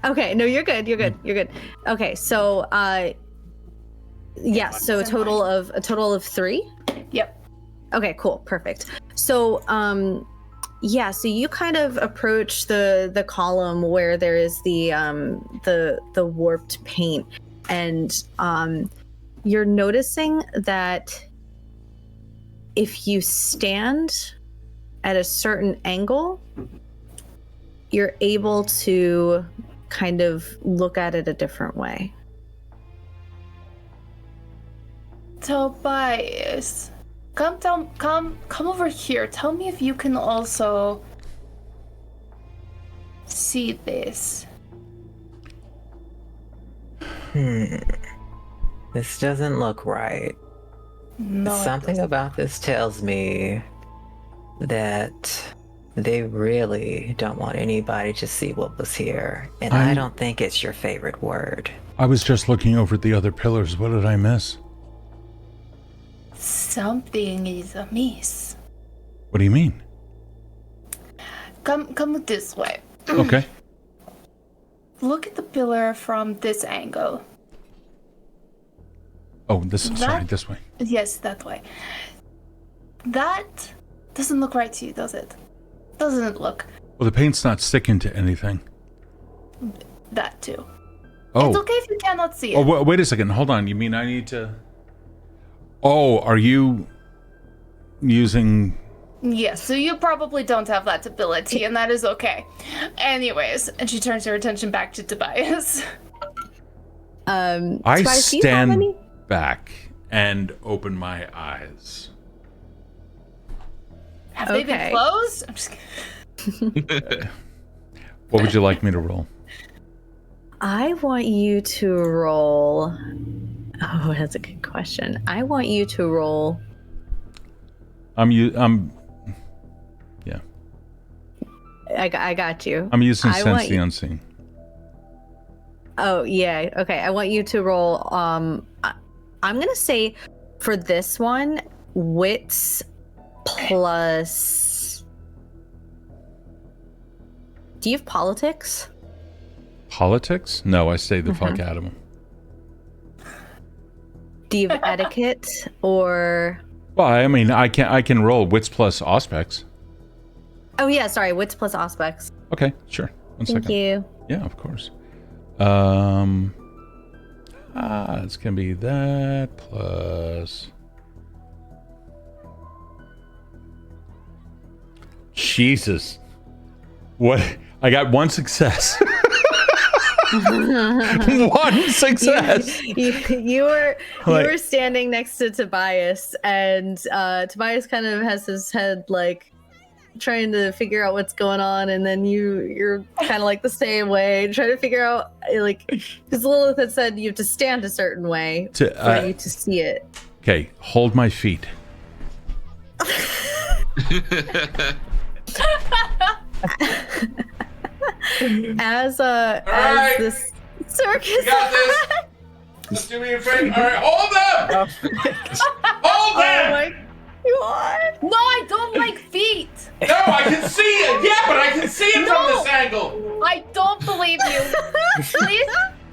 [SPEAKER 1] Okay, no, you're good. Okay, so yeah, so a total of 3?
[SPEAKER 3] Yep.
[SPEAKER 1] Okay, cool, perfect. So yeah, so you kind of approach the column where there is the warped paint, and you're noticing that if you stand at a certain angle, you're able to kind of look at it a different way.
[SPEAKER 3] Tobias, come over here. Tell me if you can also see this.
[SPEAKER 5] This doesn't look right.
[SPEAKER 3] No,
[SPEAKER 5] Something about this tells me that they really don't want anybody to see what was here. And I don't think it's your favorite word.
[SPEAKER 2] I was just looking over the other pillars. What did I miss?
[SPEAKER 3] something is amiss.
[SPEAKER 2] What do you mean?
[SPEAKER 3] Come this way.
[SPEAKER 2] Okay.
[SPEAKER 3] Look at the pillar from this angle.
[SPEAKER 2] Oh, sorry, this way.
[SPEAKER 3] Yes, that way. That doesn't look right to you, does it? Doesn't it look?
[SPEAKER 2] Well, the paint's not sticking to anything.
[SPEAKER 3] That too.
[SPEAKER 2] Oh.
[SPEAKER 3] It's okay if you cannot see it.
[SPEAKER 2] Oh, wait a second. Hold on. You mean I need to... Oh, are you using...
[SPEAKER 3] Yes, so you probably don't have that ability, and that is okay. Anyways, and she turns her attention back to Tobias.
[SPEAKER 2] I
[SPEAKER 1] Tobias, do you have
[SPEAKER 2] stand
[SPEAKER 1] any?
[SPEAKER 2] back and open my eyes.
[SPEAKER 3] Have they been
[SPEAKER 1] Okay.
[SPEAKER 3] closed? I'm just kidding.
[SPEAKER 2] What would you like me to roll?
[SPEAKER 1] I want you to roll. Oh, that's a good question. I want you to roll.
[SPEAKER 2] Yeah.
[SPEAKER 1] I got you.
[SPEAKER 2] I'm using
[SPEAKER 1] I
[SPEAKER 2] Sense
[SPEAKER 1] want
[SPEAKER 2] the
[SPEAKER 1] you-
[SPEAKER 2] Unseen.
[SPEAKER 1] Oh yeah. Okay. I want you to roll. I'm gonna say for this one, wits plus. Do you have politics?
[SPEAKER 2] Politics? No, I stay the fuck out of them.
[SPEAKER 1] Do you have etiquette or?
[SPEAKER 2] Well, I mean, I can roll wits plus aspects.
[SPEAKER 1] Oh yeah, sorry, wits plus aspects.
[SPEAKER 2] Okay, sure. One
[SPEAKER 1] Thank
[SPEAKER 2] second.
[SPEAKER 1] you.
[SPEAKER 2] Yeah, of course. It's gonna be that plus. Jesus, what? I got one success. One success.
[SPEAKER 1] You were
[SPEAKER 2] Like-
[SPEAKER 1] standing next to Tobias, and Tobias kind of has his head like trying to figure out what's going on, and then you're kind of like the same way, trying to figure out like because Lilith had said you have to stand a certain way
[SPEAKER 2] To,
[SPEAKER 1] for you to see it.
[SPEAKER 2] Okay, hold my feet.
[SPEAKER 1] As
[SPEAKER 2] right.
[SPEAKER 1] this circus.
[SPEAKER 2] Just do me a favor. All right, hold them. Hold
[SPEAKER 1] Oh
[SPEAKER 2] them.
[SPEAKER 1] my god!
[SPEAKER 3] No, I don't like feet.
[SPEAKER 2] No, I can see it. Yeah, but I can see it from
[SPEAKER 3] No.
[SPEAKER 2] this angle.
[SPEAKER 3] I don't believe you.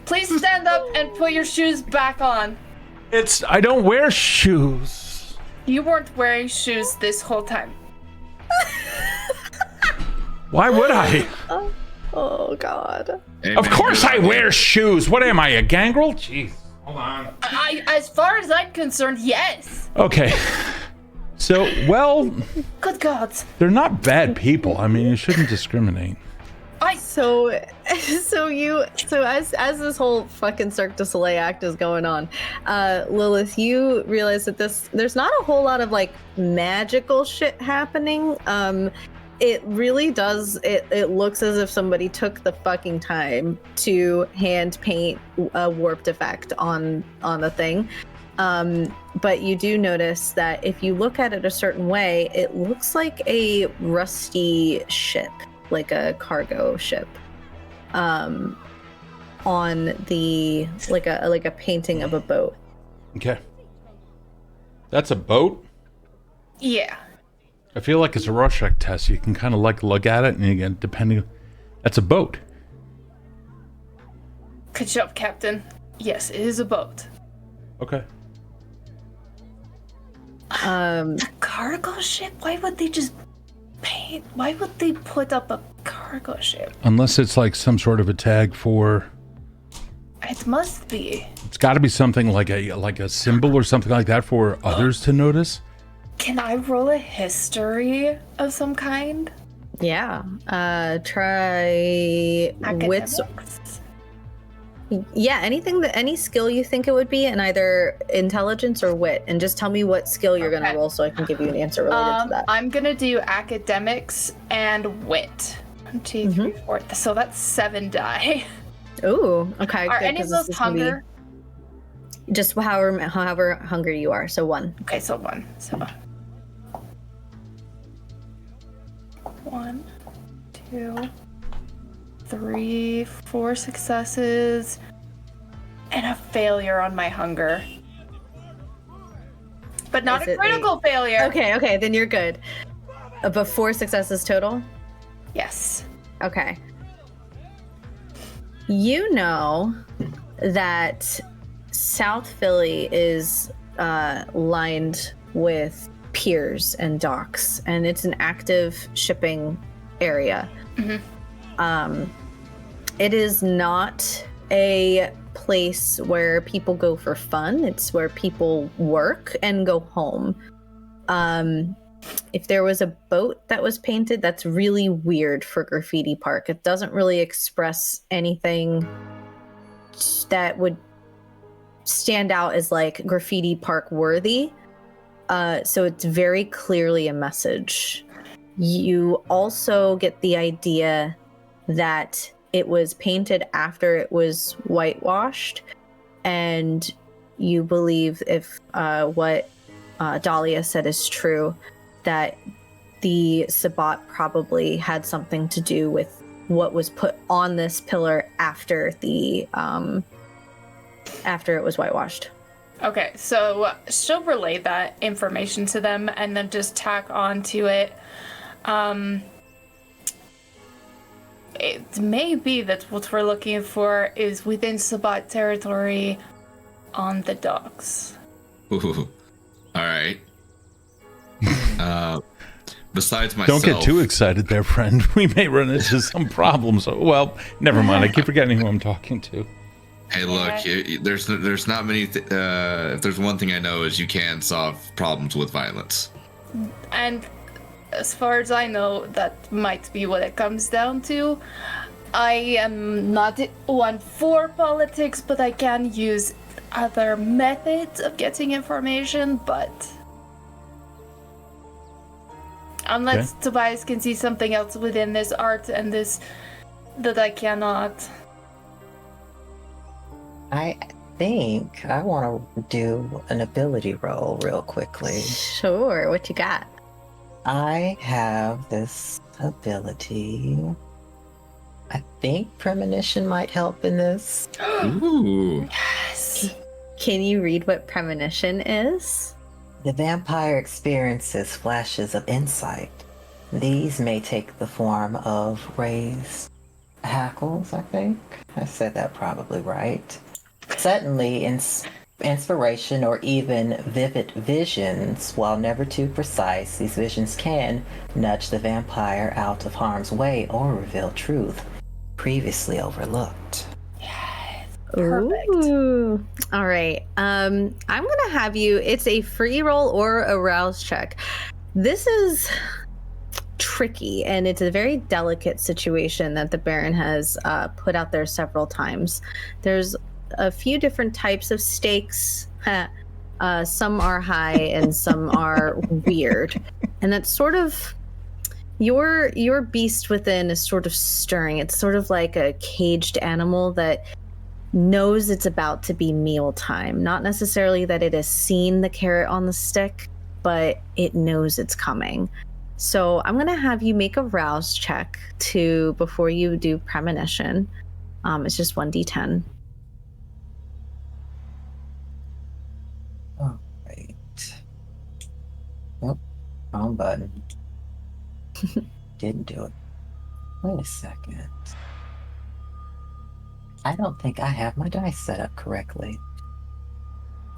[SPEAKER 3] Please stand up and put your shoes back on.
[SPEAKER 2] I don't wear shoes.
[SPEAKER 3] You weren't wearing shoes this whole time.
[SPEAKER 2] Why would I?
[SPEAKER 1] Oh god.
[SPEAKER 4] Hey,
[SPEAKER 2] Of
[SPEAKER 4] man,
[SPEAKER 2] course I
[SPEAKER 4] good
[SPEAKER 2] wear shoes. What am I, a gangrel? Jeez. Hold on.
[SPEAKER 3] As far as I'm concerned, yes.
[SPEAKER 2] Okay. So, well,
[SPEAKER 3] Good God.
[SPEAKER 2] they're not bad people. I mean, you shouldn't discriminate.
[SPEAKER 1] So as this whole fucking Cirque du Soleil act is going on, Lilith, you realize that there's not a whole lot of like magical shit happening. It really does. It looks as if somebody took the fucking time to hand paint a warped effect on the thing. But you do notice that if you look at it a certain way, it looks like a rusty ship, like a cargo ship. On the like a painting of a boat.
[SPEAKER 2] Okay. That's a boat?
[SPEAKER 3] Yeah.
[SPEAKER 2] I feel like it's a Rorschach test. You can kind of like look at it and you get depending. That's a boat.
[SPEAKER 3] Good job, Captain. Yes, it is a boat.
[SPEAKER 2] Okay.
[SPEAKER 3] A cargo ship? Why would they just paint? Why would they put up a cargo ship?
[SPEAKER 2] Unless it's like some sort of a tag for.
[SPEAKER 3] It must be.
[SPEAKER 2] It's got to be something like a symbol or something like that for others to notice.
[SPEAKER 3] Can I roll a history of some kind?
[SPEAKER 1] Yeah. Try wits.
[SPEAKER 3] Academics?
[SPEAKER 1] Yeah, any skill you think it would be in either intelligence or wit, and just tell me what skill you're gonna
[SPEAKER 3] Okay.
[SPEAKER 1] roll so I can give you an answer related to that.
[SPEAKER 3] I'm gonna do academics and wit. 1, 2, 3, 4. So that's 7 die.
[SPEAKER 1] Ooh, okay.
[SPEAKER 3] Are
[SPEAKER 1] good,
[SPEAKER 3] any
[SPEAKER 1] 'cause
[SPEAKER 3] of
[SPEAKER 1] this
[SPEAKER 3] those
[SPEAKER 1] is gonna be
[SPEAKER 3] hunger?
[SPEAKER 1] just however hungry you are. So 1.
[SPEAKER 3] Okay, so 1. So 1, 2, 3, 4 successes, and a failure on my hunger. But not
[SPEAKER 1] Is
[SPEAKER 3] a
[SPEAKER 1] it
[SPEAKER 3] critical failure.
[SPEAKER 1] Okay, then you're good. But 4 successes total.
[SPEAKER 3] Yes.
[SPEAKER 1] Okay. You know that South Philly is lined with piers and docks, and it's an active shipping area.
[SPEAKER 3] Mhm.
[SPEAKER 1] It is not a place where people go for fun. It's where people work and go home. If there was a boat that was painted, that's really weird for Graffiti Park. It doesn't really express anything that would stand out as like Graffiti Park worthy. So it's very clearly a message. You also get the idea that it was painted after it was whitewashed, and you believe if what Dahlia said is true, that the Sabbat probably had something to do with what was put on this pillar after the after it was whitewashed.
[SPEAKER 3] Okay, so she'll relay that information to them and then just tack on to it. It may be that what we're looking for is within Sabbat territory on the docks.
[SPEAKER 4] Ooh. All right. Besides myself,
[SPEAKER 2] Don't get too excited there, friend. We may run into some problems. Well, never mind. I keep forgetting who I'm talking to.
[SPEAKER 4] Hey, look, there's not many. If there's one thing I know is you can solve problems with violence.
[SPEAKER 3] And as far as I know, that might be what it comes down to. I am not one for politics, but I can use other methods of getting information, but unless Tobias can see something else within this art and this that I cannot.
[SPEAKER 5] I think I want to do an ability roll real quickly.
[SPEAKER 1] Sure, what you got?
[SPEAKER 5] I have this ability. I think premonition might help in this.
[SPEAKER 4] Ooh.
[SPEAKER 3] Yes.
[SPEAKER 1] Can you read what premonition is?
[SPEAKER 5] The vampire experiences flashes of insight. These may take the form of raised hackles, I think. I said that probably right. Suddenly, inspiration or even vivid visions, while never too precise, these visions can nudge the vampire out of harm's way or reveal truth previously overlooked.
[SPEAKER 3] Yes. Perfect.
[SPEAKER 1] Ooh. All right. I'm gonna have you. It's a free roll or a rouse check. This is tricky, and it's a very delicate situation that the Baron has put out there several times. There's a few different types of stakes. Some are high and some are weird, and that's sort of your beast within is sort of stirring. It's sort of like a caged animal that knows it's about to be mealtime. Not necessarily that it has seen the carrot on the stick, but it knows it's coming. So I'm gonna have you make a rouse check before you do premonition. It's just 1d10.
[SPEAKER 5] Oh, right. Oh, wrong button. Didn't do it. Wait a second. I don't think I have my dice set up correctly.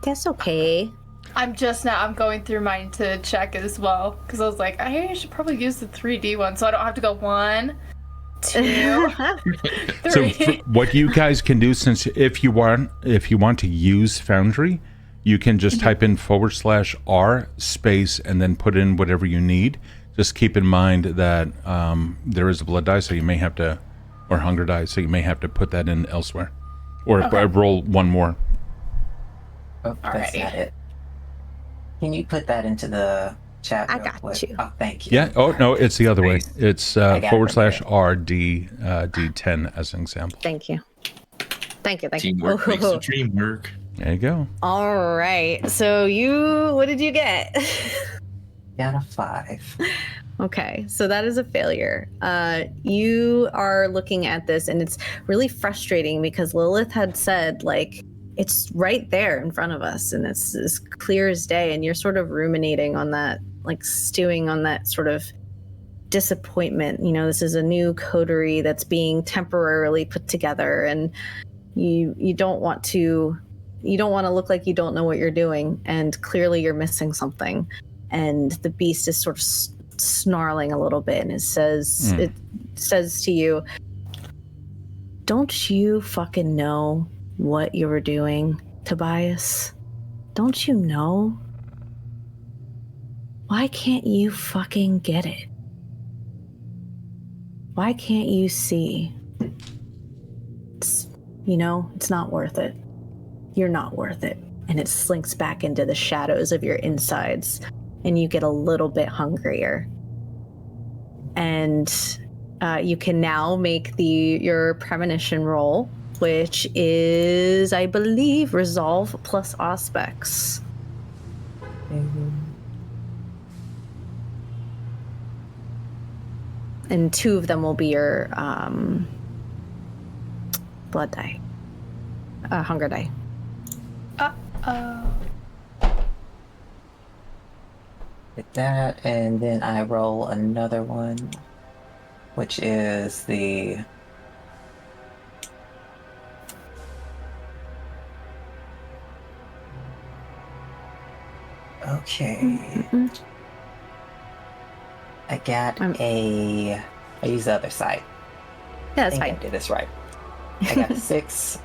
[SPEAKER 1] That's okay.
[SPEAKER 3] I'm going through mine to check as well, because I was like, I should probably use the 3D one so I don't have to go 1, 2, 3.
[SPEAKER 2] So what you guys can do, since if you want to use Foundry, you can just type in /R space and then put in whatever you need. Just keep in mind that there is a blood die, so you may have to, or hunger die, so you may have to put that in elsewhere, or roll one more.
[SPEAKER 5] Oh, that's not it. Can you put that into the chat?
[SPEAKER 1] I
[SPEAKER 5] real
[SPEAKER 1] got
[SPEAKER 5] quick?
[SPEAKER 1] you.
[SPEAKER 5] Oh, thank you.
[SPEAKER 2] Yeah. Oh no, it's the other way. It's /R D10 as an example.
[SPEAKER 1] Thank you. Thank you.
[SPEAKER 4] Teamwork makes the dream work.
[SPEAKER 2] There you go.
[SPEAKER 1] All right. So what did you get?
[SPEAKER 5] Got a 5.
[SPEAKER 1] Okay, so that is a failure. You are looking at this, and it's really frustrating because Lilith had said, like, it's right there in front of us, and it's as clear as day, and you're sort of ruminating on that, like stewing on that sort of disappointment. You know, this is a new coterie that's being temporarily put together, and you don't want to look like you don't know what you're doing, and clearly you're missing something. And the beast is sort of snarling a little bit, and it says to you, don't you fucking know what you were doing, Tobias? Don't you know? Why can't you fucking get it? Why can't you see? It's not worth it. You're not worth it. And it slinks back into the shadows of your insides, and you get a little bit hungrier. And you can now make your premonition roll, which is, I believe, resolve plus aspects.
[SPEAKER 5] Mm-hmm.
[SPEAKER 1] And 2 of them will be your blood die. Hunger die.
[SPEAKER 5] With that, and then I roll another one, which is the... Okay.
[SPEAKER 1] Mm-hmm.
[SPEAKER 5] I got I use the other side.
[SPEAKER 1] Yeah, that's
[SPEAKER 5] I
[SPEAKER 1] fine.
[SPEAKER 5] think I did this right. I got a 6,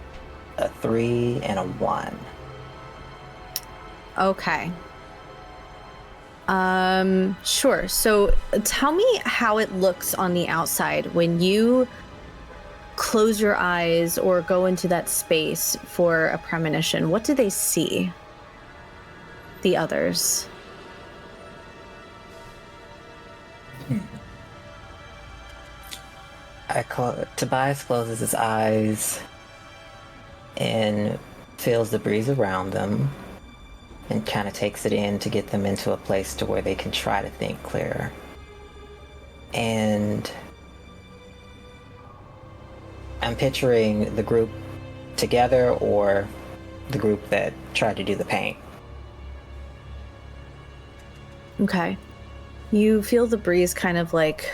[SPEAKER 5] a 3, and a 1.
[SPEAKER 1] Okay. Sure. So tell me how it looks on the outside when you close your eyes or go into that space for a premonition. What do they see? The others.
[SPEAKER 5] Tobias closes his eyes and feels the breeze around them and kind of takes it in to get them into a place to where they can try to think clearer. And I'm picturing the group together or the group that tried to do the paint.
[SPEAKER 1] Okay. You feel the breeze kind of like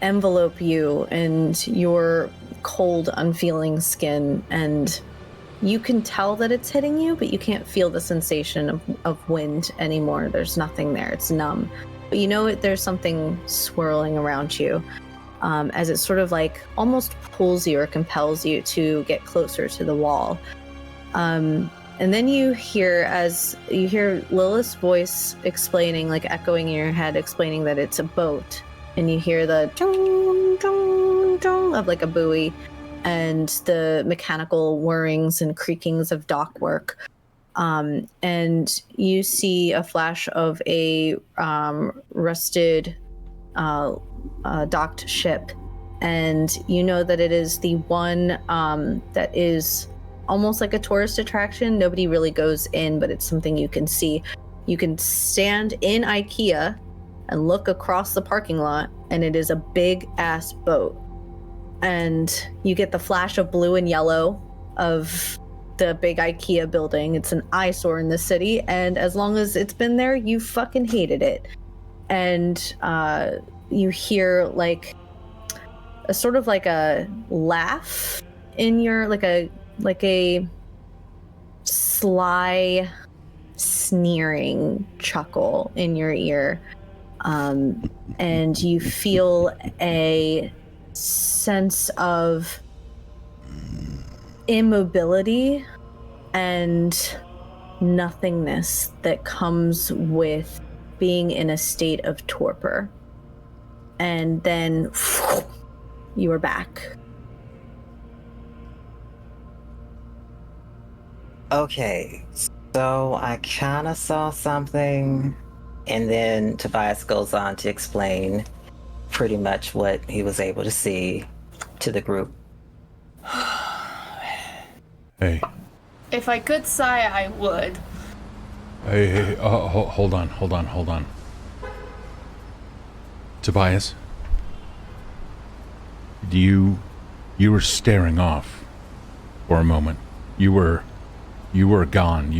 [SPEAKER 1] envelope you and your cold, unfeeling skin, and you can tell that it's hitting you, but you can't feel the sensation of wind anymore. There's nothing there. It's numb. But you know there's something swirling around you as it sort of like almost pulls you or compels you to get closer to the wall. And then you hear Lilith's voice explaining, like echoing in your head, explaining that it's a boat. And you hear the dong, dong, dong of like a buoy and the mechanical whirrings and creakings of dock work. And you see a flash of a rusted docked ship. And you know that it is the one that is almost like a tourist attraction. Nobody really goes in, but it's something you can see. You can stand in IKEA and look across the parking lot, and it is a big ass boat. And you get the flash of blue and yellow of the big IKEA building. It's an eyesore in the city, and as long as it's been there, you fucking hated it. And you hear like a sort of like a laugh in your like a sly, sneering chuckle in your ear. And you feel a sense of immobility and nothingness that comes with being in a state of torpor. And then you are back.
[SPEAKER 5] Okay, so I kind of saw something, and then Tobias goes on to explain pretty much what he was able to see to the group.
[SPEAKER 2] Hey.
[SPEAKER 3] If I could sigh, I would.
[SPEAKER 2] Hey, hold on. Tobias, you were staring off for a moment. You were gone.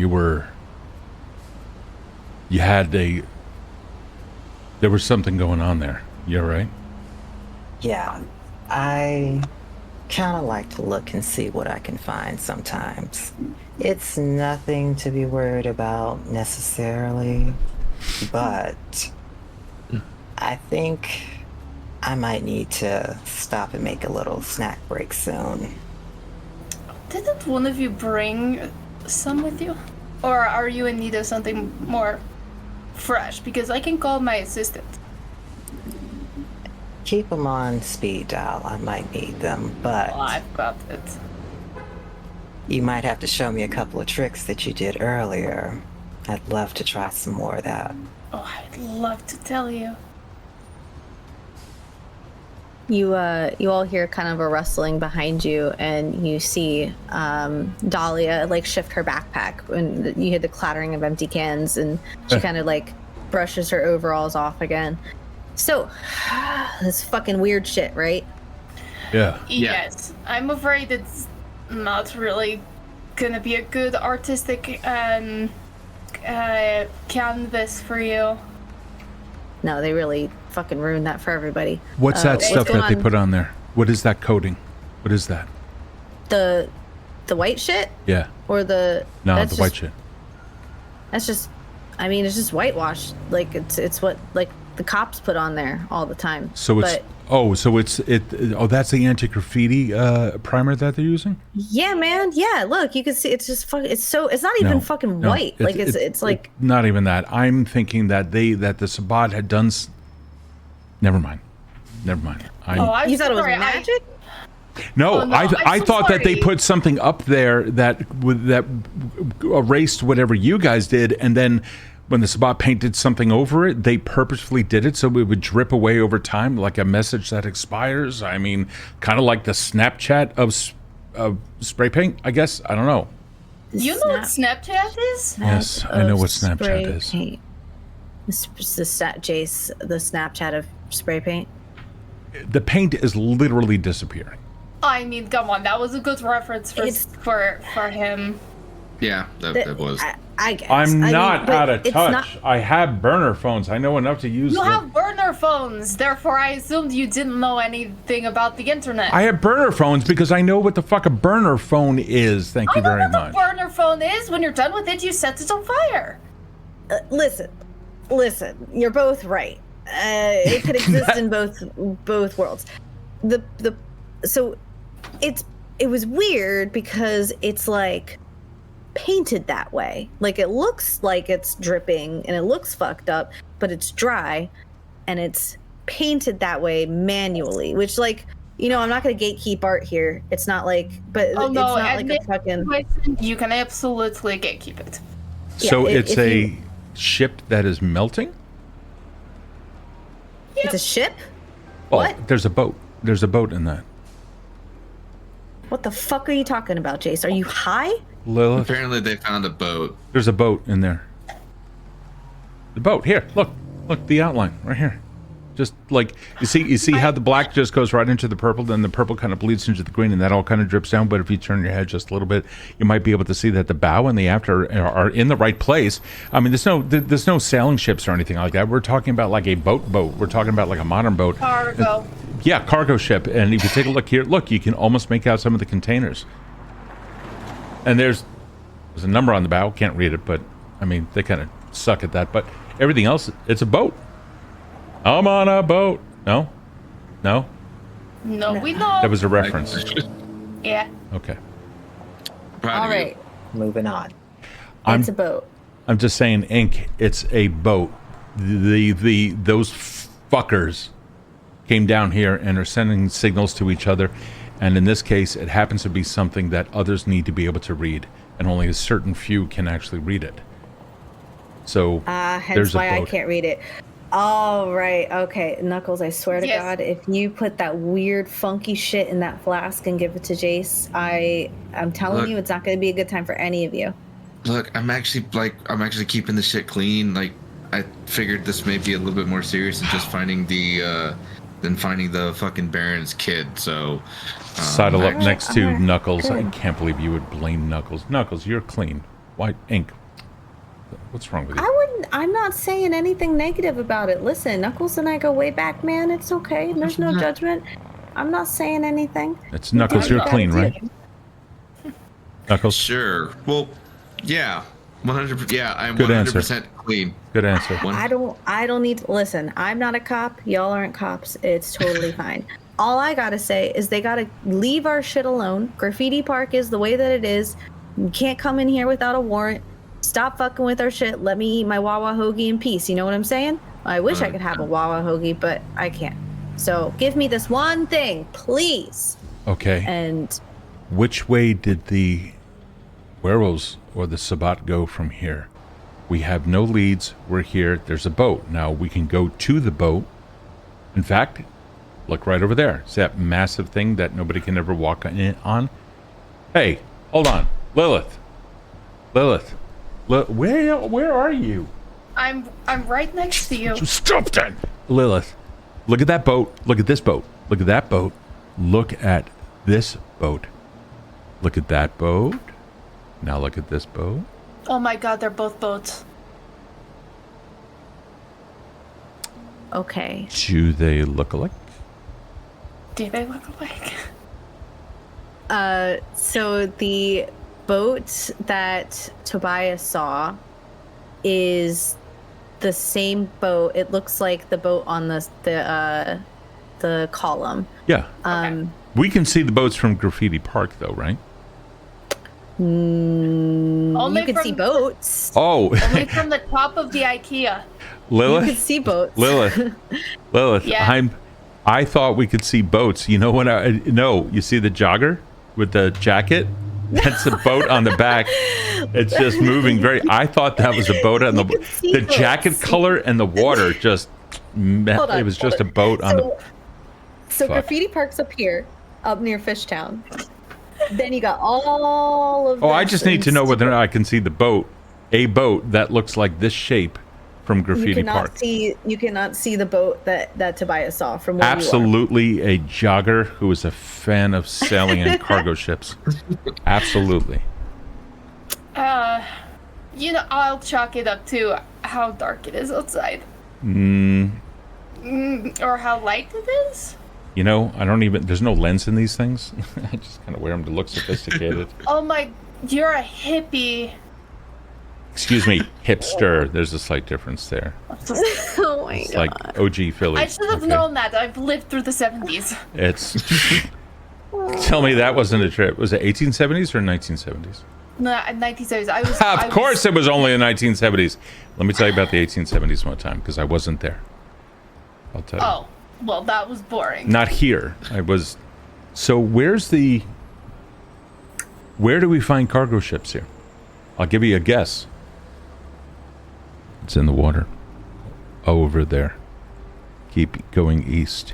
[SPEAKER 2] There was something going on there. You all right?
[SPEAKER 5] Yeah, I kind of like to look and see what I can find sometimes. It's nothing to be worried about necessarily, but I think I might need to stop and make a little snack break soon.
[SPEAKER 3] Didn't one of you bring some with you? Or are you in need of something more fresh? Because I can call my assistant.
[SPEAKER 5] Keep them on speed dial. I might need them, but
[SPEAKER 3] Oh, I've got it.
[SPEAKER 5] you might have to show me a couple of tricks that you did earlier. I'd love to try some more of that.
[SPEAKER 3] Oh, I'd love to tell you.
[SPEAKER 1] You all hear kind of a rustling behind you, and you see Dahlia like shift her backpack, and you hear the clattering of empty cans, and she kind of like brushes her overalls off again. So, this fucking weird shit, right?
[SPEAKER 2] Yeah.
[SPEAKER 3] Yes, I'm afraid it's not really gonna be a good artistic canvas for you.
[SPEAKER 1] No, they really fucking ruined that for everybody.
[SPEAKER 2] What's that stuff
[SPEAKER 1] going
[SPEAKER 2] that they
[SPEAKER 1] on?
[SPEAKER 2] put on there? What is that coating? What is that?
[SPEAKER 1] The white shit,
[SPEAKER 2] Yeah.
[SPEAKER 1] or the
[SPEAKER 2] No,
[SPEAKER 1] that's
[SPEAKER 2] the white
[SPEAKER 1] just-
[SPEAKER 2] shit.
[SPEAKER 1] That's just, I mean, it's just whitewash. Like it's what like the cops put on there all the time.
[SPEAKER 2] So it's that's the anti-graffiti primer that they're using?
[SPEAKER 1] Yeah, man. Yeah, look, you can see it's just it's not even
[SPEAKER 2] No,
[SPEAKER 1] fucking
[SPEAKER 2] no,
[SPEAKER 1] white. Like it's like
[SPEAKER 2] not even that. I'm thinking that the Sabbat had done never mind.
[SPEAKER 3] I'm
[SPEAKER 1] you thought it was
[SPEAKER 3] sorry,
[SPEAKER 1] magic?
[SPEAKER 2] No,
[SPEAKER 3] Oh, no,
[SPEAKER 2] I
[SPEAKER 3] I'm so
[SPEAKER 2] thought that they
[SPEAKER 3] sorry.
[SPEAKER 2] put something up there that erased whatever you guys did, and then when the Sabbat painted something over it, they purposefully did it so it would drip away over time, like a message that expires. I mean, kind of like the Snapchat of spray paint, I guess. I don't know.
[SPEAKER 3] You know what Snapchat is?
[SPEAKER 2] Yes, I know what Snapchat
[SPEAKER 1] spray
[SPEAKER 2] is.
[SPEAKER 1] paint. It's the Jayce, the Snapchat of spray paint.
[SPEAKER 2] The paint is literally disappearing.
[SPEAKER 3] I mean, come on, that was a good reference for him.
[SPEAKER 4] Yeah, that was.
[SPEAKER 1] I guess.
[SPEAKER 2] I'm
[SPEAKER 1] I
[SPEAKER 2] not
[SPEAKER 1] mean, but
[SPEAKER 2] out of
[SPEAKER 1] it's
[SPEAKER 2] touch.
[SPEAKER 1] not-
[SPEAKER 2] I have burner phones. I know enough to use
[SPEAKER 3] You
[SPEAKER 2] them.
[SPEAKER 3] have burner phones, therefore I assumed you didn't know anything about the internet.
[SPEAKER 2] I have burner phones because I know what the fuck a burner phone is. Thank you
[SPEAKER 3] I know
[SPEAKER 2] very
[SPEAKER 3] what
[SPEAKER 2] much.
[SPEAKER 3] the burner phone is. When you're done with it, you set it on fire.
[SPEAKER 1] listen. You're both right. It could exist in both worlds. So it was weird because it's like painted that way. Like it looks like it's dripping and it looks fucked up, but it's dry and it's painted that way manually, which like, you know, I'm not going to gatekeep art here. It's not like, but
[SPEAKER 3] Oh
[SPEAKER 1] it's
[SPEAKER 3] no,
[SPEAKER 1] not like a fucking...
[SPEAKER 3] you can absolutely gatekeep it.
[SPEAKER 2] So
[SPEAKER 1] Yeah,
[SPEAKER 2] it's
[SPEAKER 1] if
[SPEAKER 2] a
[SPEAKER 1] you-
[SPEAKER 2] ship that is melting?
[SPEAKER 1] It's a ship?
[SPEAKER 2] Oh,
[SPEAKER 1] What?
[SPEAKER 2] there's a boat. There's a boat in that.
[SPEAKER 1] What the fuck are you talking about, Jayce? Are you high?
[SPEAKER 2] Lilith,
[SPEAKER 4] Apparently, they found a boat.
[SPEAKER 2] there's a boat in there. The boat. Here, look, the outline right here. Just like you see how the black just goes right into the purple, then the purple kind of bleeds into the green, and that all kind of drips down. But if you turn your head just a little bit, you might be able to see that the bow and the aft are in the right place. I mean, there's no sailing ships or anything like that. We're talking about like a boat. We're talking about like a modern boat.
[SPEAKER 3] Cargo.
[SPEAKER 2] Yeah, cargo ship. And if you take a look here, look, you can almost make out some of the containers. And there's a number on the bow. Can't read it, but I mean, they kind of suck at that. But everything else, it's a boat. I'm on a boat. No,
[SPEAKER 3] No, we know.
[SPEAKER 2] that was a reference.
[SPEAKER 3] Yeah.
[SPEAKER 2] Okay,
[SPEAKER 4] Proud
[SPEAKER 1] All
[SPEAKER 4] of you.
[SPEAKER 1] right.
[SPEAKER 5] Moving on.
[SPEAKER 2] I'm
[SPEAKER 1] It's a boat.
[SPEAKER 2] I'm just saying, Ink. It's a boat. Those fuckers came down here and are sending signals to each other, and in this case, it happens to be something that others need to be able to read, and only a certain few can actually read it. So
[SPEAKER 1] Hence
[SPEAKER 2] there's a
[SPEAKER 1] why I
[SPEAKER 2] boat.
[SPEAKER 1] can't read it. All right. Okay. Knuckles, I swear to
[SPEAKER 3] Yes.
[SPEAKER 1] God, if you put that weird, funky shit in that flask and give it to Jayce, I'm telling
[SPEAKER 4] Look.
[SPEAKER 1] you, it's not going to be a good time for any of you.
[SPEAKER 4] Look, I'm actually keeping the shit clean. Like, I figured this may be a little bit more serious than just finding the fucking Baron's kid. So
[SPEAKER 2] Sidle up
[SPEAKER 4] actually-
[SPEAKER 2] next to
[SPEAKER 1] Alright,
[SPEAKER 2] Knuckles. I
[SPEAKER 1] good.
[SPEAKER 2] can't believe you would blame Knuckles. Knuckles, you're clean. Why, Ink? What's wrong with you?
[SPEAKER 1] I'm not saying anything negative about it. Listen, Knuckles and I go way back, man. It's okay. There's no judgment. I'm not saying anything.
[SPEAKER 2] It's Knuckles.
[SPEAKER 1] do
[SPEAKER 2] You're
[SPEAKER 1] what you
[SPEAKER 2] clean,
[SPEAKER 1] gotta
[SPEAKER 2] right?
[SPEAKER 1] do.
[SPEAKER 2] Knuckles.
[SPEAKER 4] Sure. Well, yeah, 100%. Yeah, I'm
[SPEAKER 2] Good answer.
[SPEAKER 4] 100% clean.
[SPEAKER 2] Good answer.
[SPEAKER 1] I don't need to listen. I'm not a cop. Y'all aren't cops. It's totally fine. All I gotta say is they gotta leave our shit alone. Graffiti Park is the way that it is. You can't come in here without a warrant. Stop fucking with our shit. Let me eat my Wawa hoagie in peace. You know what I'm saying? I wish I could have a Wawa hoagie, but I can't. So give me this one thing, please.
[SPEAKER 2] Okay.
[SPEAKER 1] And
[SPEAKER 2] which way did the werewolves or the Sabbat go from here? We have no leads. We're here. There's a boat. Now we can go to the boat. In fact, look right over there. See that massive thing that nobody can ever walk on? Hey, hold on. Lilith. Where are you?
[SPEAKER 3] I'm right next to you.
[SPEAKER 2] Stop that. Lilith, look at that boat. Look at this boat. Look at that boat. Look at this boat. Look at that boat. Now look at this boat.
[SPEAKER 3] Oh my god, they're both boats.
[SPEAKER 1] okay.
[SPEAKER 2] Do they look alike?
[SPEAKER 3] Do they look alike?
[SPEAKER 1] So the boat that Tobias saw is the same boat. It looks like the boat on the column.
[SPEAKER 2] Yeah.
[SPEAKER 3] Okay.
[SPEAKER 2] We can see the boats from Graffiti Park, though, right?
[SPEAKER 3] Only
[SPEAKER 1] You can see boats.
[SPEAKER 2] Oh.
[SPEAKER 3] Only from the top of the IKEA.
[SPEAKER 2] Lilith.
[SPEAKER 1] You can see boats.
[SPEAKER 2] Lilith.
[SPEAKER 3] Yeah.
[SPEAKER 2] I thought we could see boats. You know what? No, you see the jogger with the jacket? That's a boat on the back. It's just moving I thought that was a boat on the
[SPEAKER 1] boats.
[SPEAKER 2] jacket color and the water just it was just a boat on the.
[SPEAKER 1] So
[SPEAKER 2] Fuck.
[SPEAKER 1] Graffiti Park's up here, up near Fishtown. Then you got all of.
[SPEAKER 2] Oh, I just need to know whether or not I can see the boat, a boat that looks like this shape from Graffiti Park.
[SPEAKER 1] You cannot see the boat that Tobias saw from where
[SPEAKER 2] Absolutely a jogger who is a fan of sailing in cargo ships. Absolutely.
[SPEAKER 3] I'll chalk it up to how dark it is outside. Or how light it is.
[SPEAKER 2] You know, there's no lens in these things. I just kind of wear them to look sophisticated.
[SPEAKER 3] Oh my, you're a hippie.
[SPEAKER 2] Excuse me, hipster. There's a slight difference there.
[SPEAKER 1] Oh my
[SPEAKER 2] It's
[SPEAKER 1] god.
[SPEAKER 2] like OG Philly.
[SPEAKER 3] I should have known that. I've lived through the 70s.
[SPEAKER 2] It's. Tell me that wasn't a trip. Was it 1870s or 1970s?
[SPEAKER 3] No, 1970s.
[SPEAKER 2] Of course it was only the 1970s. Let me tell you about the 1870s one time, because I wasn't there. I'll tell you.
[SPEAKER 3] Oh, well, that was boring.
[SPEAKER 2] Not here. I was. So where do we find cargo ships here? I'll give you a guess. It's in the water. Over there. Keep going east.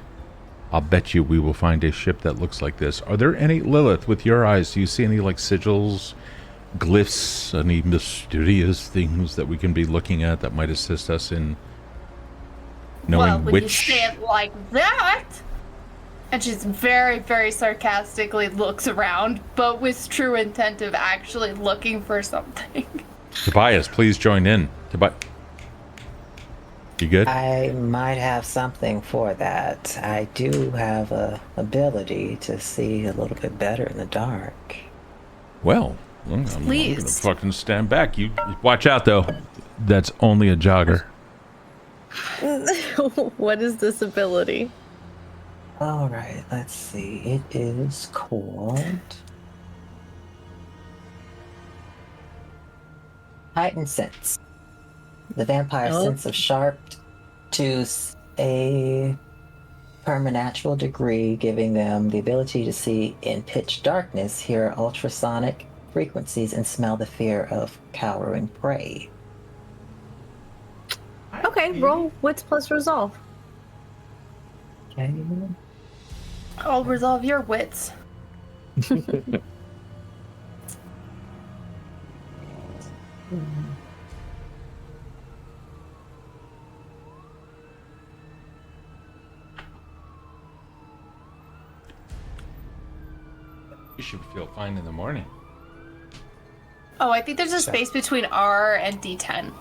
[SPEAKER 2] I'll bet you we will find a ship that looks like this. Are there any, Lilith, with your eyes, do you see any like sigils, glyphs, any mysterious things that we can be looking at that might assist us in knowing
[SPEAKER 3] well, when
[SPEAKER 2] which...
[SPEAKER 3] you say it like that, and she's very, very sarcastically looks around, but with true intent of actually looking for something.
[SPEAKER 2] Tobias, please join in. You good?
[SPEAKER 5] I might have something for that. I do have a ability to see a little bit better in the dark.
[SPEAKER 2] Well, I'm gonna
[SPEAKER 3] Please.
[SPEAKER 2] fucking stand back. You watch out, though. That's only a jogger.
[SPEAKER 1] What is this ability?
[SPEAKER 5] All right, let's see. It is called Heightened Sense. The vampire's sense of sharp to a preternatural degree, giving them the ability to see in pitch darkness, hear ultrasonic frequencies, and smell the fear of cowering prey.
[SPEAKER 1] Okay, roll wits plus resolve.
[SPEAKER 5] Okay.
[SPEAKER 3] I'll resolve your wits.
[SPEAKER 2] You should feel fine in the morning.
[SPEAKER 3] Oh, I think there's a space between R and D10.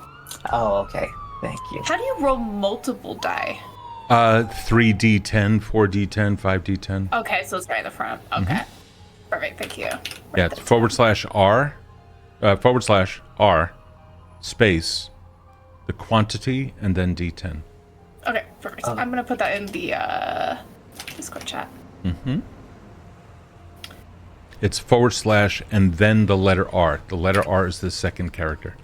[SPEAKER 5] Oh, okay. Thank you.
[SPEAKER 3] How do you roll multiple die?
[SPEAKER 2] 3d10, 4d10, 5d10.
[SPEAKER 3] Okay, so it's right in the front. Okay. Perfect, thank you.
[SPEAKER 2] Yeah, it's /R, /R, space, the quantity, and then D10.
[SPEAKER 3] Okay, perfect. I'm gonna put that in the Discord chat.
[SPEAKER 2] Mm-hmm. It's / and then the letter R. The letter R is the second character.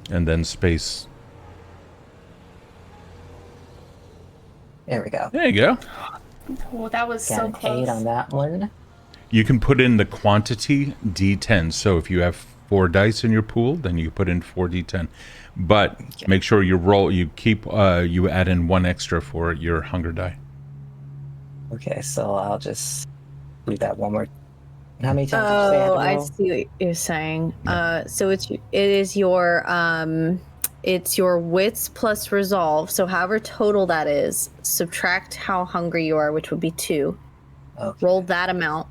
[SPEAKER 2] And then space.
[SPEAKER 5] There we go.
[SPEAKER 2] There you go.
[SPEAKER 3] Oh, that was
[SPEAKER 5] Got
[SPEAKER 3] so
[SPEAKER 5] an
[SPEAKER 3] close.
[SPEAKER 5] 8 on that one.
[SPEAKER 2] You can put in the quantity D10. So if you have 4 dice in your pool, then you put in 4 D10. But make sure you roll. You keep. You add in 1 extra for your hunger die.
[SPEAKER 5] Okay, so I'll just do that one more. How many times did you say I had to
[SPEAKER 1] Oh, I
[SPEAKER 5] roll?
[SPEAKER 1] see what you're saying. So it is your wits plus resolve. So however total that is, subtract how hungry you are, which would be 2.
[SPEAKER 5] Okay.
[SPEAKER 1] Roll that amount,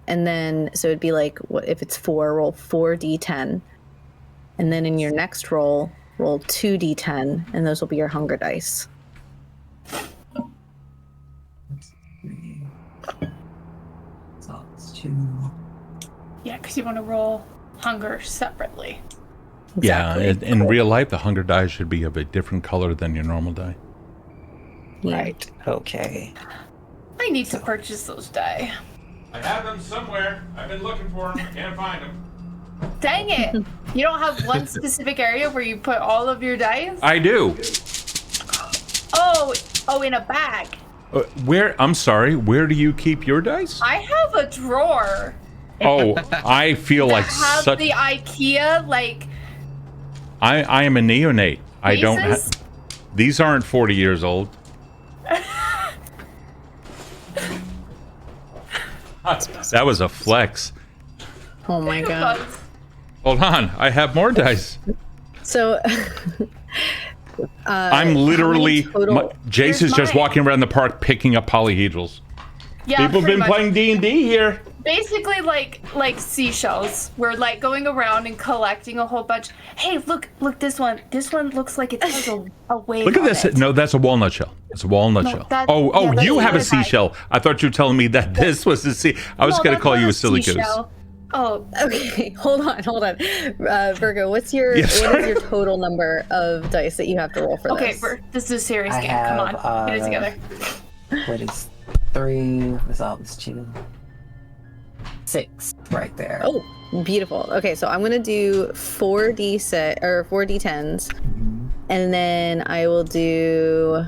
[SPEAKER 1] and then so it'd be like, what if it's 4? Roll 4 d10, and then in your next roll 2 d10, and those will be your hunger dice.
[SPEAKER 5] So it's 2.
[SPEAKER 3] Yeah, because you want to roll hunger separately.
[SPEAKER 2] Yeah,
[SPEAKER 1] Exactly.
[SPEAKER 2] in real life, the hunger die should be of a different color than your normal die.
[SPEAKER 1] Yeah.
[SPEAKER 5] Right. Okay.
[SPEAKER 3] I need to purchase those die.
[SPEAKER 2] I have them somewhere. I've been looking for them. I can't find them.
[SPEAKER 3] Dang it! You don't have one specific area where you put all of your dice?
[SPEAKER 2] I do.
[SPEAKER 3] Oh, in a bag.
[SPEAKER 2] Where? I'm sorry. Where do you keep your dice?
[SPEAKER 3] I have a drawer.
[SPEAKER 2] Oh, I feel like
[SPEAKER 3] Have
[SPEAKER 2] such.
[SPEAKER 3] the IKEA like.
[SPEAKER 2] I am a neonate. I don't.
[SPEAKER 3] Pieces?
[SPEAKER 2] These aren't 40 years old. That was a flex.
[SPEAKER 1] Oh my god.
[SPEAKER 2] Hold on, I have more dice.
[SPEAKER 1] So
[SPEAKER 2] I'm literally.
[SPEAKER 1] total-
[SPEAKER 2] Jayce is just
[SPEAKER 3] mine.
[SPEAKER 2] walking around the park picking up polyhedrals.
[SPEAKER 3] Yeah,
[SPEAKER 2] People have
[SPEAKER 3] pretty
[SPEAKER 2] been
[SPEAKER 3] much.
[SPEAKER 2] playing D&D here.
[SPEAKER 3] Basically like seashells. We're like going around and collecting a whole bunch. Hey, look this one. This one looks like it has a wave.
[SPEAKER 2] Look at
[SPEAKER 3] on
[SPEAKER 2] this.
[SPEAKER 3] it.
[SPEAKER 2] No, that's a walnut shell. It's a walnut
[SPEAKER 3] No,
[SPEAKER 2] shell.
[SPEAKER 3] that-
[SPEAKER 2] Oh,
[SPEAKER 3] yeah, that's
[SPEAKER 2] you have a
[SPEAKER 3] another type.
[SPEAKER 2] seashell. I thought you were telling me that this was a sea. I was
[SPEAKER 3] No,
[SPEAKER 2] going to
[SPEAKER 3] that's
[SPEAKER 2] call
[SPEAKER 3] not
[SPEAKER 2] you a silly goose.
[SPEAKER 3] seashell. Oh,
[SPEAKER 1] Okay, hold on. Virgo, what's your
[SPEAKER 2] Yes.
[SPEAKER 1] what is your total number of dice that you have to roll for
[SPEAKER 3] okay.
[SPEAKER 1] this?
[SPEAKER 3] This is a serious
[SPEAKER 5] I
[SPEAKER 3] game. Come
[SPEAKER 5] have,
[SPEAKER 3] on, get it together.
[SPEAKER 5] What is 3? Resolve is 2. 6 right there.
[SPEAKER 1] Oh, beautiful. Okay, so I'm gonna do 4d6 or 4d10s, and then I will do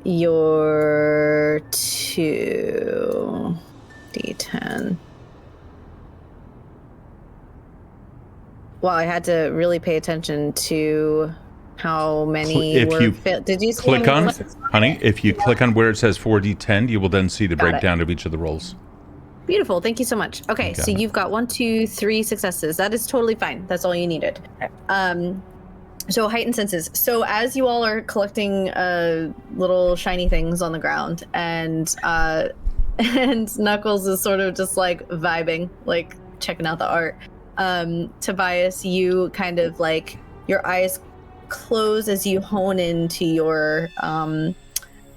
[SPEAKER 1] your 2d10. Well, I had to really pay attention to how many
[SPEAKER 2] If
[SPEAKER 1] were
[SPEAKER 2] you
[SPEAKER 1] Did you see
[SPEAKER 2] Click
[SPEAKER 1] how many
[SPEAKER 2] on,
[SPEAKER 1] were-
[SPEAKER 2] honey, if you click on where it says 4d10, you will then see the
[SPEAKER 1] Got it.
[SPEAKER 2] breakdown of each of the rolls.
[SPEAKER 1] Beautiful. Thank you so much. Okay,
[SPEAKER 2] You got
[SPEAKER 1] so
[SPEAKER 2] it.
[SPEAKER 1] you've got 1, 2, 3 successes. That is totally fine. That's all you needed. So heightened senses. So as you all are collecting little shiny things on the ground, and and Knuckles is sort of just like vibing, like checking out the art. Tobias, you kind of like your eyes close as you hone into your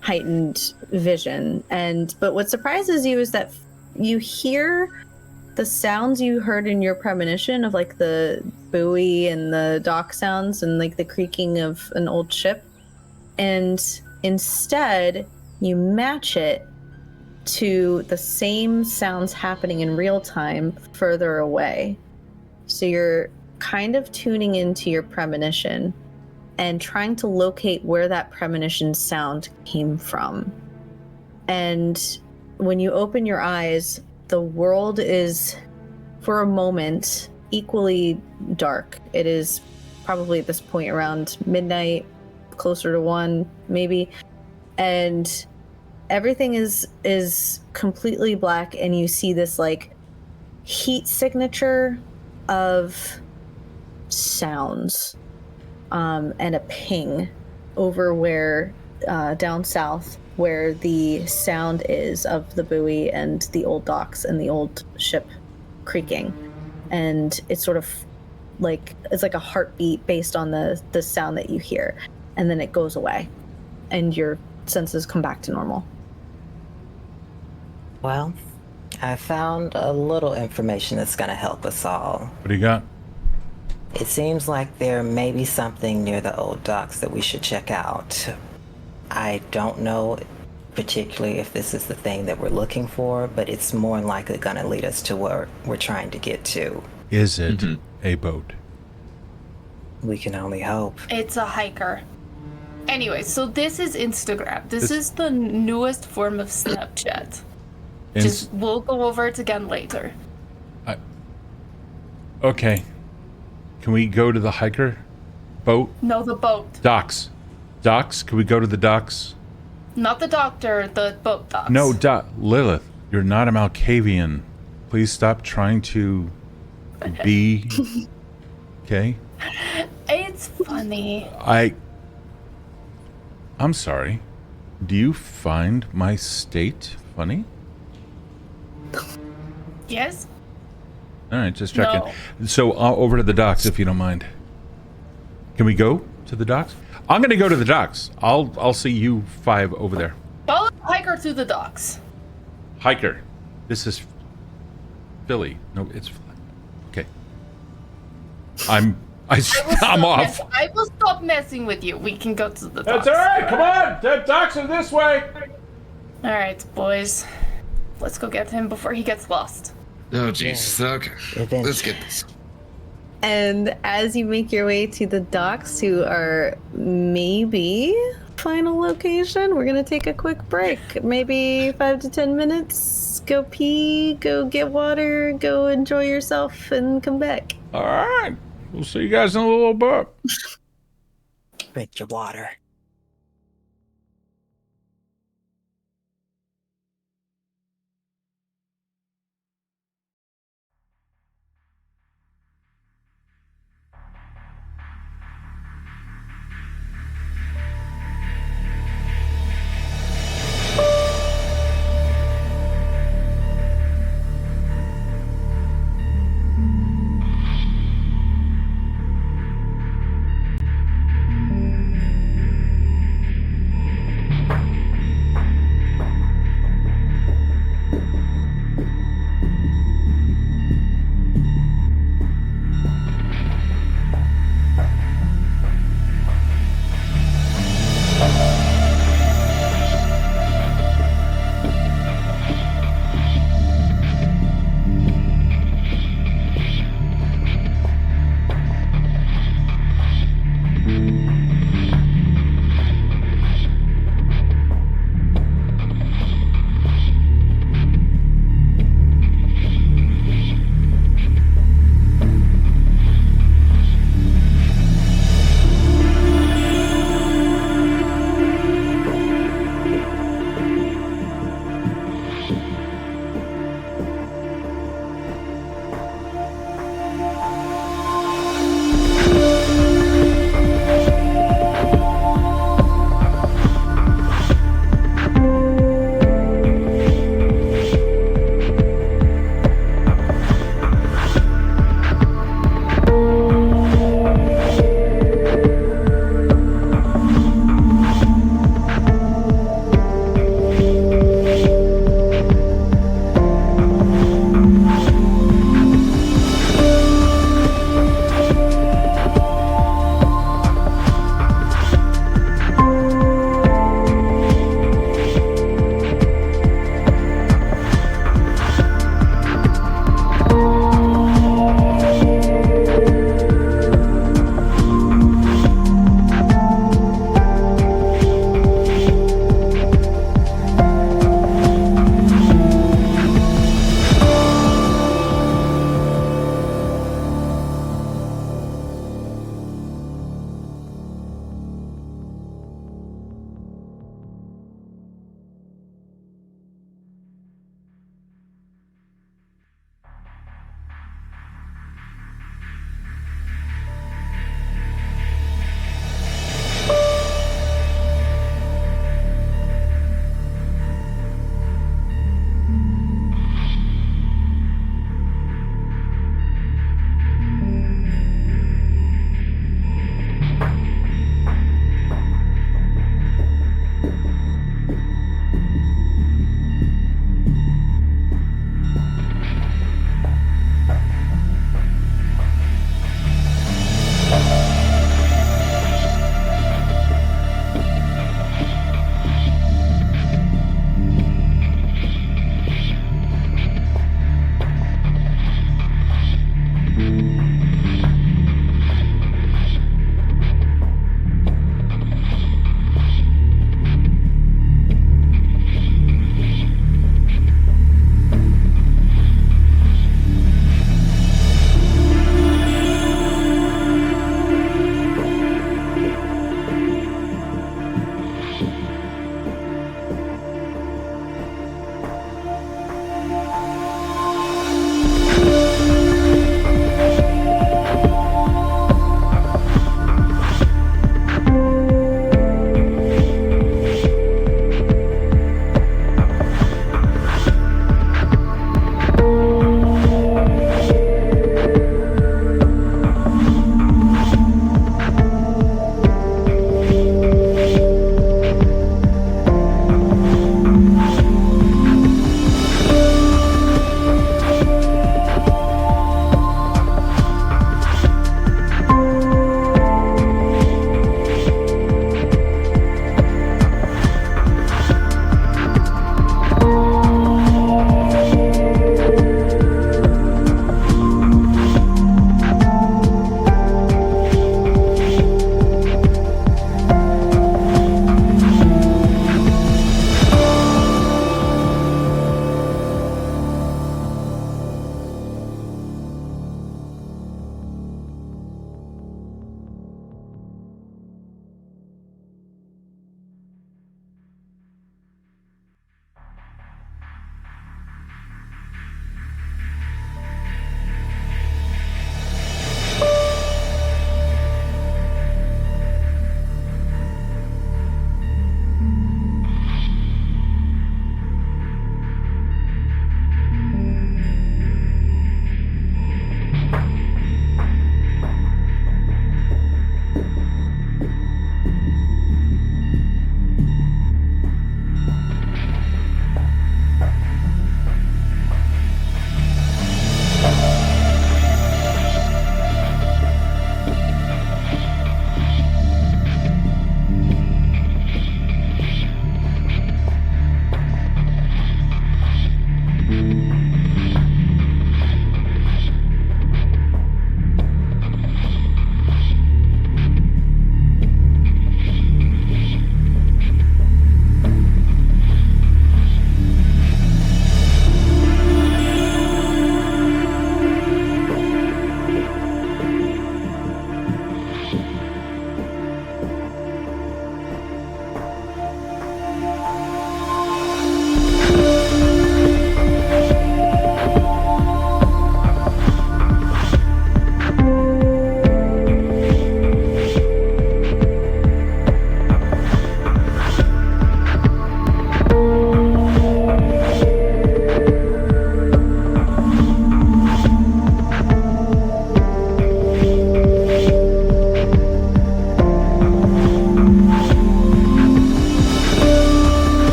[SPEAKER 1] heightened vision. But what surprises you is that you hear the sounds you heard in your premonition of like the buoy and the dock sounds and like the creaking of an old ship. And instead, you match it to the same sounds happening in real time further away. So you're kind of tuning into your premonition and trying to locate where that premonition sound came from. And when you open your eyes, the world is, for a moment, equally dark. It is probably at this point around midnight, closer to 1, maybe. And everything is completely black, and you see this like heat signature of sounds and a ping over where down south where the sound is of the buoy and the old docks and the old ship creaking. And it's sort of like it's like a heartbeat based on the sound that you hear, and then it goes away and your senses come back to normal.
[SPEAKER 5] Well, I found a little information that's going to help us all.
[SPEAKER 2] What do you got?
[SPEAKER 5] It seems like there may be something near the old docks that we should check out. I don't know particularly if this is the thing that we're looking for, but it's more than likely going to lead us to where we're trying to get to.
[SPEAKER 2] Is it a boat?
[SPEAKER 5] We can only hope.
[SPEAKER 3] It's a hiker. Anyway, so this is Instagram. This is the newest form of Snapchat. We'll go over it again later.
[SPEAKER 2] Okay. Can we go to the hiker boat?
[SPEAKER 3] No, the boat.
[SPEAKER 2] Docks. Docks? Can we go to the docks?
[SPEAKER 3] Not the doctor, the boat docks.
[SPEAKER 2] No, Lilith, you're not a Malkavian. Please stop trying to be... Okay?
[SPEAKER 3] It's funny.
[SPEAKER 2] I'm sorry. Do you find my state funny?
[SPEAKER 3] Yes?
[SPEAKER 2] All right, just checking.
[SPEAKER 3] No.
[SPEAKER 2] So over to the docks, if you don't mind. Can we go to the docks? I'm gonna go to the docks. I'll see you 5 over there.
[SPEAKER 3] Follow the hiker to the docks.
[SPEAKER 2] Hiker. This is Philly. No, it's okay. I'm off.
[SPEAKER 3] I will stop messing with you. We can go to the docks.
[SPEAKER 2] That's all right. Come on. The docks are this way.
[SPEAKER 3] All right, boys. Let's go get him before he gets lost.
[SPEAKER 4] Oh, Jesus. Okay. Let's get this.
[SPEAKER 1] And as you make your way to the docks to our maybe final location, we're going to take a quick break. Maybe 5 to 10 minutes. Go pee, go get water, go enjoy yourself, and come back.
[SPEAKER 2] All right. We'll see you guys in a little bit.
[SPEAKER 5] Drink your water.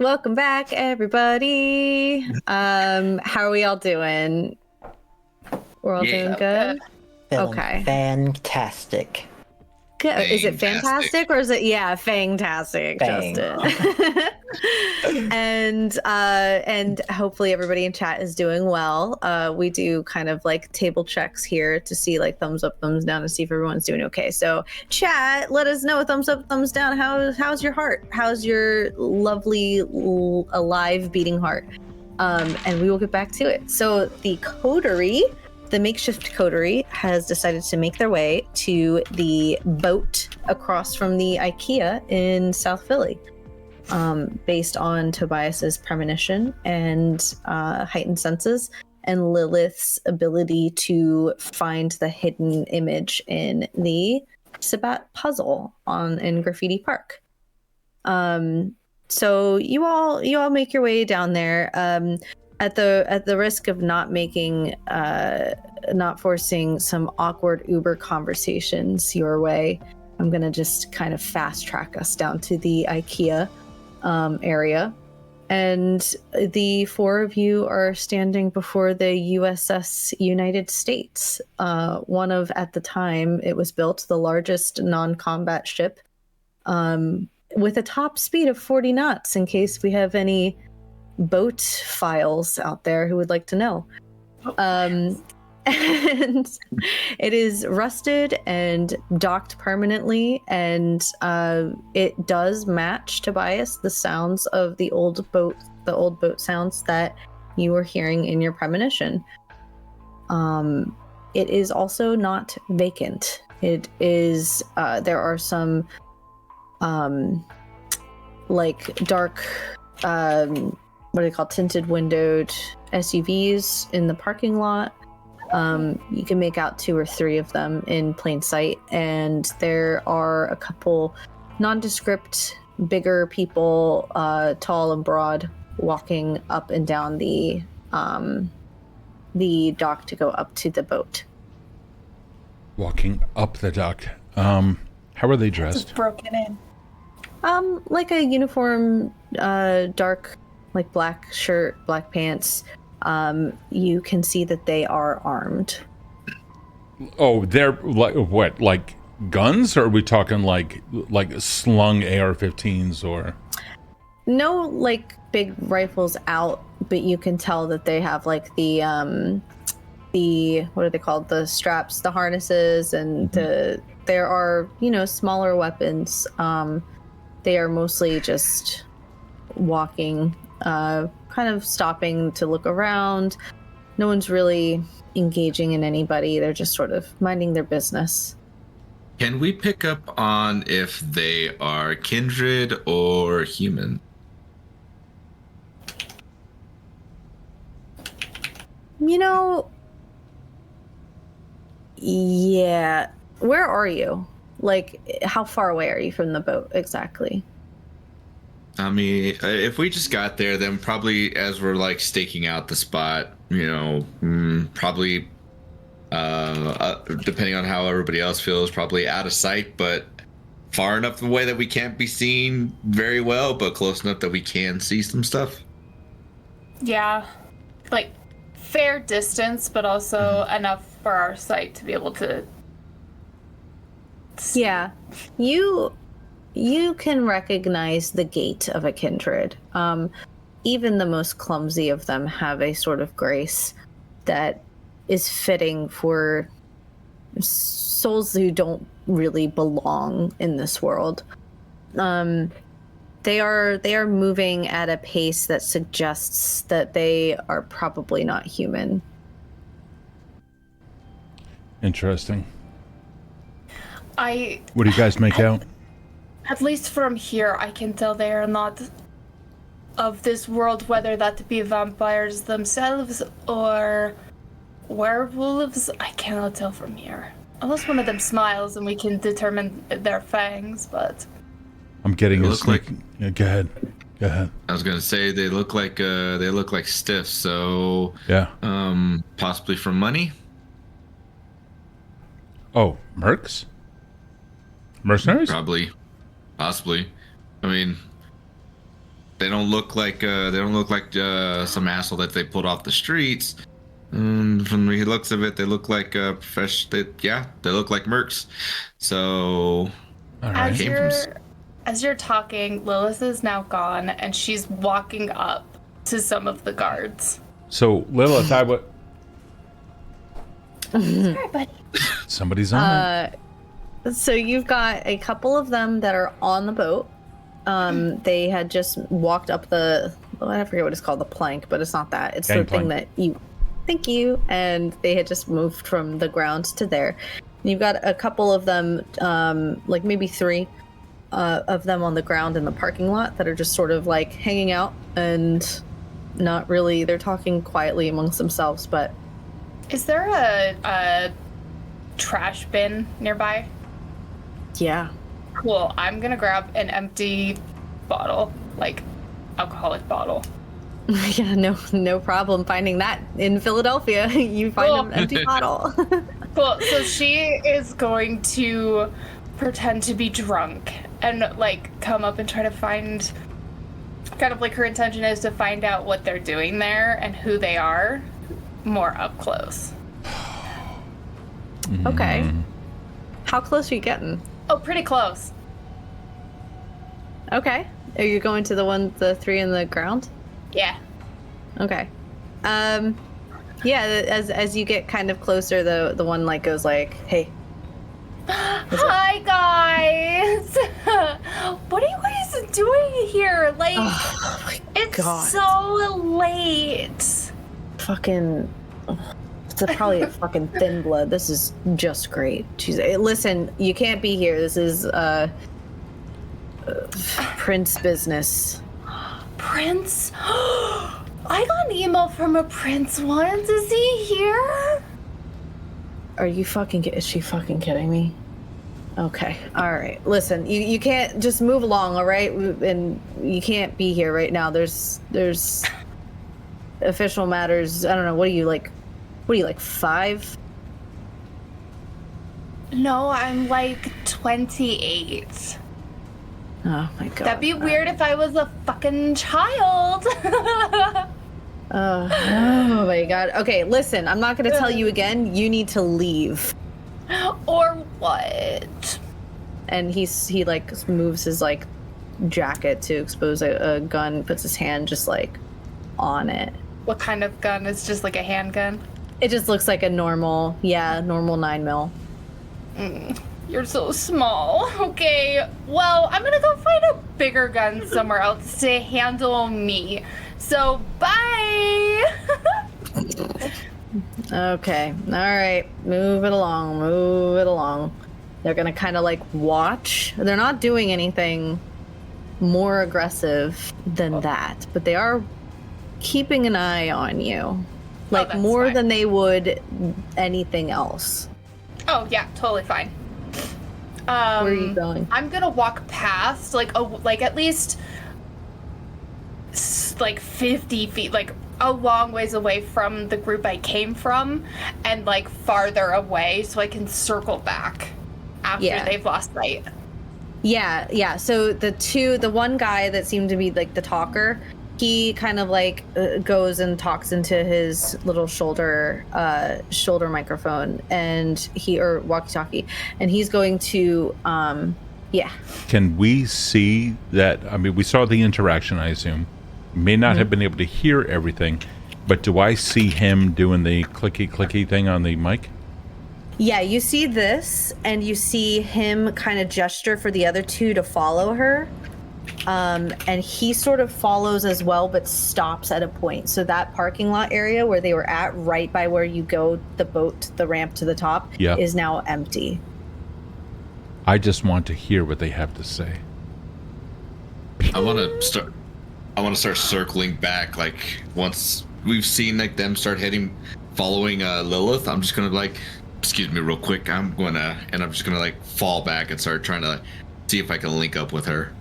[SPEAKER 1] Welcome back, everybody. How are we all doing? We're all doing good?
[SPEAKER 5] Feeling
[SPEAKER 1] Okay.
[SPEAKER 5] fantastic.
[SPEAKER 1] Good. Is it
[SPEAKER 4] Fantastic.
[SPEAKER 1] fantastic or is it fantastic,
[SPEAKER 5] Fang.
[SPEAKER 1] Justin? and hopefully everybody in chat is doing well. We do kind of like table checks here to see like thumbs up, thumbs down to see if everyone's doing okay. So chat, let us know, thumbs up, thumbs down. How's your heart? How's your lovely alive beating heart? And we will get back to it. So the coterie, the makeshift coterie, has decided to make their way to the boat across from the IKEA in South Philly, based on Tobias's premonition and heightened senses, and Lilith's ability to find the hidden image in the Sabat puzzle in Graffiti Park. So you all make your way down there. At the risk of not forcing some awkward Uber conversations your way, I'm gonna just kind of fast track us down to the IKEA area, and the four of you are standing before the USS United States, one of, at the time it was built, the largest non-combat ship, with a top speed of 40 knots, in case we have any boat files out there who would like to know. And it is rusted and docked permanently, and it does match, Tobias, the sounds of the old boat sounds that you were hearing in your premonition. It is also not vacant. It is there are some like dark what do they call, tinted windowed SUVs in the parking lot. You can make out 2 or 3 of them in plain sight, and there are a couple nondescript, bigger people, tall and broad, walking up and down the dock to go up to the boat.
[SPEAKER 2] Walking up the dock. How are they dressed?
[SPEAKER 3] Just broken in.
[SPEAKER 1] Like a uniform, dark, like black shirt, black pants. You can see that they are armed.
[SPEAKER 2] Oh, they're like what? Like guns? Or are we talking like slung AR-15s or?
[SPEAKER 1] No, like big rifles out, but you can tell that they have like the what are they called? The straps, the harnesses, and there are, smaller weapons. They are mostly just walking, kind of stopping to look around. No one's really engaging in anybody. They're just sort of minding their business.
[SPEAKER 4] Can we pick up on if they are kindred or human?
[SPEAKER 1] Yeah. Where are you? Like, how far away are you from the boat exactly?
[SPEAKER 4] I mean, if we just got there, then probably as we're like staking out the spot, probably, depending on how everybody else feels, probably out of sight, but far enough away that we can't be seen very well, but close enough that we can see some stuff.
[SPEAKER 3] Yeah, like fair distance, but also enough for our sight to be able to.
[SPEAKER 1] Yeah, you can recognize the gait of a kindred. Even the most clumsy of them have a sort of grace that is fitting for souls who don't really belong in this world. They are moving at a pace that suggests that they are probably not human.
[SPEAKER 2] Interesting.
[SPEAKER 3] What
[SPEAKER 2] do you guys make out?
[SPEAKER 3] At least from here, I can tell they are not of this world, whether that be vampires themselves or werewolves. I cannot tell from here. Unless one of them smiles and we can determine their fangs, but...
[SPEAKER 2] I'm getting a sneak.
[SPEAKER 4] Like...
[SPEAKER 2] Yeah, go ahead.
[SPEAKER 4] I was gonna say they look like stiffs, so
[SPEAKER 2] yeah.
[SPEAKER 4] Possibly for money.
[SPEAKER 2] Oh, mercs? Mercenaries?
[SPEAKER 4] Probably. Possibly. I mean, They don't look like some asshole that they pulled off the streets. From the looks of it, they look like they look like mercs. So,
[SPEAKER 2] All right.
[SPEAKER 3] As you're talking, Lilith is now gone, and she's walking up to some of the guards.
[SPEAKER 2] So Lilith, I would.
[SPEAKER 3] Sorry, buddy.
[SPEAKER 2] Somebody's on it.
[SPEAKER 1] So you've got a couple of them that are on the boat. They had just walked up I forget what it's called, the plank, but it's not that. It's the thing that you. Thank you. And they had just moved from the ground to there. And you've got a couple of them, like maybe 3 of them on the ground in the parking lot that are just sort of like hanging out and not really. They're talking quietly amongst themselves, but.
[SPEAKER 3] Is there a trash bin nearby?
[SPEAKER 1] Yeah.
[SPEAKER 3] Cool. I'm gonna grab an empty bottle, like alcoholic bottle.
[SPEAKER 1] Yeah, no problem finding that in Philadelphia. You find an empty bottle.
[SPEAKER 3] Cool. So she is going to pretend to be drunk and like come up and try to find. Kind of like her intention is to find out what they're doing there and who they are, more up close.
[SPEAKER 1] Okay. How close are you getting?
[SPEAKER 3] Oh, pretty close.
[SPEAKER 1] Okay. Are you going to the 3 in the ground?
[SPEAKER 3] Yeah.
[SPEAKER 1] Okay. Yeah, as you get kind of closer, the one like goes like, "Hey."
[SPEAKER 3] Hi guys. What are you guys doing here? Like,
[SPEAKER 1] oh my
[SPEAKER 3] it's
[SPEAKER 1] God.
[SPEAKER 3] so late.
[SPEAKER 1] Fucking. It's probably a fucking thin blood. This is just great. She's listen. You can't be here. This is Prince business.
[SPEAKER 3] Prince? I got an email from a prince once. Is he here?
[SPEAKER 1] Are you fucking? Is she fucking kidding me? Okay. All right. Listen, you can't just move along. All right, and you can't be here right now. There's official matters. I don't know. What are you like? 5?
[SPEAKER 3] No, I'm like 28.
[SPEAKER 1] Oh my God.
[SPEAKER 3] That'd be weird if I was a fucking child.
[SPEAKER 1] Oh my God. Okay, listen, I'm not gonna tell you again. You need to leave.
[SPEAKER 3] Or what?
[SPEAKER 1] And he like moves his like jacket to expose a gun, puts his hand just like on it.
[SPEAKER 3] What kind of gun? It's just like a handgun?
[SPEAKER 1] It just looks like a normal 9mm.
[SPEAKER 3] You're so small. Okay, well, I'm gonna go find a bigger gun somewhere else to handle me. So, bye!
[SPEAKER 1] Okay, all right, move it along. They're gonna kind of like watch. They're not doing anything more aggressive than that, but they are keeping an eye on you. Like more than they would anything else.
[SPEAKER 3] Oh, yeah, totally fine.
[SPEAKER 1] Where are you going?
[SPEAKER 3] I'm gonna walk past, like at least like 50 feet, like a long ways away from the group I came from, and like farther away so I can circle back after they've lost sight.
[SPEAKER 1] Yeah. So the one guy that seemed to be like the talker, he kind of like goes and talks into his little shoulder microphone or walkie-talkie, and he's going to Can
[SPEAKER 2] we see that? I mean, we saw the interaction, I assume. May not have been able to hear everything, but do I see him doing the clicky thing on the mic?
[SPEAKER 1] Yeah, you see this, and you see him kind of gesture for the other 2 to follow her. And he sort of follows as well, but stops at a point. So that parking lot area where they were at, right by where you go, the ramp to the top, is now empty.
[SPEAKER 2] I just want to hear what they have to say.
[SPEAKER 4] I want to start circling back. Like once we've seen like them start following Lilith, I'm just gonna like, excuse me, real quick. I'm just gonna like fall back and start trying to see if I can link up with her.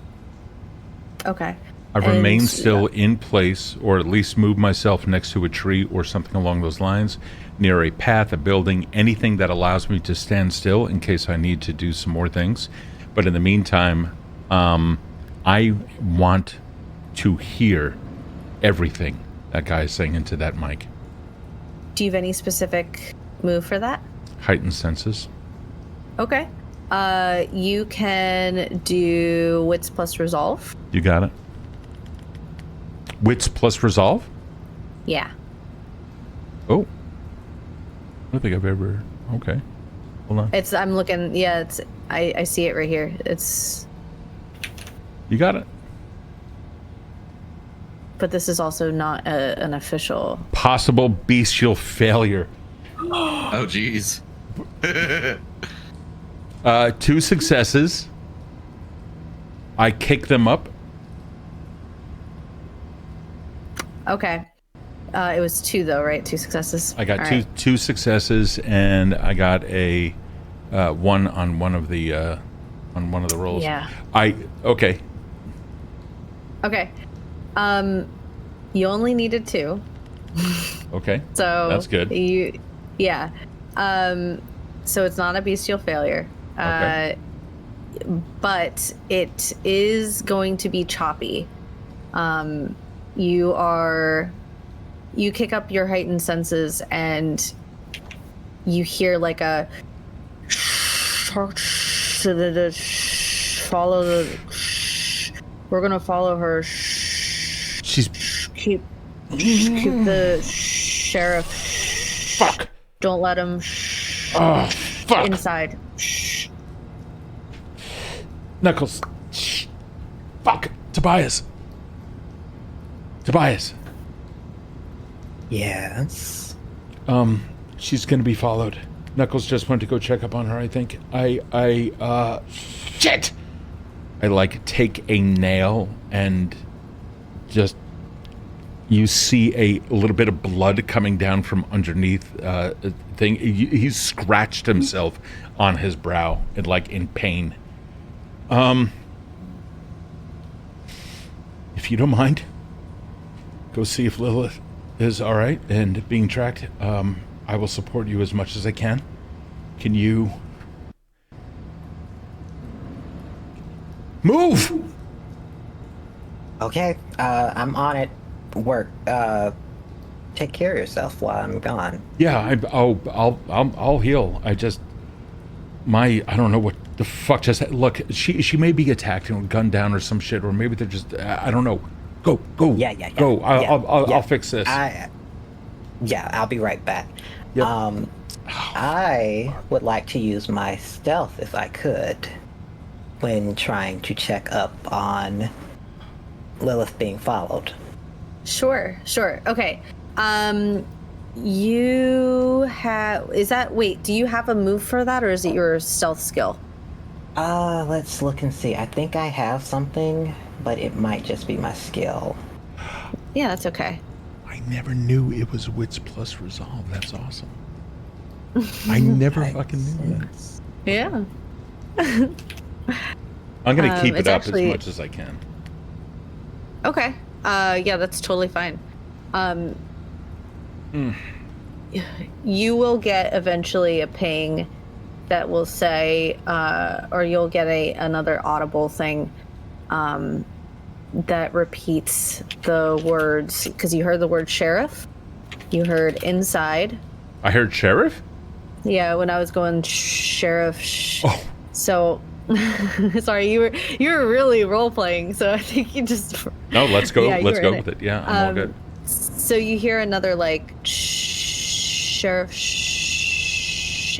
[SPEAKER 1] Okay.
[SPEAKER 2] I remain still in place, or at least move myself next to a tree or something along those lines, near a path, a building, anything that allows me to stand still in case I need to do some more things. But in the meantime, I want to hear everything that guy is saying into that mic.
[SPEAKER 1] Do you have any specific move for that?
[SPEAKER 2] Heightened senses.
[SPEAKER 1] Okay. You can do wits plus resolve.
[SPEAKER 2] You got it. Wits plus resolve?
[SPEAKER 1] Yeah.
[SPEAKER 2] Oh. I don't think I've ever... Okay. Hold on.
[SPEAKER 1] I'm looking, yeah, it's, I see it right here. It's...
[SPEAKER 2] You got it.
[SPEAKER 1] But this is also not an official...
[SPEAKER 2] Possible bestial failure.
[SPEAKER 4] Oh, jeez.
[SPEAKER 2] 2 successes. I kick them up.
[SPEAKER 1] Okay. It was 2 though, right? 2 successes.
[SPEAKER 2] I got
[SPEAKER 1] All
[SPEAKER 2] two
[SPEAKER 1] right.
[SPEAKER 2] 2 successes, and I got a 1 on one of the rolls.
[SPEAKER 1] Yeah.
[SPEAKER 2] Okay.
[SPEAKER 1] Okay. You only needed 2.
[SPEAKER 2] Okay.
[SPEAKER 1] So
[SPEAKER 2] that's good.
[SPEAKER 1] Yeah. So it's not a bestial failure.
[SPEAKER 2] Okay.
[SPEAKER 1] But it is going to be choppy. You kick up your heightened senses and you hear like a follow the. We're gonna follow her.
[SPEAKER 2] She's
[SPEAKER 1] Keep the sheriff.
[SPEAKER 2] fuck.
[SPEAKER 1] Don't let him
[SPEAKER 2] Oh, fuck.
[SPEAKER 1] inside.
[SPEAKER 2] Knuckles. Fuck. Tobias.
[SPEAKER 5] Yes.
[SPEAKER 2] She's gonna be followed. Knuckles just went to go check up on her, I think. Shit! I like take a nail and just, you see a little bit of blood coming down from underneath thing. He's scratched himself on his brow and like in pain. If you don't mind, go see if Lilith is all right and being tracked. I will support you as much as I can. Can you move?
[SPEAKER 5] Okay. I'm on it. Work. Take care of yourself while I'm gone.
[SPEAKER 2] Yeah, I'll heal. I don't know what the fuck just. Look, she may be attacked and gunned down or some shit, or maybe they're just. I don't know. Go.
[SPEAKER 5] Yeah.
[SPEAKER 2] Go. I'll fix this.
[SPEAKER 5] I'll be right back.
[SPEAKER 2] Yep.
[SPEAKER 5] I would like to use my stealth if I could when trying to check up on Lilith being followed.
[SPEAKER 1] Sure. Okay. You have, do you have a move for that, or is it your stealth skill?
[SPEAKER 5] Let's look and see. I think I have something, but it might just be my skill.
[SPEAKER 1] Yeah, that's okay.
[SPEAKER 2] I never knew it was wits plus resolve. That's awesome. I never fucking knew that.
[SPEAKER 1] Yeah.
[SPEAKER 2] I'm gonna keep it
[SPEAKER 1] it's
[SPEAKER 2] up
[SPEAKER 1] actually-
[SPEAKER 2] as much as I can.
[SPEAKER 1] Okay. Yeah, that's totally fine. You will get eventually a ping that will say, or you'll get another audible thing that repeats the words, because you heard the word sheriff, you heard inside.
[SPEAKER 2] I heard sheriff?
[SPEAKER 1] Yeah, when I was going sheriff.
[SPEAKER 2] Oh.
[SPEAKER 1] So, sorry, you were really role playing. So I think you just.
[SPEAKER 2] No, let's go.
[SPEAKER 1] Yeah,
[SPEAKER 2] let's
[SPEAKER 1] you
[SPEAKER 2] go
[SPEAKER 1] were in
[SPEAKER 2] with
[SPEAKER 1] it.
[SPEAKER 2] it. Yeah, I'm all good.
[SPEAKER 1] So you hear another like sheriff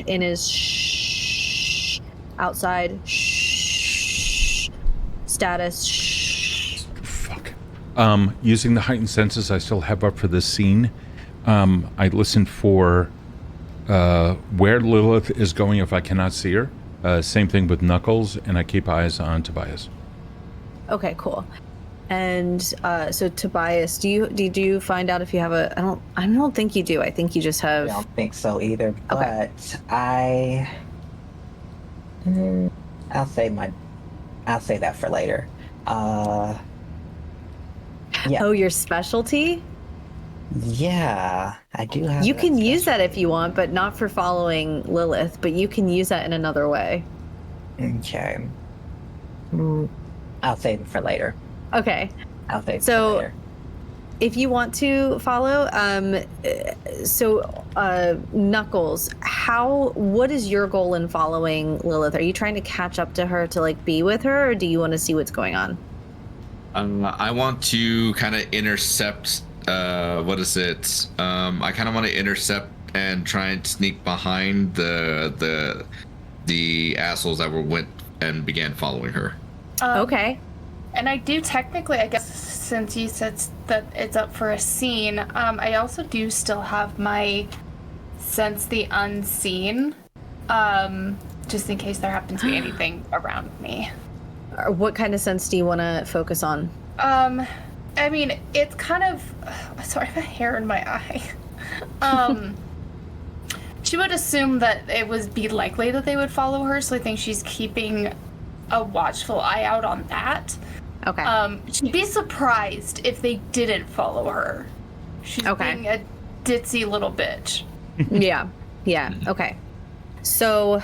[SPEAKER 1] in his outside status.
[SPEAKER 2] Fuck. Using the heightened senses I still have up for this scene, I listen for where Lilith is going if I cannot see her. Same thing with Knuckles, and I keep eyes on Tobias.
[SPEAKER 1] Okay, cool. And so Tobias, did you find out if you have a? I don't think you do. I think you just have.
[SPEAKER 5] I don't think so either.
[SPEAKER 1] Okay.
[SPEAKER 5] But I'll say that for later. Yeah.
[SPEAKER 1] Oh, your specialty?
[SPEAKER 5] Yeah, I do have.
[SPEAKER 1] You
[SPEAKER 5] that
[SPEAKER 1] can use that if
[SPEAKER 5] specialty.
[SPEAKER 1] you want, but not for following Lilith. But you can use that in another way.
[SPEAKER 5] Okay. I'll save it for later.
[SPEAKER 1] Okay.
[SPEAKER 5] I'll take
[SPEAKER 1] So-
[SPEAKER 5] it later.
[SPEAKER 1] If you want to follow, Knuckles, what is your goal in following Lilith? Are you trying to catch up to her to like be with her, or do you want to see what's going on?
[SPEAKER 4] I want to kind of intercept. What is it? I kind of want to intercept and try and sneak behind the assholes that went and began following her.
[SPEAKER 1] Okay.
[SPEAKER 3] And I do technically, I guess, since you said that it's up for a scene, I also do still have my sense the unseen, just in case there happens to be anything around me.
[SPEAKER 1] What kind of sense do you want to focus on?
[SPEAKER 3] I mean, it's kind of. Sorry, I have a hair in my eye. She would assume that it would be likely that they would follow her, so I think she's keeping a watchful eye out on that.
[SPEAKER 1] Okay.
[SPEAKER 3] She'd be surprised if they didn't follow her. She's being a ditzy little bitch.
[SPEAKER 1] Yeah. Okay. So,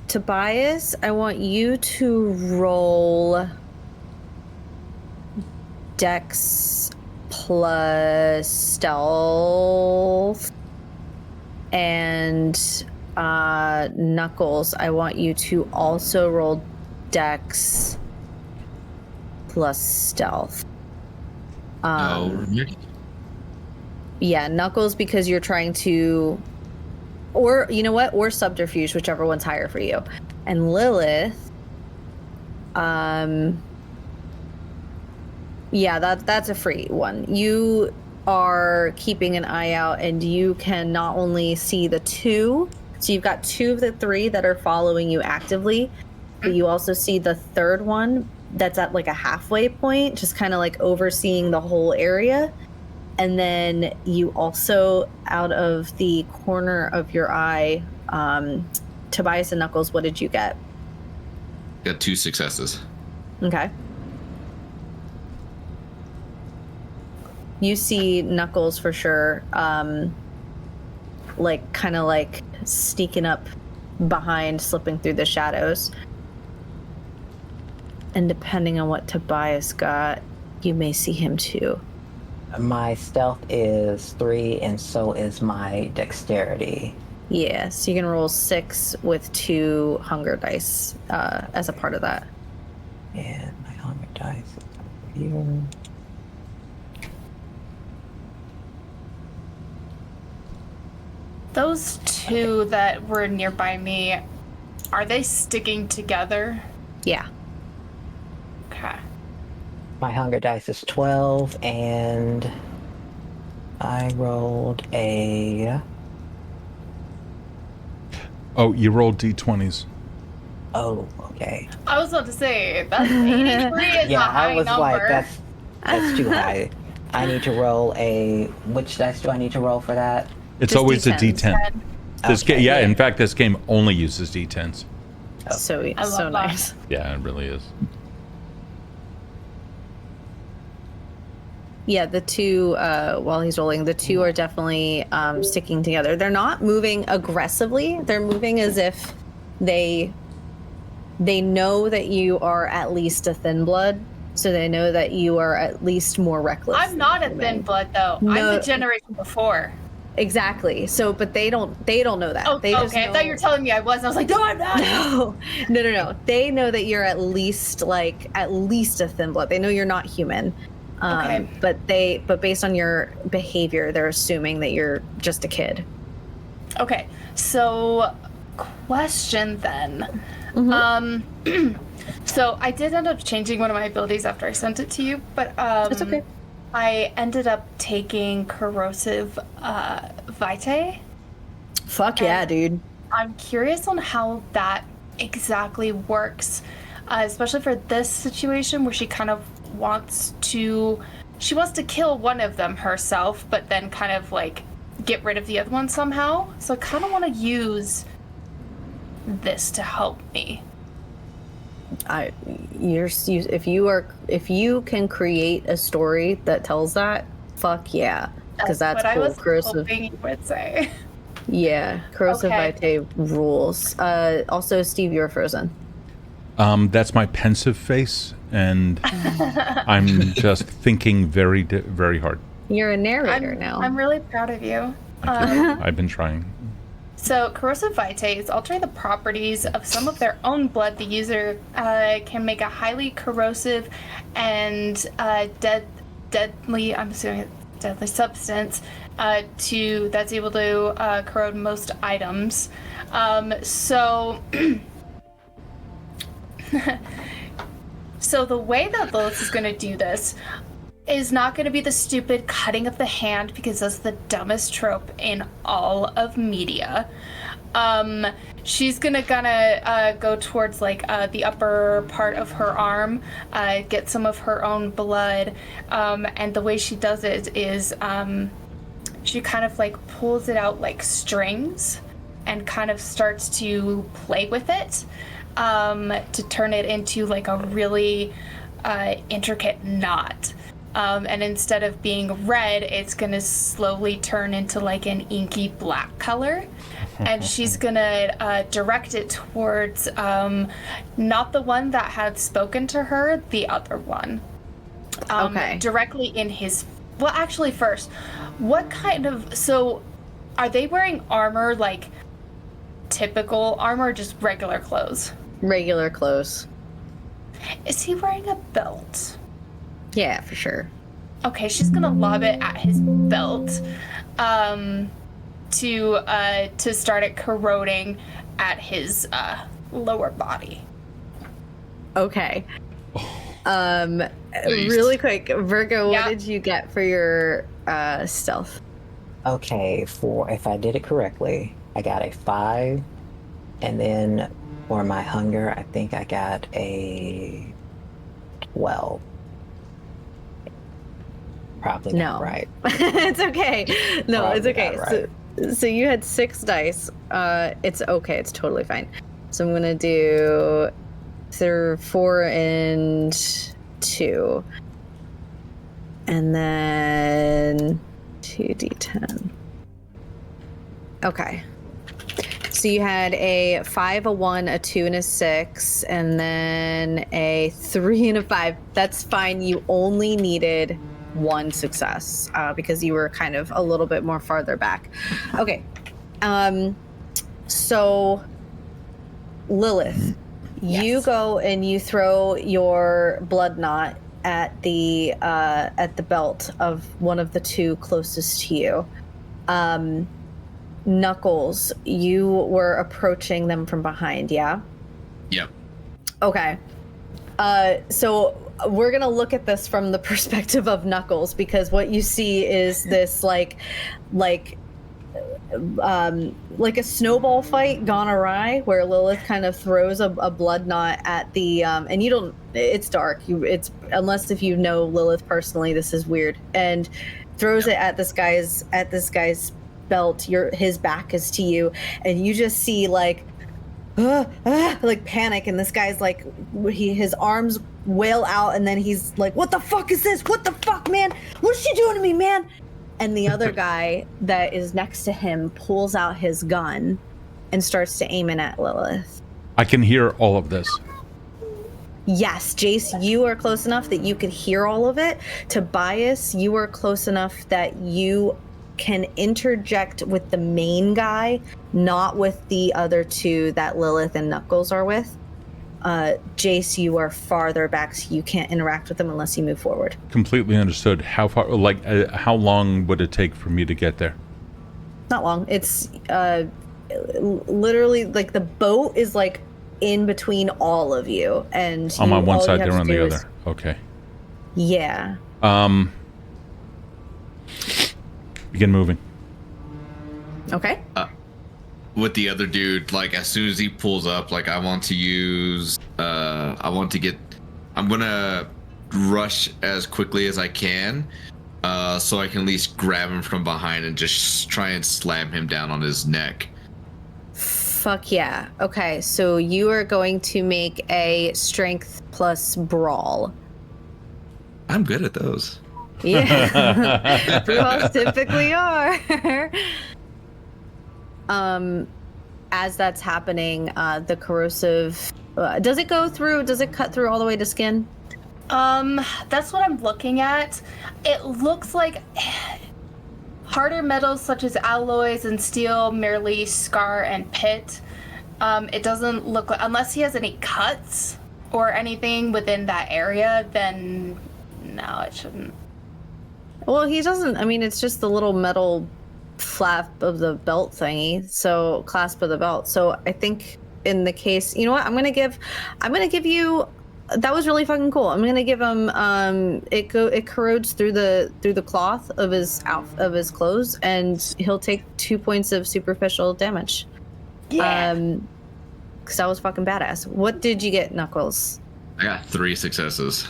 [SPEAKER 1] Tobias, I want you to roll Dex plus stealth, and Knuckles, I want you to also roll Dex plus stealth. Yeah, Knuckles, because you're trying to, or you know what, or subterfuge, whichever one's higher for you. And Lilith, yeah, that's a free one. You are keeping an eye out, and you can not only see the two, so you've got 2 of the 3 that are following you actively, but you also see the third one that's at like a halfway point, just kind of like overseeing the whole area. And then you also, out of the corner of your eye, Tobias and Knuckles, what did you get?
[SPEAKER 4] Got 2 successes.
[SPEAKER 1] Okay. You see Knuckles for sure, like kind of like sneaking up behind, slipping through the shadows. And depending on what Tobias got, you may see him too.
[SPEAKER 5] My stealth is 3, and so is my dexterity.
[SPEAKER 1] Yeah, so you can roll 6 with 2 hunger dice as a part of that.
[SPEAKER 5] And my hunger dice is over here.
[SPEAKER 3] Those 2 that were nearby me, are they sticking together?
[SPEAKER 1] Yeah.
[SPEAKER 3] Okay.
[SPEAKER 5] My hunger dice is 12, and I rolled a...
[SPEAKER 2] Oh, you rolled d20s.
[SPEAKER 5] Oh, okay.
[SPEAKER 3] I was about to say, that's 83 is
[SPEAKER 5] Yeah,
[SPEAKER 3] a high
[SPEAKER 5] I was
[SPEAKER 3] number.
[SPEAKER 5] like, that's too high. I need to roll a... Which dice do I need to roll for that?
[SPEAKER 2] It's
[SPEAKER 1] Just
[SPEAKER 2] always
[SPEAKER 1] D10s.
[SPEAKER 2] a d10. This
[SPEAKER 5] Okay.
[SPEAKER 2] yeah, in fact, this game only uses d10s.
[SPEAKER 1] So
[SPEAKER 3] I love
[SPEAKER 1] so
[SPEAKER 3] that.
[SPEAKER 1] nice.
[SPEAKER 2] Yeah, it really is.
[SPEAKER 1] Yeah, the 2, while he's rolling, the 2 are definitely sticking together. They're not moving aggressively. They're moving as if they know that you are at least a thin blood, so they know that you are at least more reckless.
[SPEAKER 3] I'm not a thin blood though.
[SPEAKER 1] No.
[SPEAKER 3] I'm the generation before.
[SPEAKER 1] Exactly. So, but they don't know that.
[SPEAKER 3] Oh,
[SPEAKER 1] They just
[SPEAKER 3] okay. I thought you were telling me I was. I was like, no, I'm not.
[SPEAKER 1] No. They know that you're at least a thin blood. They know you're not human.
[SPEAKER 3] Okay.
[SPEAKER 1] But based on your behavior, they're assuming that you're just a kid.
[SPEAKER 3] Okay. So, question then.
[SPEAKER 1] Mm-hmm.
[SPEAKER 3] So I did end up changing one of my abilities after I sent it to you, but
[SPEAKER 1] It's okay.
[SPEAKER 3] I ended up taking corrosive vitae.
[SPEAKER 1] Fuck yeah, dude.
[SPEAKER 3] I'm curious on how that exactly works, especially for this situation where she kind of wants to kill one of them herself, but then kind of like get rid of the other one somehow. So I kind of want to use this to help me.
[SPEAKER 1] If you can create a story that tells that, fuck yeah, because that's
[SPEAKER 3] what
[SPEAKER 1] cool.
[SPEAKER 3] I was
[SPEAKER 1] Corrosive,
[SPEAKER 3] hoping you would say.
[SPEAKER 1] yeah, corrosive
[SPEAKER 3] Okay.
[SPEAKER 1] vitae rules. Also, Steve, you're frozen.
[SPEAKER 2] That's my pensive face, and I'm just thinking very hard.
[SPEAKER 1] You're a narrator now.
[SPEAKER 3] I'm really proud of you.
[SPEAKER 2] I've been trying.
[SPEAKER 3] So, corrosive vitae is altering the properties of some of their own blood. The user can make a highly corrosive and deadly, I'm assuming it's deadly substance, that's able to corrode most items. So the way that Lilith is going to do this is not going to be the stupid cutting of the hand, because that's the dumbest trope in all of media. She's gonna go towards like the upper part of her arm, get some of her own blood, and the way she does it is she kind of like pulls it out like strings and kind of starts to play with it to turn it into like a really intricate knot. And instead of being red, it's gonna slowly turn into like an inky black color. And she's gonna direct it towards not the one that had spoken to her, the other one.
[SPEAKER 1] Okay.
[SPEAKER 3] Directly in his... Well, actually, first, what kind of... So, are they wearing armor, like typical armor, or just regular clothes?
[SPEAKER 1] Regular clothes.
[SPEAKER 3] Is he wearing a belt?
[SPEAKER 1] Yeah, for sure.
[SPEAKER 3] Okay, she's gonna lob it at his belt to start it corroding at his lower body.
[SPEAKER 1] Okay. Really quick, Virgo, what did you get for your stealth?
[SPEAKER 5] Okay, if I did it correctly, I got a 5, and then for my hunger, I think I got a 12. Probably not right.
[SPEAKER 1] It's okay. No,
[SPEAKER 5] Probably
[SPEAKER 1] it's okay.
[SPEAKER 5] Right.
[SPEAKER 1] So you had 6 dice. It's okay. It's totally fine. So I'm gonna do 4 and 2, and then 2d10. Okay. So you had a 5, a 1, a 2, and a 6, and then a 3 and a 5. That's fine. You only needed 1 success because you were kind of a little bit more farther back. Okay. So Lilith, you go and you throw your blood knot at the belt of one of the 2 closest to you. Knuckles, you were approaching them from behind, yeah?
[SPEAKER 4] Yep.
[SPEAKER 1] Okay. So we're gonna look at this from the perspective of Knuckles, because what you see is this like a snowball fight gone awry, where Lilith kind of throws a blood knot at the and you don't, it's dark, it's unless if you know Lilith personally, this is weird, and throws it at this guy's belt. His back is to you, and you just see like panic, and this guy's like, his arms wail out, and then he's like, what the fuck is this? What the fuck, man? What's she doing to me, man? And the other guy that is next to him pulls out his gun and starts to aim it at Lilith.
[SPEAKER 2] I can hear all of this.
[SPEAKER 1] Yes, Jayce, you are close enough that you could hear all of it. Tobias, you are close enough that you can interject with the main guy, not with the other 2 that Lilith and Knuckles are with. Jayce, you are farther back, so you can't interact with them unless you move forward.
[SPEAKER 2] Completely understood. How far, how long would it take for me to get there?
[SPEAKER 1] Not long. It's literally like the boat is like in between all of you, and
[SPEAKER 2] I'm on one side, they're on the other. Okay.
[SPEAKER 1] Yeah.
[SPEAKER 2] Begin moving.
[SPEAKER 1] Okay.
[SPEAKER 4] With the other dude, like as soon as he pulls up, like I'm gonna rush as quickly as I can, so I can at least grab him from behind and just try and slam him down on his neck.
[SPEAKER 1] Fuck yeah. Okay, so you are going to make a strength plus brawl.
[SPEAKER 4] I'm good at those.
[SPEAKER 1] Yeah. Brawls typically are. As that's happening, the corrosive Does it go through? Does it cut through all the way to skin?
[SPEAKER 3] That's what I'm looking at. It looks like harder metals such as alloys and steel merely scar and pit. It doesn't look like, unless he has any cuts or anything within that area, then no, it shouldn't.
[SPEAKER 1] Well, he doesn't. I mean, it's just the little metal flap of the belt thingy, so clasp of the belt. So I think in the case, you know what? I'm gonna give you. That was really fucking cool. I'm gonna give him. It corrodes through the cloth of his clothes, and he'll take 2 points of superficial damage.
[SPEAKER 3] Yeah.
[SPEAKER 1] Because that was fucking badass. What did you get, Knuckles?
[SPEAKER 4] I got 3 successes.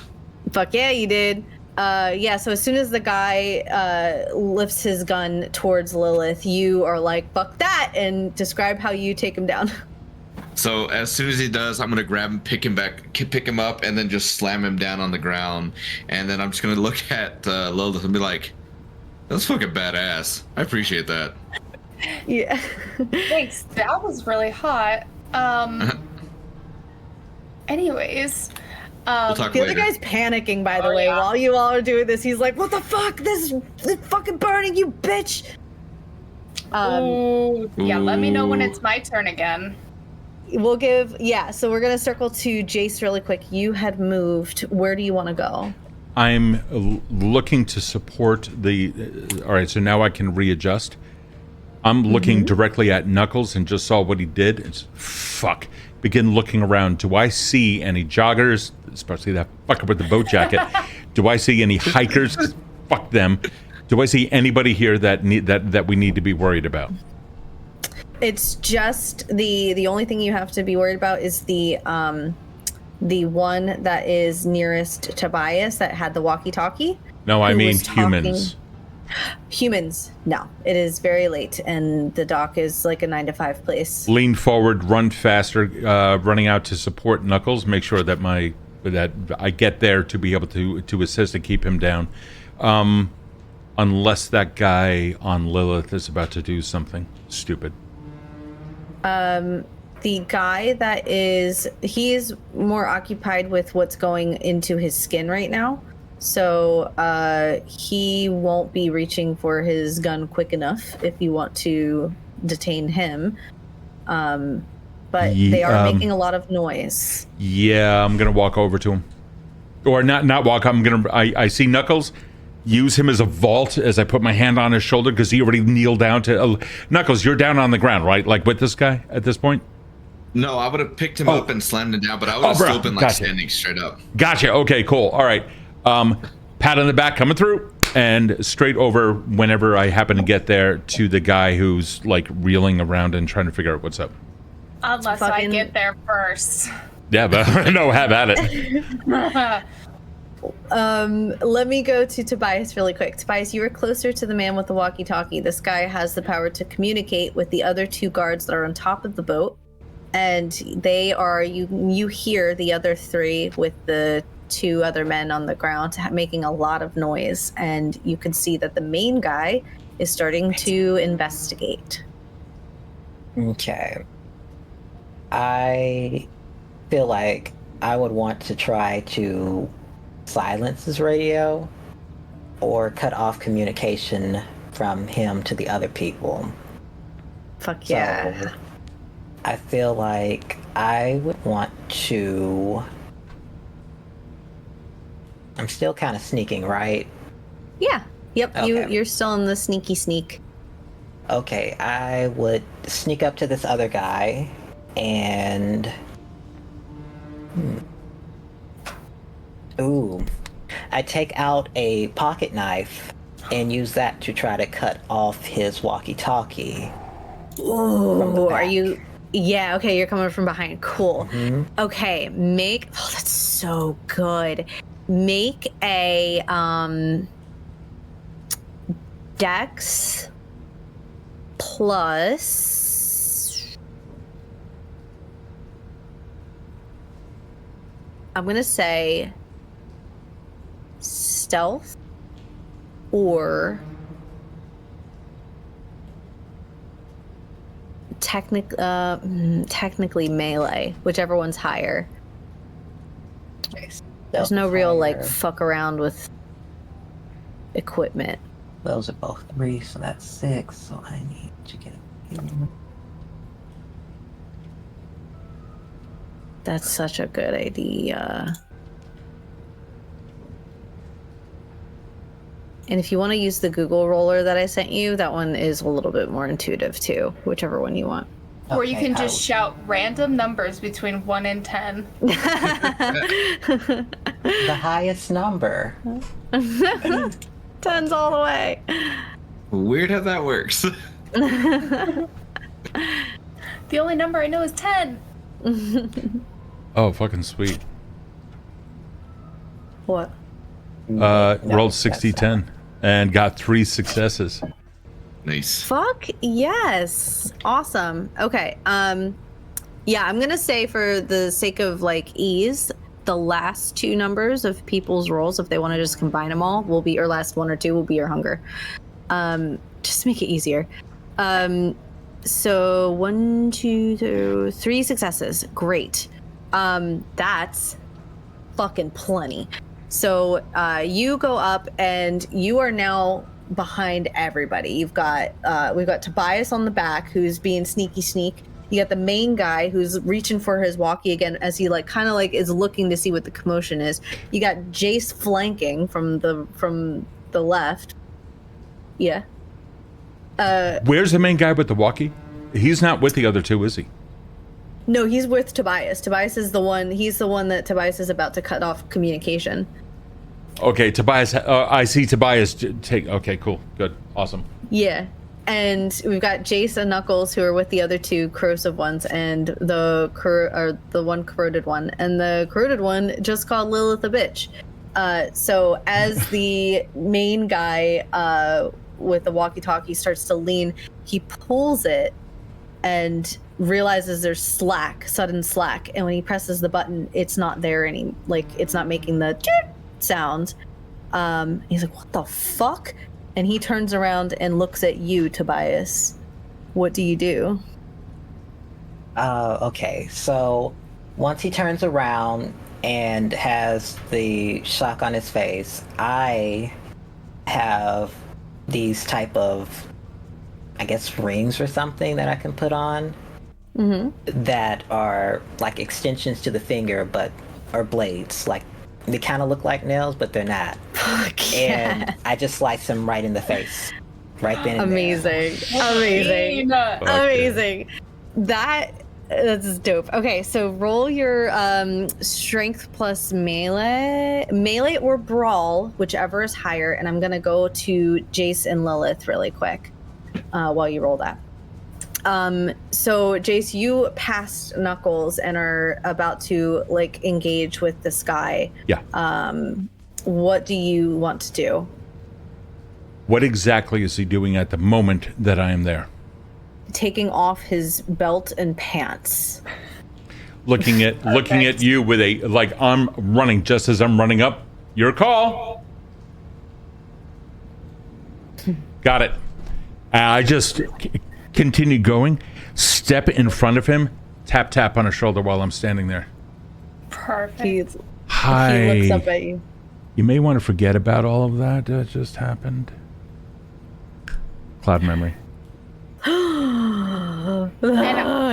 [SPEAKER 1] Fuck yeah, you did. Yeah, so as soon as the guy lifts his gun towards Lilith, you are like, fuck that, and describe how you take him down.
[SPEAKER 4] So as soon as he does, I'm gonna grab him, pick him up, and then just slam him down on the ground. And then I'm just gonna look at Lilith and be like, "That's fucking badass. I appreciate that."
[SPEAKER 1] Yeah.
[SPEAKER 3] Thanks. That was really hot. Anyways.
[SPEAKER 4] We'll talk
[SPEAKER 1] The
[SPEAKER 4] later.
[SPEAKER 1] other guy's panicking, by the way,
[SPEAKER 3] yeah.
[SPEAKER 1] while you all are doing this. He's like, what the fuck? This is fucking burning, you bitch!
[SPEAKER 3] Ooh, yeah, let me know when it's my turn again.
[SPEAKER 1] We'll give, so we're gonna circle to Jayce really quick. You had moved. Where do you want to go?
[SPEAKER 2] I'm looking to support the... all right, so now I can readjust. I'm looking directly at Knuckles and just saw what he did. It's fuck. Begin looking around. Do I see any joggers, especially that fucker with the boat jacket? Do I see any hikers? Fuck them. Do I see anybody here that we need to be worried about?
[SPEAKER 1] It's just the only thing you have to be worried about is the one that is nearest Tobias that had the walkie-talkie.
[SPEAKER 2] No, I mean humans.
[SPEAKER 1] Humans, no. It is very late, and the dock is like a 9 to 5 place.
[SPEAKER 2] Lean forward, run faster, running out to support Knuckles. Make sure that I get there to be able to assist and keep him down. Unless that guy on Lilith is about to do something stupid.
[SPEAKER 1] The guy that he is more occupied with what's going into his skin right now. So he won't be reaching for his gun quick enough if you want to detain him. But they are making a lot of noise.
[SPEAKER 2] Yeah, I'm gonna walk over to him, or not walk. I see Knuckles. Use him as a vault as I put my hand on his shoulder because he already kneeled down to. Knuckles, you're down on the ground, right? Like with this guy at this point.
[SPEAKER 4] No, I would have picked him up and slammed him down, but I would have still been like standing straight up.
[SPEAKER 2] Gotcha. Okay, cool. All right. Pat on the back coming through, and straight over whenever I happen to get there to the guy who's like reeling around and trying to figure out what's up.
[SPEAKER 3] Unless I get there first.
[SPEAKER 2] Yeah, but no, have at it.
[SPEAKER 1] Let me go to Tobias really quick. Tobias, you were closer to the man with the walkie-talkie. This guy has the power to communicate with the other 2 guards that are on top of the boat, and they are you hear the other 3 with the 2 other men on the ground making a lot of noise, and you can see that the main guy is starting to investigate.
[SPEAKER 5] Okay. I feel like I would want to try to silence his radio or cut off communication from him to the other people.
[SPEAKER 1] Fuck yeah.
[SPEAKER 5] So I feel like I would want to... I'm still kind of sneaking, right?
[SPEAKER 1] Yeah. Yep.
[SPEAKER 5] Okay.
[SPEAKER 1] You're still in the sneaky sneak.
[SPEAKER 5] Okay, I would sneak up to this other guy and... Ooh. I take out a pocket knife and use that to try to cut off his walkie-talkie.
[SPEAKER 1] Ooh, are you... Yeah, okay, you're coming from behind. Cool.
[SPEAKER 5] Mm-hmm.
[SPEAKER 1] Okay, oh, that's so good. Make a Dex plus, I'm gonna say stealth or technically melee, whichever one's higher.
[SPEAKER 5] Stealth
[SPEAKER 1] There's no
[SPEAKER 5] is
[SPEAKER 1] real like
[SPEAKER 5] higher.
[SPEAKER 1] fuck around with equipment.
[SPEAKER 5] Those are both 3, so that's 6. So I need to get a few.
[SPEAKER 1] That's such a good idea. And if you want to use the Google roller that I sent you, that one is a little bit more intuitive too, whichever one you want.
[SPEAKER 3] Or you
[SPEAKER 5] Okay,
[SPEAKER 3] can just shout random numbers between 1 and 10.
[SPEAKER 5] the highest number.
[SPEAKER 1] 10's all the way.
[SPEAKER 4] Weird how that works.
[SPEAKER 3] The only number I know is 10.
[SPEAKER 2] Oh, fucking sweet.
[SPEAKER 1] What?
[SPEAKER 2] Rolled
[SPEAKER 5] that's
[SPEAKER 2] 60-10 and got 3 successes.
[SPEAKER 4] Nice.
[SPEAKER 1] Fuck yes. Awesome. Okay. Yeah, I'm gonna say for the sake of like ease, the last 2 numbers of people's rolls, if they want to just combine them all, will be, or last 1 or 2 will be your hunger. Just to make it easier. So 1, 2, 3 successes. Great. That's fucking plenty. So you go up and you are now behind everybody. You've got we've got Tobias on the back who's being sneak. You got the main guy who's reaching for his walkie again as he like kind of like is looking to see what the commotion is. You got Jayce flanking from the left. Yeah.
[SPEAKER 2] Where's the main guy with the walkie? He's not with the other 2, is he?
[SPEAKER 1] No, he's with Tobias. Tobias is the one. He's the one that Tobias is about to cut off communication.
[SPEAKER 2] Okay, Tobias. I see Tobias take. Okay, cool, good, awesome.
[SPEAKER 1] Yeah. And we've got Jayce and Knuckles who are with the other 2 corrosive ones, and the one corroded one, and the corroded one just called Lilith a bitch. So as the main guy with the walkie-talkie starts to lean, he pulls it and realizes there's sudden slack, and when he presses the button, it's not there it's not making the sound. He's like, what the fuck? And he turns around and looks at you, Tobias. What do you do?
[SPEAKER 5] Okay, so once he turns around and has the shock on his face, I have these type of, I guess, rings or something that I can put on that are like extensions to the finger, but are blades. Like they kind of look like nails, but they're not.
[SPEAKER 1] Fuck
[SPEAKER 5] And
[SPEAKER 1] yeah.
[SPEAKER 5] I just slice him right in the face, right then and
[SPEAKER 1] Amazing. Amazing. Amazing. That's dope. Okay, so roll your strength plus melee or brawl, whichever is higher, and I'm gonna go to Jayce and Lilith really quick while you roll that. So Jayce, you passed Knuckles and are about to like engage with this guy.
[SPEAKER 2] Yeah.
[SPEAKER 1] What do you want to do?
[SPEAKER 2] What exactly is he doing at the moment that I am there?
[SPEAKER 1] Taking off his belt and pants.
[SPEAKER 2] Looking at you with a like, I'm running just as I'm running up. Your call. Got it. I just continue going, step in front of him, tap on his shoulder while I'm standing there.
[SPEAKER 3] Perfect.
[SPEAKER 2] Hi.
[SPEAKER 1] He looks up at you.
[SPEAKER 2] You may want to forget about all of that just happened. Cloud memory.
[SPEAKER 1] I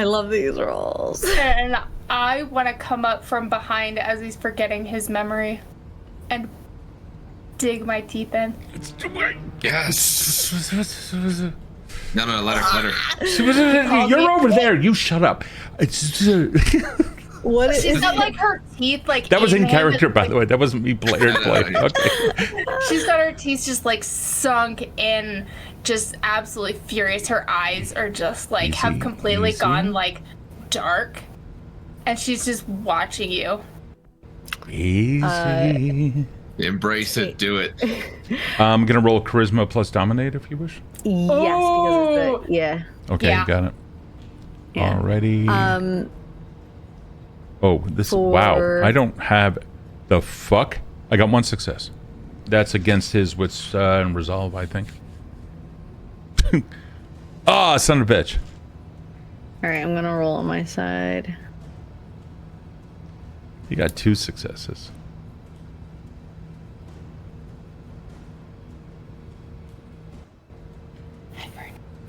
[SPEAKER 1] love these rolls.
[SPEAKER 3] And I want to come up from behind as he's forgetting his memory and dig my teeth in.
[SPEAKER 4] Yes. No, let her.
[SPEAKER 2] You're over there. You shut up.
[SPEAKER 1] What is
[SPEAKER 3] She's got like her teeth like
[SPEAKER 2] That was in
[SPEAKER 3] him,
[SPEAKER 2] character, by
[SPEAKER 3] like,
[SPEAKER 2] the way. That wasn't me playing. Okay.
[SPEAKER 3] She's got her teeth just like sunk in, just absolutely furious. Her eyes are just like have completely gone like dark, and she's just watching you.
[SPEAKER 2] Easy.
[SPEAKER 4] Embrace it. Do it.
[SPEAKER 2] I'm gonna roll charisma plus dominate if you wish.
[SPEAKER 1] Yes, because of the yeah.
[SPEAKER 2] Okay,
[SPEAKER 3] Yeah.
[SPEAKER 2] got it.
[SPEAKER 1] Yeah.
[SPEAKER 2] Alrighty. Oh, this wow. I don't have the fuck. I got 1 success. That's against his wits and resolve, I think. Ah, son of a bitch.
[SPEAKER 1] All right, I'm gonna roll on my side.
[SPEAKER 2] You got 2 successes.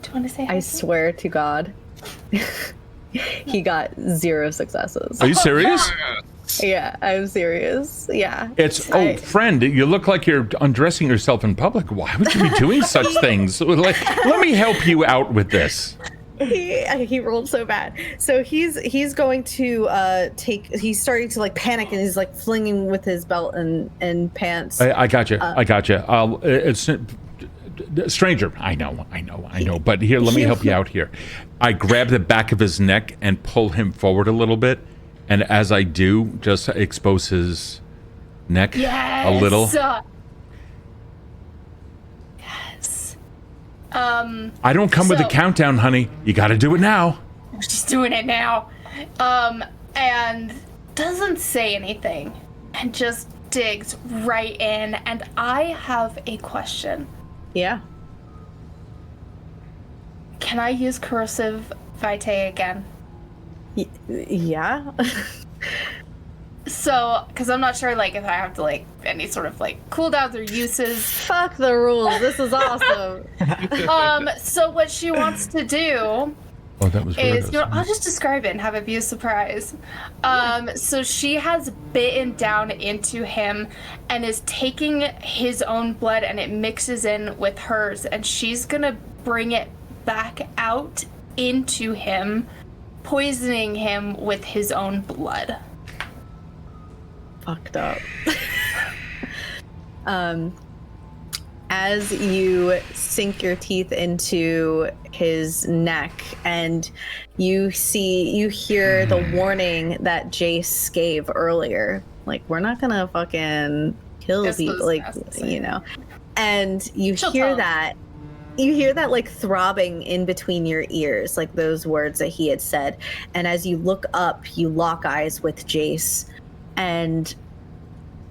[SPEAKER 3] Do you want to say hi?
[SPEAKER 1] I swear to God, he got 0 successes.
[SPEAKER 2] Are you serious?
[SPEAKER 1] Yeah, I'm serious. Yeah.
[SPEAKER 2] It's friend, you look like you're undressing yourself in public. Why would you be doing such things? Like, let me help you out with this.
[SPEAKER 1] He rolled so bad. So he's going to he's starting to like panic, and he's like flinging with his belt and pants.
[SPEAKER 2] I got you. I got you. It's stranger. I know. But here, let me help you out here. I grab the back of his neck and pull him forward a little bit, and as I do, just expose his neck a little.
[SPEAKER 3] Yes.
[SPEAKER 2] I don't come with a countdown, honey. You got to do it now.
[SPEAKER 3] She's doing it now. And doesn't say anything and just digs right in. And I have a question.
[SPEAKER 1] Yeah.
[SPEAKER 3] Can I use corrosive vitae again?
[SPEAKER 1] Yeah.
[SPEAKER 3] So, because I'm not sure, like, if I have to, like, any sort of, like, cooldowns or uses.
[SPEAKER 1] Fuck the rules. This is awesome.
[SPEAKER 3] So what she wants to do is, I'll just describe it and have it be a surprise. So she has bitten down into him and is taking his own blood, and it mixes in with hers, and she's gonna bring it back out into him, poisoning him with his own blood.
[SPEAKER 1] Fucked up. As you sink your teeth into his neck, and you hear the warning that Jayce gave earlier, like, we're not gonna fucking kill people, like, you know, and you hear that like throbbing in between your ears, like those words that he had said. And as you look up, you lock eyes with Jayce, and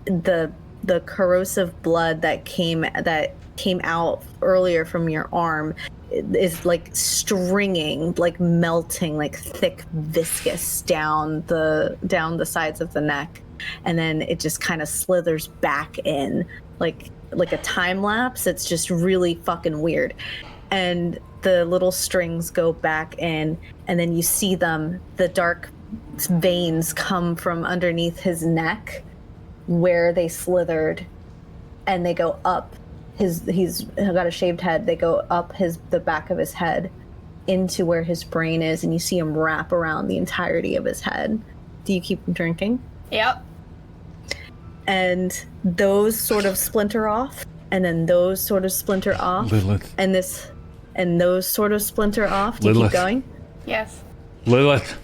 [SPEAKER 1] the corrosive blood that came out earlier from your arm is like stringing, like melting, like thick, viscous down the sides of the neck, and then it just kind of slithers back in, like a time lapse. It's just really fucking weird. And the little strings go back in, and then you see the dark veins come from underneath his neck where they slithered, and they go up he's got a shaved head. They go up the back of his head into where his brain is, and you see him wrap around the entirety of his head. Do you keep drinking?
[SPEAKER 3] Yep.
[SPEAKER 1] And those sort of splinter off, and then those sort of splinter off.
[SPEAKER 2] Lilith.
[SPEAKER 1] And those sort of splinter off. Do you keep going?
[SPEAKER 3] Yes.
[SPEAKER 2] Lilith.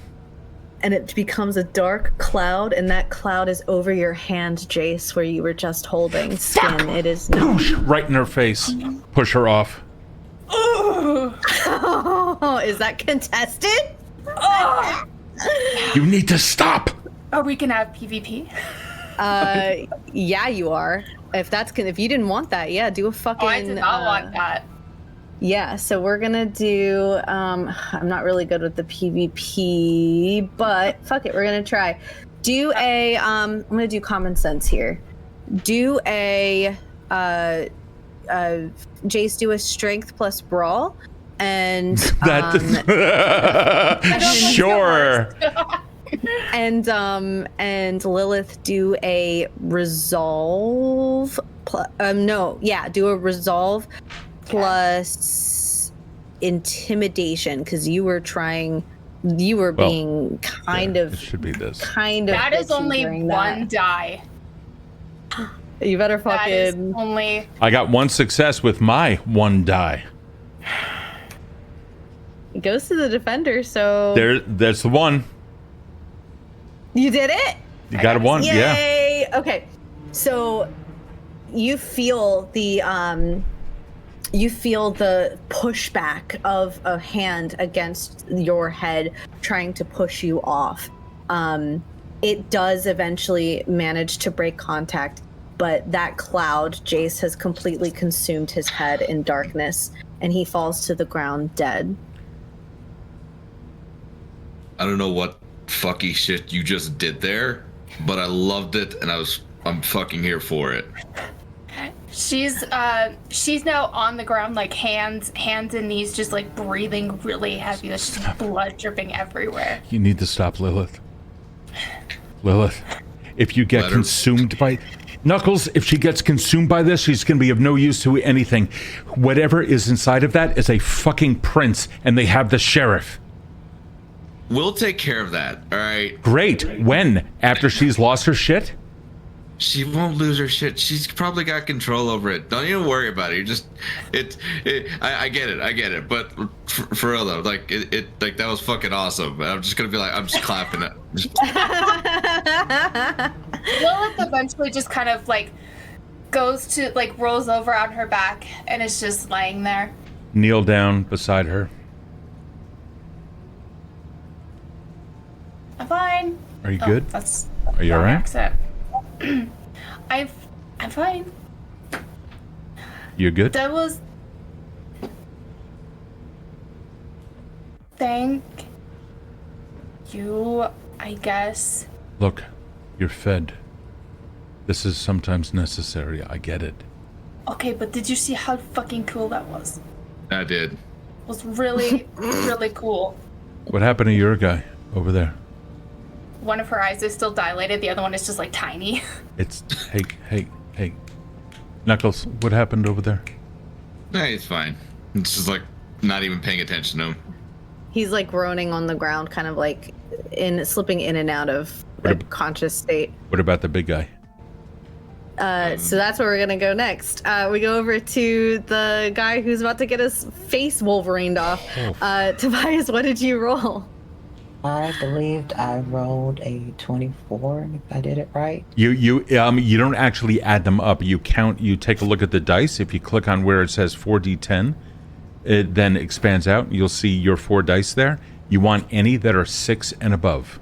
[SPEAKER 1] And it becomes a dark cloud, and that cloud is over your hand, Jayce, where you were just holding skin.
[SPEAKER 2] Fuck.
[SPEAKER 1] It is now.
[SPEAKER 2] Right in her face. Push her off.
[SPEAKER 1] Oh, is that contested?
[SPEAKER 3] Oh.
[SPEAKER 2] You need to stop.
[SPEAKER 3] Are we gonna have PvP?
[SPEAKER 1] Yeah, you are. If you didn't want that, yeah, do a fucking.
[SPEAKER 3] Oh, I did not want that.
[SPEAKER 1] Yeah, so we're gonna do. I'm not really good with the PvP, but fuck it, we're gonna try. Do a. I'm gonna do common sense here. Do a. Jayce, do a strength plus brawl, and
[SPEAKER 2] sure.
[SPEAKER 1] And Lilith, do a resolve. Do a resolve plus intimidation, because you were being kind of.
[SPEAKER 2] It should be this.
[SPEAKER 1] Kind of.
[SPEAKER 3] That is only one die.
[SPEAKER 1] You better fucking.
[SPEAKER 3] That is only.
[SPEAKER 2] I got one success with my one die.
[SPEAKER 1] It goes to the defender, so.
[SPEAKER 2] There's the one.
[SPEAKER 1] You did it?
[SPEAKER 2] You got a one,
[SPEAKER 1] Yay!
[SPEAKER 2] yeah.
[SPEAKER 1] Okay, so you feel the pushback of a hand against your head, trying to push you off. It does eventually manage to break contact, but that cloud, Jayce, has completely consumed his head in darkness, and he falls to the ground dead.
[SPEAKER 4] I don't know what fucky shit you just did there, but I loved it, and I'm fucking here for it.
[SPEAKER 3] She's now on the ground, like hands and knees, just like breathing really heavy. There's just blood dripping everywhere.
[SPEAKER 2] You need to stop, Lilith. Lilith, if you get consumed by... Knuckles, if she gets consumed by this, she's going to be of no use to anything. Whatever is inside of that is a fucking prince, and they have the sheriff.
[SPEAKER 4] We'll take care of that, all right?
[SPEAKER 2] Great. When? After she's lost her shit?
[SPEAKER 4] She won't lose her shit. She's probably got control over it. Don't even worry about it. I get it. But for real though, like like that was fucking awesome. I'm just gonna be like, I'm just clapping it.
[SPEAKER 3] Lilith eventually just kind of like goes to like rolls over on her back and is just laying there.
[SPEAKER 2] Kneel down beside her.
[SPEAKER 3] I'm fine.
[SPEAKER 2] Are you good?
[SPEAKER 3] That's
[SPEAKER 2] Are you alright?
[SPEAKER 3] Accent. I'm fine.
[SPEAKER 2] You good?
[SPEAKER 3] That was. Thank you, I guess.
[SPEAKER 2] Look, you're fed. This is sometimes necessary. I get it.
[SPEAKER 3] Okay, but did you see how fucking cool that was?
[SPEAKER 4] I did.
[SPEAKER 3] It was really, really cool.
[SPEAKER 2] What happened to your guy over there?
[SPEAKER 3] One of her eyes is still dilated, the other one is just like tiny.
[SPEAKER 2] It's hey. Knuckles, what happened over there?
[SPEAKER 4] Nah, he's fine. It's just like not even paying attention to him.
[SPEAKER 1] He's like groaning on the ground, kind of like slipping in and out of conscious state.
[SPEAKER 2] What about the big guy?
[SPEAKER 1] So that's where we're gonna go next. We go over to the guy who's about to get his face Wolverined off. Tobias, what did you roll?
[SPEAKER 5] I believed I rolled a 24, if I did it right.
[SPEAKER 2] You don't actually add them up. You count. You take a look at the dice. If you click on where it says 4d10, it then expands out. You'll see your 4 dice there. You want any that are 6 and above,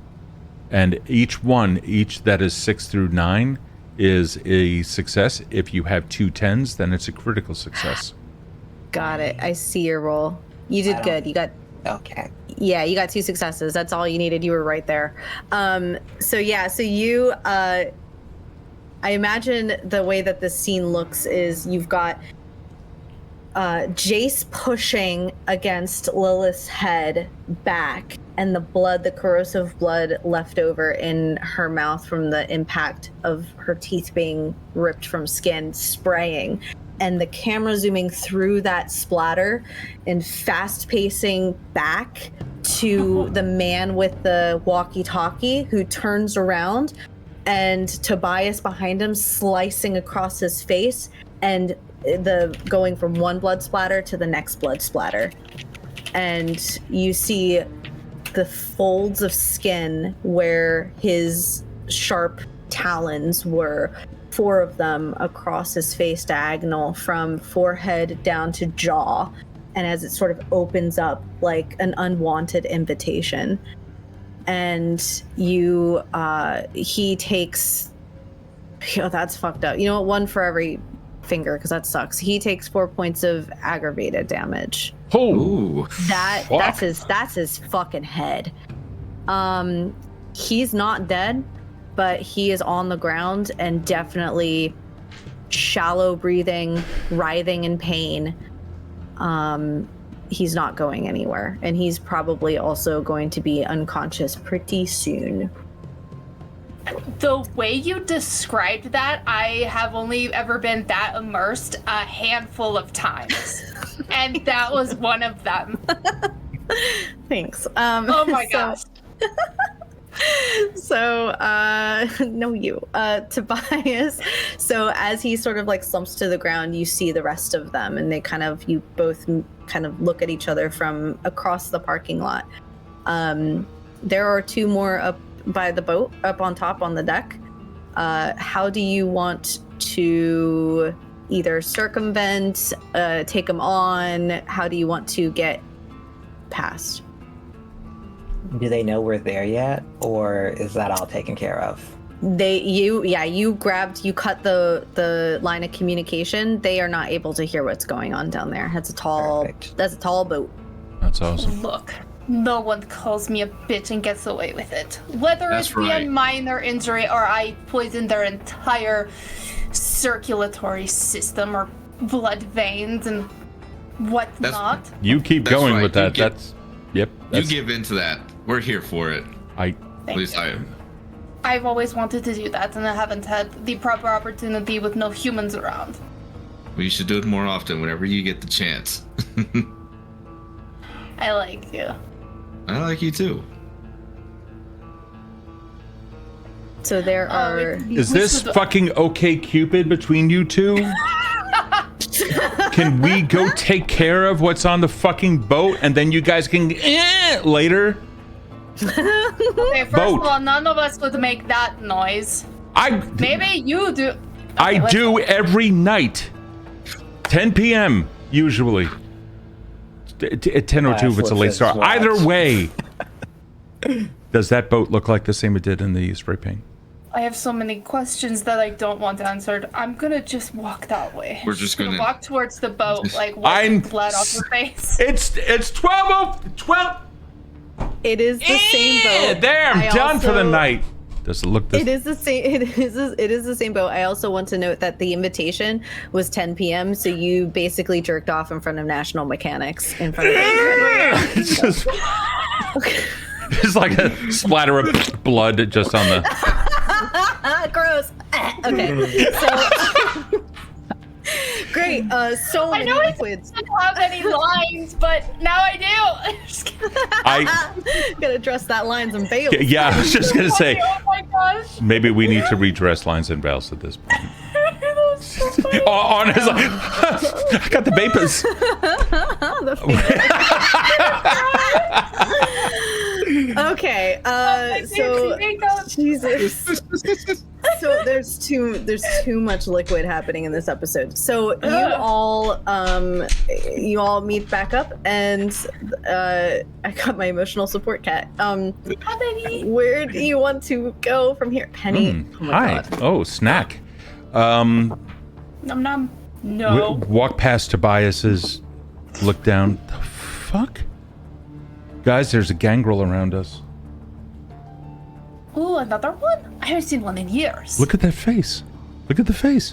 [SPEAKER 2] and each that is 6 through 9 is a success. If you have 2 10s, then it's a critical success.
[SPEAKER 1] Got it. I see your roll. You did good. You got.
[SPEAKER 5] Okay.
[SPEAKER 1] Yeah, you got 2 successes. That's all you needed. You were right there. So you, I imagine the way that this scene looks is you've got Jayce pushing against Lilith's head back, and the corrosive blood left over in her mouth from the impact of her teeth being ripped from skin spraying. And the camera zooming through that splatter and fast pacing back to the man with the walkie-talkie who turns around, and Tobias behind him slicing across his face, and going from one blood splatter to the next blood splatter. And you see the folds of skin where his sharp talons were, 4 of them across his face, diagonal from forehead down to jaw, and as it sort of opens up like an unwanted invitation. And he takes, that's fucked up. You know what? 1 for every finger, because that sucks. He takes 4 points of aggravated damage.
[SPEAKER 2] Oh,
[SPEAKER 1] that's his fucking head. He's not dead, but he is on the ground and definitely shallow breathing, writhing in pain. He's not going anywhere, and he's probably also going to be unconscious pretty soon.
[SPEAKER 3] The way you described that, I have only ever been that immersed a handful of times. And that was one of them.
[SPEAKER 1] Thanks.
[SPEAKER 3] Oh my gosh.
[SPEAKER 1] So, no, you, Tobias. So as he sort of like slumps to the ground, you see the rest of them, and you both kind of look at each other from across the parking lot. There are 2 more up by the boat, up on top on the deck. How do you want to either circumvent, take them on? How do you want to get past?
[SPEAKER 5] Do they know we're there yet, or is that all taken care of?
[SPEAKER 1] You cut the line of communication. They are not able to hear what's going on down there. That's a tall
[SPEAKER 5] Perfect.
[SPEAKER 1] boat.
[SPEAKER 2] that's awesome.
[SPEAKER 3] Look, no one calls me a bitch and gets away with it. Whether
[SPEAKER 4] That's
[SPEAKER 3] it be
[SPEAKER 4] right.
[SPEAKER 3] a minor injury or I poison their entire circulatory system or blood veins and whatnot.
[SPEAKER 2] You keep
[SPEAKER 4] That's
[SPEAKER 2] going
[SPEAKER 4] right.
[SPEAKER 2] with that.
[SPEAKER 4] You
[SPEAKER 2] That's
[SPEAKER 4] give in to that. We're here for it. At least I am.
[SPEAKER 3] I've always wanted to do that, and I haven't had the proper opportunity with no humans around.
[SPEAKER 4] Well, you should do it more often whenever you get the chance.
[SPEAKER 3] I like you.
[SPEAKER 4] I like you too.
[SPEAKER 1] So there are.
[SPEAKER 2] Is this fucking okay Cupid between you two? Can we go take care of what's on the fucking boat and then you guys can later?
[SPEAKER 3] Okay, first
[SPEAKER 2] Boat.
[SPEAKER 3] of all, none of us would make that noise. Maybe you do.
[SPEAKER 2] I do every night. 10 p.m. usually. 10:02 if it's a late start. Either way. Does that boat look like the same it did in the spray paint?
[SPEAKER 3] I have so many questions that I don't want answered. I'm gonna just walk that way.
[SPEAKER 4] We're just gonna
[SPEAKER 3] walk towards the boat, like wiping blood off your face.
[SPEAKER 2] It's 12.
[SPEAKER 1] It is the same boat.
[SPEAKER 2] There, I'm
[SPEAKER 1] I
[SPEAKER 2] done for the
[SPEAKER 1] also-
[SPEAKER 2] night. Does it look this?
[SPEAKER 1] It is the same. It is the same boat. I also want to note that the invitation was 10 p.m. So you basically jerked off in front of National Mechanics in front of everyone.
[SPEAKER 2] It's just, it's like a splatter of blood just on the.
[SPEAKER 1] Gross. Okay. So great. So
[SPEAKER 3] I
[SPEAKER 1] many
[SPEAKER 3] know I
[SPEAKER 1] liquids.
[SPEAKER 3] don't have any lines, but now I do. Just kidding.
[SPEAKER 1] Gotta dress that lines and bails.
[SPEAKER 2] Yeah, I was just gonna say
[SPEAKER 3] Oh my gosh.
[SPEAKER 2] maybe we need to redress lines and bells at this point.
[SPEAKER 3] That was so funny.
[SPEAKER 2] On his like, I got the vapors.
[SPEAKER 1] Okay. So Jesus. So there's too much liquid happening in this episode. So you all meet back up, and I got my emotional support cat.
[SPEAKER 3] Penny.
[SPEAKER 1] Where do you want to go from here, Penny? Oh my
[SPEAKER 2] Hi.
[SPEAKER 1] God.
[SPEAKER 2] Oh, snack.
[SPEAKER 3] Num num. No.
[SPEAKER 2] Walk past Tobias's. Look down. The fuck? Guys, there's a gangrel around us.
[SPEAKER 3] Ooh, another one? I haven't seen one in years.
[SPEAKER 2] Look at that face. Look at the face.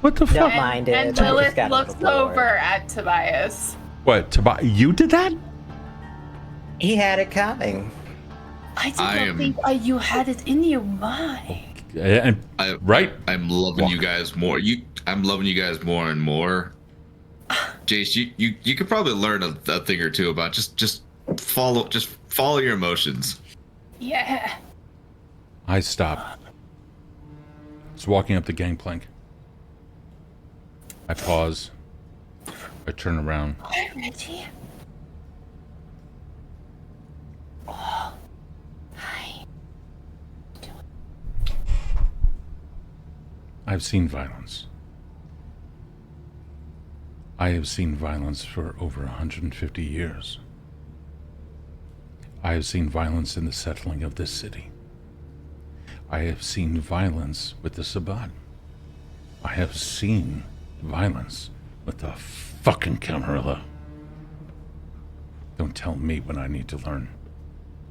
[SPEAKER 2] What the
[SPEAKER 5] Don't
[SPEAKER 2] fuck?
[SPEAKER 5] mind it.
[SPEAKER 3] And
[SPEAKER 5] I just
[SPEAKER 3] Lilith
[SPEAKER 5] got a
[SPEAKER 3] looks
[SPEAKER 5] little bored.
[SPEAKER 3] over at Tobias.
[SPEAKER 2] What, Tobias? You did that?
[SPEAKER 5] He had it coming.
[SPEAKER 3] I did not think you had it in you. My.
[SPEAKER 2] Right?
[SPEAKER 4] I'm loving you guys more. I'm loving you guys more and more. Jayce, you could probably learn a thing or two about just follow your emotions.
[SPEAKER 3] Yeah.
[SPEAKER 2] I stop. It's walking up the gangplank. I pause. I turn around.
[SPEAKER 3] Hi, Reggie. Oh. Hi.
[SPEAKER 2] I've seen violence. I have seen violence for over 150 years. I have seen violence in the settling of this city. I have seen violence with the Sabbat. I have seen violence with the fucking Camarilla. Don't tell me when I need to learn.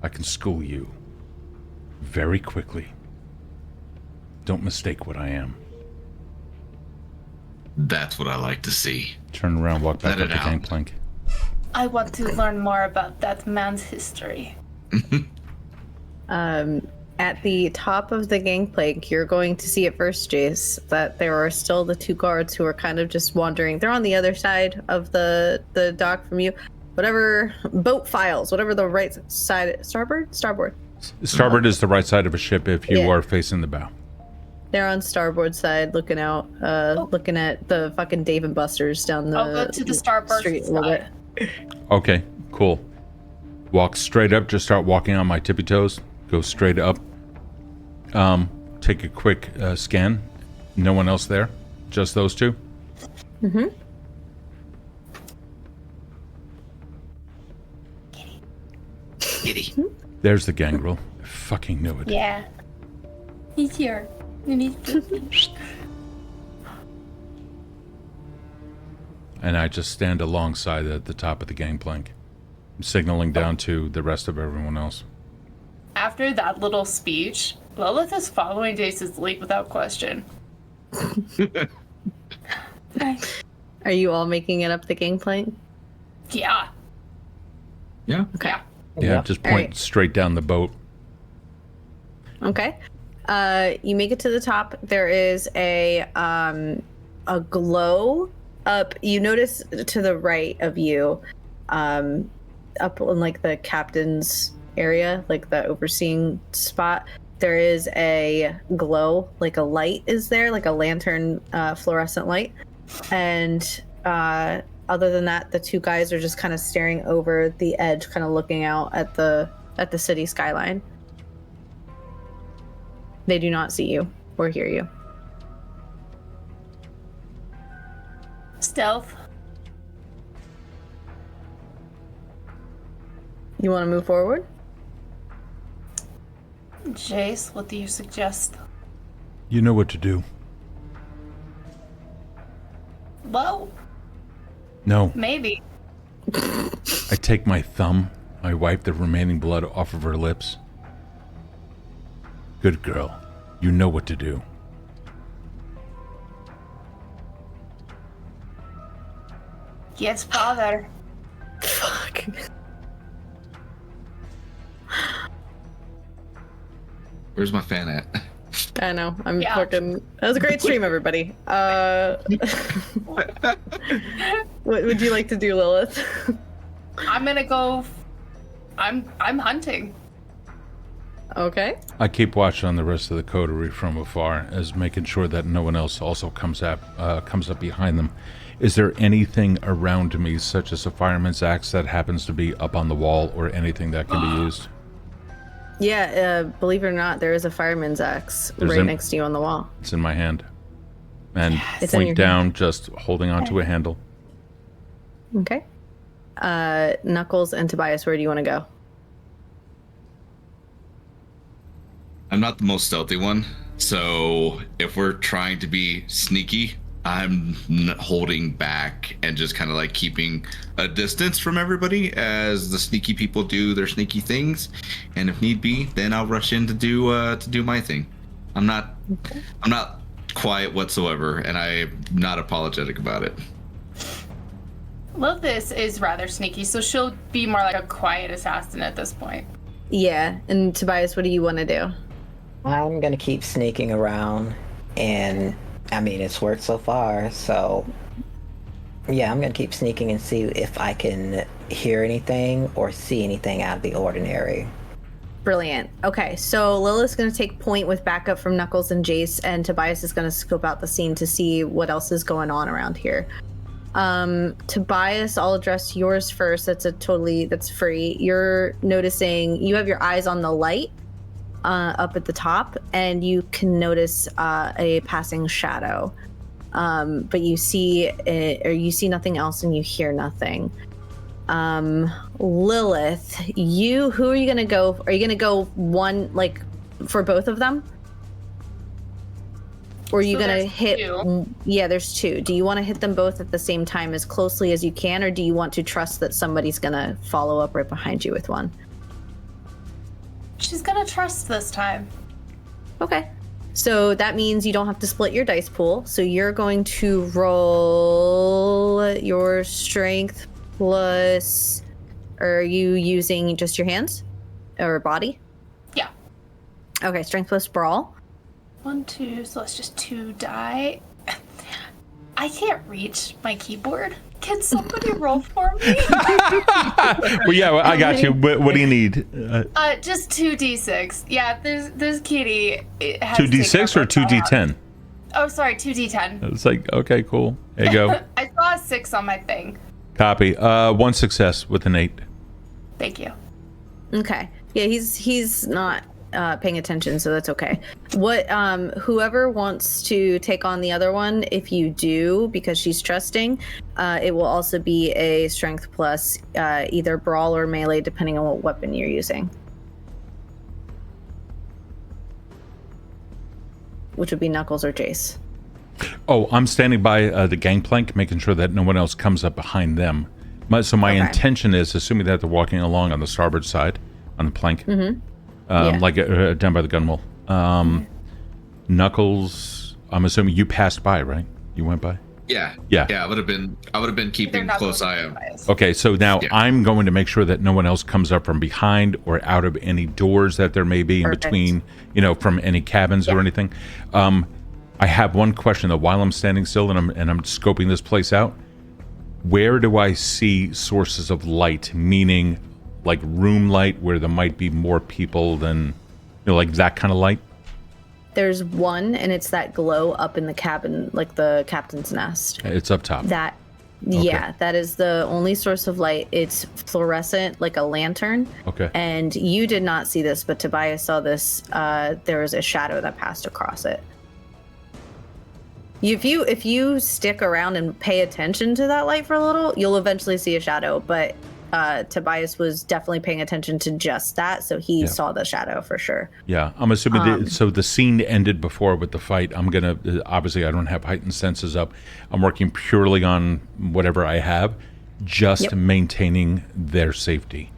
[SPEAKER 2] I can school you very quickly. Don't mistake what I am.
[SPEAKER 4] That's what I like to see.
[SPEAKER 2] Turn around, walk back
[SPEAKER 4] Let
[SPEAKER 2] up
[SPEAKER 4] it
[SPEAKER 2] the
[SPEAKER 4] out.
[SPEAKER 2] gangplank.
[SPEAKER 3] I want to learn more about that man's history.
[SPEAKER 1] At the top of the gangplank, you're going to see at first, Jayce, that there are still the two guards who are kind of just wandering. They're on the other side of the dock from you. Whatever boat files, whatever the right side, starboard.
[SPEAKER 2] Starboard is the right side of a ship if you are facing the bow.
[SPEAKER 1] They're on starboard side, looking out, looking at the fucking Dave and Buster's down the.
[SPEAKER 3] I'll go to the starboard
[SPEAKER 1] street a little
[SPEAKER 3] side.
[SPEAKER 1] bit.
[SPEAKER 2] Okay, cool. Walk straight up. Just start walking on my tippy toes. Go straight up. Take a quick scan. No one else there. Just those two.
[SPEAKER 1] Mm-hmm.
[SPEAKER 4] Kitty.
[SPEAKER 2] There's the gangrel. I fucking knew it.
[SPEAKER 3] Yeah. He's here. And he's
[SPEAKER 2] And I just stand alongside at the top of the gangplank. I'm signaling down to the rest of everyone else.
[SPEAKER 3] After that little speech, Lilith is following Jayce's lead without question.
[SPEAKER 1] Are you all making it up the gangplank?
[SPEAKER 3] Yeah.
[SPEAKER 4] Yeah.
[SPEAKER 1] Okay.
[SPEAKER 3] Yeah.
[SPEAKER 2] Yeah,
[SPEAKER 5] Yep.
[SPEAKER 2] just point
[SPEAKER 1] Alright.
[SPEAKER 2] straight down the boat.
[SPEAKER 1] Okay. You make it to the top. There is a glow up. You notice to the right of you, up in like the captain's area, like the overseeing spot. There is a glow, like a light is there, like a lantern, fluorescent light, and other than that, the two guys are just kind of staring over the edge, kind of looking out at the city skyline. They do not see you or hear you.
[SPEAKER 3] Stealth.
[SPEAKER 1] You want to move forward?
[SPEAKER 3] Jayce, what do you suggest?
[SPEAKER 2] You know what to do.
[SPEAKER 3] Well,
[SPEAKER 2] No,
[SPEAKER 3] maybe.
[SPEAKER 2] I take my thumb, I wipe the remaining blood off of her lips. Good girl. You know what to do.
[SPEAKER 3] Yes, father.
[SPEAKER 1] Fuck.
[SPEAKER 4] Where's my fan at?
[SPEAKER 1] I know. I'm
[SPEAKER 3] Yeah.
[SPEAKER 1] fucking. That was a great stream, everybody. What would you like to do, Lilith?
[SPEAKER 3] I'm gonna go. I'm hunting.
[SPEAKER 1] Okay.
[SPEAKER 2] I keep watching on the rest of the coterie from afar, as making sure that no one else also comes up behind them. Is there anything around me, such as a fireman's axe that happens to be up on the wall, or anything that can be used?
[SPEAKER 1] Yeah. Believe it or not, there is a fireman's axe
[SPEAKER 2] There's
[SPEAKER 1] right
[SPEAKER 2] an-
[SPEAKER 1] next to you on the wall.
[SPEAKER 2] It's in my hand. And
[SPEAKER 1] It's in your
[SPEAKER 2] point down, just holding onto a handle.
[SPEAKER 1] Okay. Knuckles and Tobias, where do you want to go?
[SPEAKER 4] I'm not the most stealthy one, so if we're trying to be sneaky, I'm holding back and just kind of like keeping a distance from everybody as the sneaky people do their sneaky things, and if need be, then I'll rush in to do my thing. I'm not quiet whatsoever, and I'm not apologetic about it.
[SPEAKER 3] Lilith is rather sneaky, so she'll be more like a quiet assassin at this point.
[SPEAKER 1] Yeah. And Tobias, what do you want to do?
[SPEAKER 5] I'm gonna keep sneaking around, and I mean, it's worked so far, so yeah, I'm gonna keep sneaking and see if I can hear anything or see anything out of the ordinary.
[SPEAKER 1] Brilliant. Okay, so Lilith's going to take point with backup from Knuckles and Jayce, and Tobias is going to scope out the scene to see what else is going on around here. Tobias, I'll address yours first. That's free. You're noticing, you have your eyes on the light up at the top, and you can notice a passing shadow. But you see nothing else, and you hear nothing. Lilith, who are you gonna go? Are you gonna go one, like, for both of them? Or are you
[SPEAKER 3] So
[SPEAKER 1] gonna
[SPEAKER 3] there's
[SPEAKER 1] hit?
[SPEAKER 3] two.
[SPEAKER 1] Yeah, there's two. Do you want to hit them both at the same time as closely as you can, or do you want to trust that somebody's gonna follow up right behind you with one?
[SPEAKER 3] She's gonna trust this time.
[SPEAKER 1] Okay. So that means you don't have to split your dice pool. So you're going to roll your strength plus. Are you using just your hands or body?
[SPEAKER 3] Yeah.
[SPEAKER 1] Okay, strength plus brawl.
[SPEAKER 3] 1, 2, so that's just 2 die. I can't reach my keyboard. Can somebody roll for me?
[SPEAKER 2] Well, yeah, I got you. What do you need?
[SPEAKER 3] Just 2d6. Yeah, there's Kitty.
[SPEAKER 2] 2d6 or 2d10?
[SPEAKER 3] Oh, sorry, 2d10.
[SPEAKER 2] It's like, okay, cool. There you go.
[SPEAKER 3] I saw a 6 on my thing.
[SPEAKER 2] Copy. One success with an 8.
[SPEAKER 3] Thank you.
[SPEAKER 1] Okay. Yeah, he's not paying attention, so that's okay. What whoever wants to take on the other one, if you do, because she's trusting, it will also be a strength plus either brawl or melee, depending on what weapon you're using. Which would be Knuckles or Jayce.
[SPEAKER 2] Oh, I'm standing by the gangplank, making sure that no one else comes up behind them. My
[SPEAKER 1] Okay.
[SPEAKER 2] intention is, assuming that they're walking along on the starboard side, on the plank,
[SPEAKER 1] Yeah.
[SPEAKER 2] like down by the gunwale. Knuckles, I'm assuming you passed by, right? You went by?
[SPEAKER 4] Yeah.
[SPEAKER 2] Yeah.
[SPEAKER 4] I would have been keeping close eye on.
[SPEAKER 2] Okay, so now
[SPEAKER 4] Yeah.
[SPEAKER 2] I'm going to make sure that no one else comes up from behind or out of any doors that there may be in
[SPEAKER 1] Perfect.
[SPEAKER 2] between, from any cabins or anything. I have one question though. While I'm standing still and I'm scoping this place out, where do I see sources of light? Meaning, like room light, where there might be more people than, like that kind of light.
[SPEAKER 1] There's one, and it's that glow up in the cabin, like the captain's nest.
[SPEAKER 2] It's up top.
[SPEAKER 1] That, yeah, that is the only source of light. It's fluorescent, like a lantern.
[SPEAKER 2] Okay.
[SPEAKER 1] And you did not see this, but Tobias saw this. There was a shadow that passed across it. If you stick around and pay attention to that light for a little, you'll eventually see a shadow. But Tobias was definitely paying attention to just that, so he saw the shadow for sure.
[SPEAKER 2] Yeah, I'm assuming so the scene ended before with the fight. I'm gonna obviously I don't have heightened senses up. I'm working purely on whatever I have, just maintaining their safety.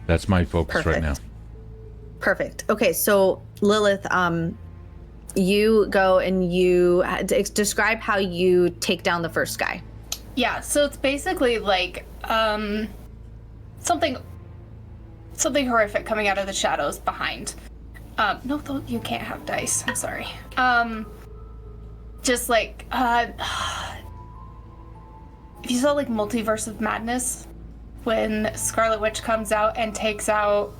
[SPEAKER 2] That's my focus right now.
[SPEAKER 1] Perfect. Okay, so Lilith, you go and you describe how you take down the first guy.
[SPEAKER 3] Yeah, so it's basically like something horrific coming out of the shadows behind. No, you can't have dice. I'm sorry. Just like if you saw like Multiverse of Madness, when Scarlet Witch comes out and takes out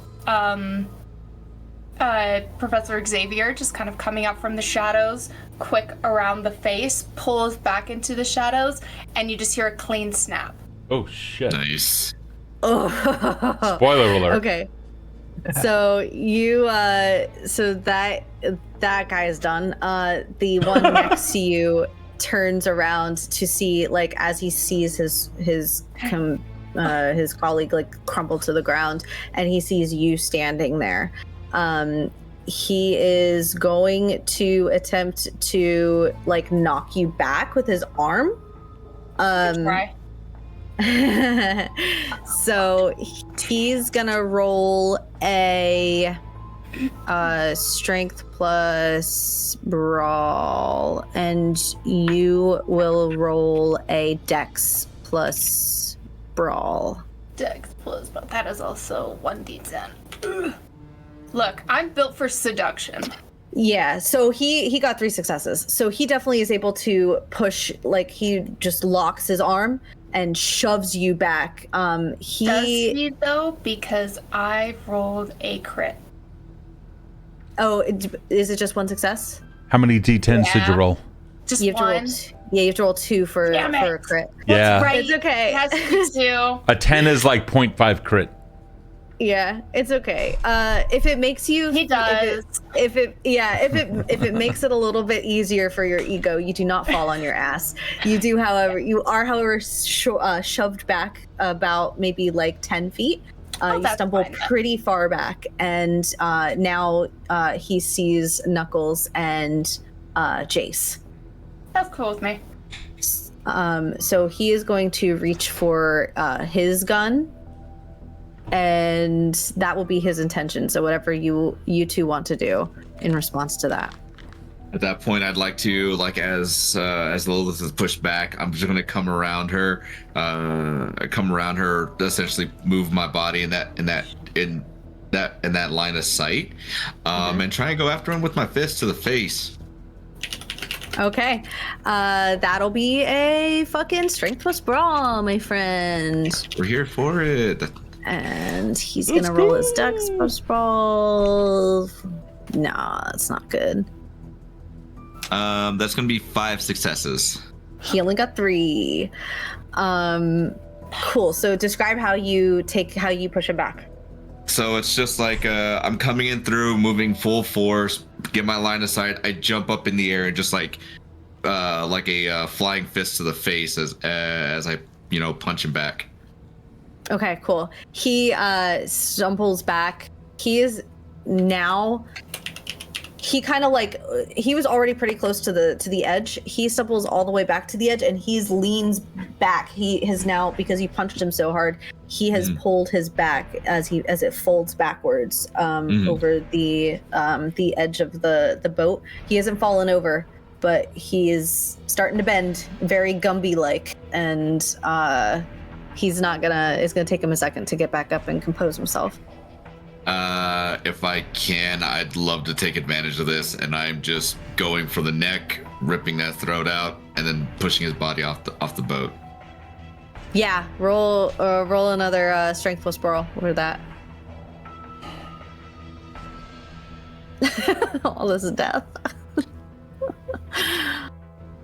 [SPEAKER 3] Professor Xavier, just kind of coming up from the shadows, quick around the face, pulls back into the shadows, and you just hear a clean snap.
[SPEAKER 2] Oh shit!
[SPEAKER 4] Nice.
[SPEAKER 1] Oh.
[SPEAKER 2] Spoiler alert.
[SPEAKER 1] Okay. So you so that guy is done. The one next to you turns around to see, like, as he sees his colleague like crumple to the ground, and he sees you standing there. He is going to attempt to like knock you back with his arm. So he's gonna roll a strength plus brawl, and you will roll a dex plus brawl.
[SPEAKER 3] But that is also 1d10. Look, I'm built for seduction.
[SPEAKER 1] Yeah, so he got 3 successes. So he definitely is able to push, like he just locks his arm and shoves you back.
[SPEAKER 3] Does he though? Because I rolled a crit.
[SPEAKER 1] Oh, is it just 1 success?
[SPEAKER 2] How many d10s did you roll?
[SPEAKER 3] Just
[SPEAKER 1] You have to roll
[SPEAKER 3] one.
[SPEAKER 1] yeah, you have to roll 2 for
[SPEAKER 3] Damn
[SPEAKER 1] a
[SPEAKER 3] it.
[SPEAKER 1] crit.
[SPEAKER 2] Yeah.
[SPEAKER 3] Right.
[SPEAKER 1] It's okay.
[SPEAKER 3] It has to be 2.
[SPEAKER 2] A 10 is like 0.5 crit.
[SPEAKER 1] Yeah, it's okay. If it makes you,
[SPEAKER 3] He does.
[SPEAKER 1] If it makes it a little bit easier for your ego, you do not fall on your ass. You are, however, shoved back about maybe like 10 feet. You
[SPEAKER 3] that's
[SPEAKER 1] stumble
[SPEAKER 3] fine, then.
[SPEAKER 1] pretty far back, and now he sees Knuckles and Jayce.
[SPEAKER 3] That's cool with me.
[SPEAKER 1] So he is going to reach for his gun, and that will be his intention. So whatever you two want to do in response to that.
[SPEAKER 4] At that point, I'd like to, like, as Lilith is pushed back, I'm just gonna come around her, essentially move my body in that line of sight, and try and go after him with my fist to the face.
[SPEAKER 1] Okay, that'll be a fucking strength plus brawl, my friend.
[SPEAKER 4] We're here for it.
[SPEAKER 1] And he's gonna roll his dex plus brawl. Nah, that's not good.
[SPEAKER 4] That's gonna be 5 successes.
[SPEAKER 1] He only got 3. Cool. So describe how you push him back.
[SPEAKER 4] So it's just like I'm coming in through, moving full force, get my line of sight. I jump up in the air and just like a flying fist to the face as I punch him back.
[SPEAKER 1] Okay, cool. He stumbles back. He is now he kind of like he was already pretty close to the edge. He stumbles all the way back to the edge and he leans back. He has now, because you punched him so hard, he has pulled his back as it folds backwards over the edge of the boat. He hasn't fallen over, but he is starting to bend, very Gumby like, and it's gonna take him a second to get back up and compose himself.
[SPEAKER 4] If I can, I'd love to take advantage of this, and I'm just going for the neck, ripping that throat out, and then pushing his body off the boat.
[SPEAKER 1] Yeah, roll another strength plus brawl with that. All this is death.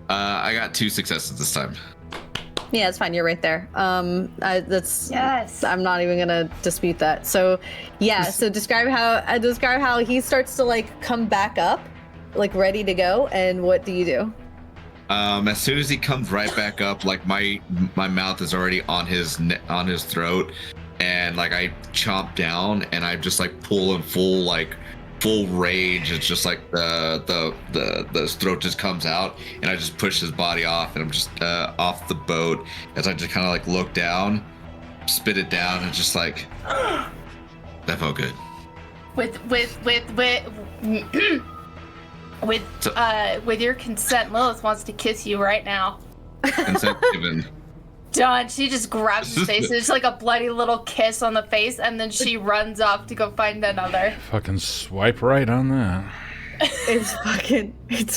[SPEAKER 4] I got 2 successes this time.
[SPEAKER 1] Yeah, it's fine. You're right there.
[SPEAKER 3] Yes.
[SPEAKER 1] I'm not even gonna dispute that. So, yeah. So describe how he starts to like come back up, like ready to go. And what do you do?
[SPEAKER 4] As soon as he comes right back up, like my mouth is already on his throat, and like I chomp down and I just like pull in full rage. It's just like the throat just comes out, and I just push his body off, and I'm just off the boat as I just kind of like look down, spit it down, and just like that felt good.
[SPEAKER 3] With your consent, Lilith wants to kiss you right now.
[SPEAKER 4] Consent given.
[SPEAKER 3] Done. She just grabs his face. It's like a bloody little kiss on the face, and then she runs off to go find another.
[SPEAKER 2] Fucking swipe right on that.
[SPEAKER 1] It's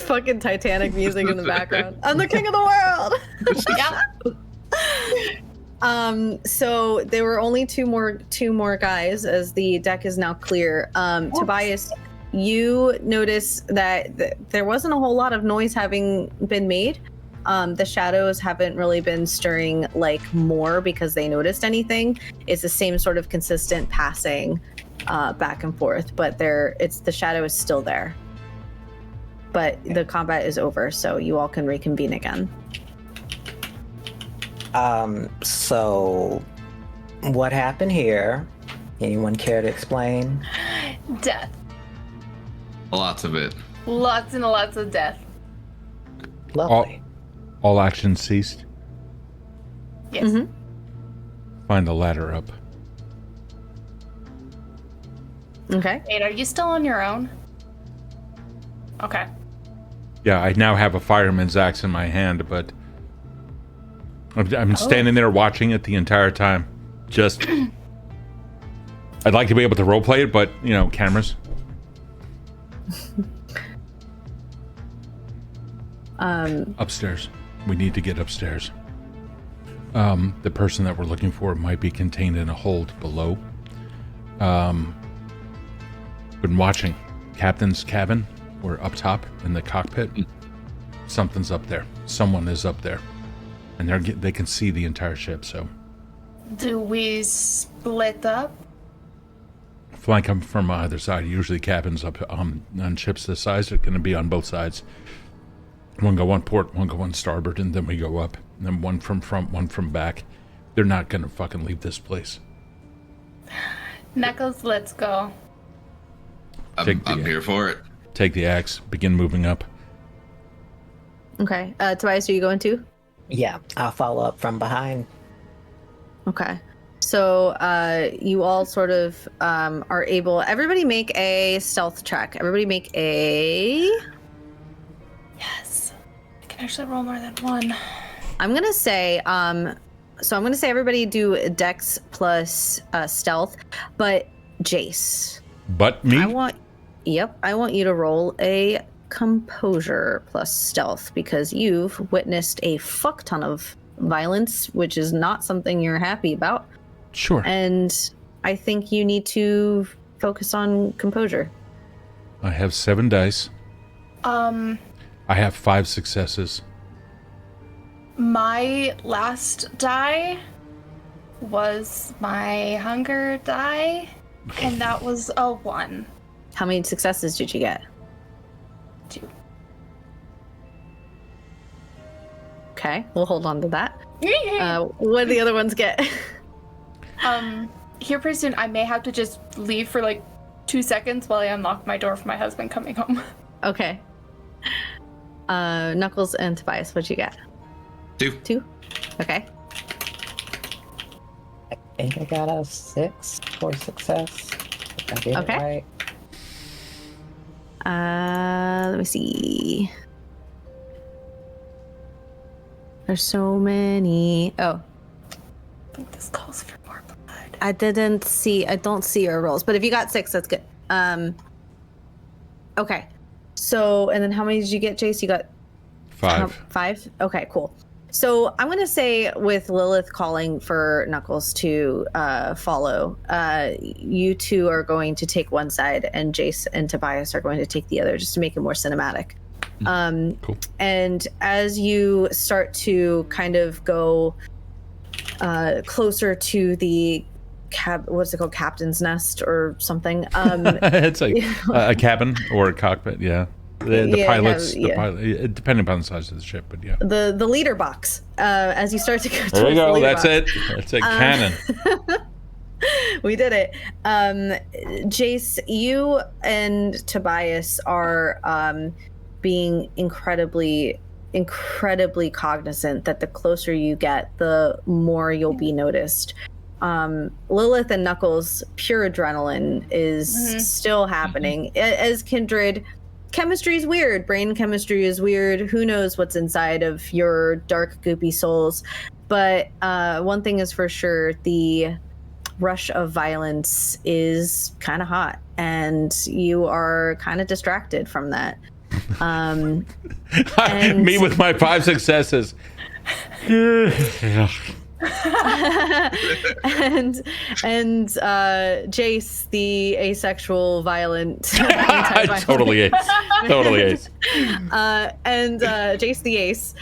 [SPEAKER 1] fucking Titanic music in the background. I'm the king of the world.
[SPEAKER 3] Yeah.
[SPEAKER 1] So there were only two more guys, as the deck is now clear. Tobias, you notice that there wasn't a whole lot of noise having been made. The shadows haven't really been stirring like more because they noticed anything. It's the same sort of consistent passing back and forth, but the shadow is still there. But the combat is over, so you all can reconvene again.
[SPEAKER 5] So what happened here? Anyone care to explain?
[SPEAKER 3] Death.
[SPEAKER 4] Lots of it.
[SPEAKER 3] Lots and lots of death.
[SPEAKER 5] Lovely.
[SPEAKER 2] All action ceased.
[SPEAKER 3] Yes.
[SPEAKER 1] Mm-hmm.
[SPEAKER 2] Find the ladder up.
[SPEAKER 1] Okay.
[SPEAKER 3] Wait, are you still on your own? Okay.
[SPEAKER 2] Yeah, I now have a fireman's axe in my hand, but I'm standing there watching it the entire time. Just, I'd like to be able to roleplay it, but, cameras. Upstairs. We need to get upstairs. The person that we're looking for might be contained in a hold below. Been watching. Captain's cabin. We're up top in the cockpit. Something's up there. Someone is up there. And they can see the entire ship, so.
[SPEAKER 3] Do we split up?
[SPEAKER 2] Flank them from either side. Usually cabins up on ships this size are going to be on both sides. One go on port, one go on starboard, and then we go up. And then one from front, one from back. They're not going to fucking leave this place.
[SPEAKER 3] Knuckles, let's go.
[SPEAKER 4] I'm here for it.
[SPEAKER 2] Take the axe, begin moving up.
[SPEAKER 1] Okay. Tobias, are you going too?
[SPEAKER 5] Yeah, I'll follow up from behind.
[SPEAKER 1] Okay. So you all sort of are able. Everybody make a stealth check. Everybody make a.
[SPEAKER 3] Yes. I can actually roll more than one.
[SPEAKER 1] I'm gonna say. So I'm gonna say everybody do Dex plus stealth, but Jayce.
[SPEAKER 2] But me?
[SPEAKER 1] I want you to roll a composure plus stealth because you've witnessed a fuck ton of violence, which is not something you're happy about.
[SPEAKER 2] Sure.
[SPEAKER 1] And I think you need to focus on composure.
[SPEAKER 2] I have 7 dice.
[SPEAKER 3] I
[SPEAKER 2] have 5 successes.
[SPEAKER 3] My last die was my hunger die, and that was a 1.
[SPEAKER 1] How many successes did you get?
[SPEAKER 3] 2.
[SPEAKER 1] Okay, we'll hold on to that. What do the other ones get?
[SPEAKER 3] Here pretty soon, I may have to just leave for like 2 seconds while I unlock my door for my husband coming home.
[SPEAKER 1] Okay. Knuckles and Tobias, what you got?
[SPEAKER 4] 2.
[SPEAKER 1] 2? Okay.
[SPEAKER 5] I think I got a 6 for success. If I did
[SPEAKER 1] Okay.
[SPEAKER 5] it right.
[SPEAKER 1] Let me see. There's so many. Oh,
[SPEAKER 3] I think this calls for more blood.
[SPEAKER 1] I don't see your rolls, but if you got 6, that's good. Okay. So, and then how many did you get, Jayce? You got
[SPEAKER 2] 5.
[SPEAKER 1] 5? Okay, cool. So I'm going to say with Lilith calling for Knuckles to follow, you two are going to take one side and Jayce and Tobias are going to take the other just to make it more cinematic.
[SPEAKER 2] Cool.
[SPEAKER 1] And as you start to kind of go closer to the what's it called? Captain's nest or something.
[SPEAKER 2] It's like a cabin or a cockpit, yeah. The pilots,
[SPEAKER 1] yeah.
[SPEAKER 2] pilot, depending upon the size of the ship, but yeah.
[SPEAKER 1] The leader box. As you start to go towards
[SPEAKER 2] There we
[SPEAKER 1] the
[SPEAKER 2] go.
[SPEAKER 1] leader
[SPEAKER 2] That's
[SPEAKER 1] box.
[SPEAKER 2] it. That's it. Cannon.
[SPEAKER 1] We did it. Jayce, you and Tobias are being incredibly cognizant that the closer you get, the more you'll be noticed. Lilith and Knuckles, pure adrenaline is still happening. As kindred, chemistry is weird. Brain chemistry is weird. Who knows what's inside of your dark, goopy souls? But one thing is for sure, the rush of violence is kind of hot, and you are kind of distracted from that.
[SPEAKER 2] Me with my 5 successes.
[SPEAKER 1] and Jayce, the asexual, violent,
[SPEAKER 2] Totally ace. Totally ace.
[SPEAKER 1] and Jayce the ace,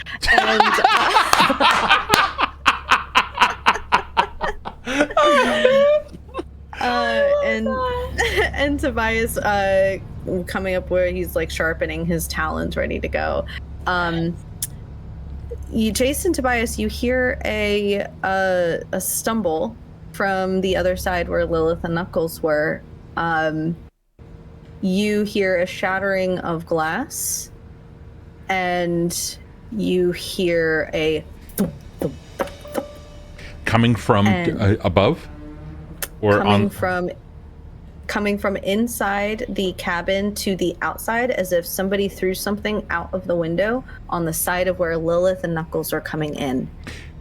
[SPEAKER 1] and Tobias coming up where he's like sharpening his talons, ready to go. Jayce and Tobias, you hear a stumble from the other side where Lilith and Knuckles were. You hear a shattering of glass, and you hear a
[SPEAKER 2] coming from above, or
[SPEAKER 1] coming from inside the cabin to the outside, as if somebody threw something out of the window on the side of where Lilith and Knuckles are coming in.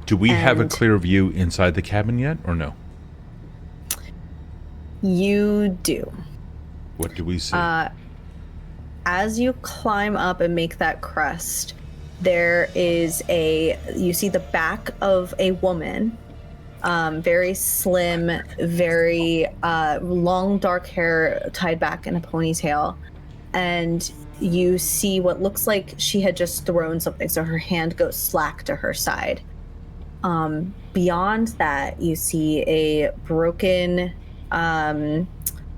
[SPEAKER 2] Do we have a clear view inside the cabin yet, or no?
[SPEAKER 1] You do.
[SPEAKER 2] What do we see?
[SPEAKER 1] As you climb up and make that crest, you see the back of a woman, very slim, very long dark hair tied back in a ponytail, and you see what looks like she had just thrown something, so her hand goes slack to her side. Beyond that, you see a broken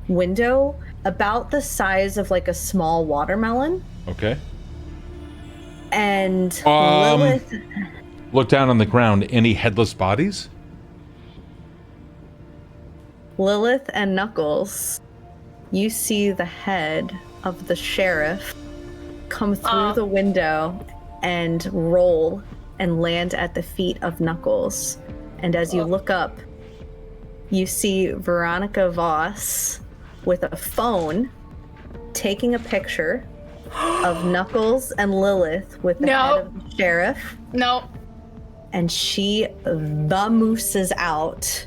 [SPEAKER 1] window about the size of like a small watermelon.
[SPEAKER 2] Okay.
[SPEAKER 1] And Lilith...
[SPEAKER 2] Look down on the ground. Any headless bodies?
[SPEAKER 1] Lilith and Knuckles, you see the head of the sheriff come through the window and roll and land at the feet of Knuckles. And as you look up, you see Veronica Voss with a phone taking a picture of Knuckles and Lilith with the head of the sheriff.
[SPEAKER 3] Nope.
[SPEAKER 1] And she the mooses out.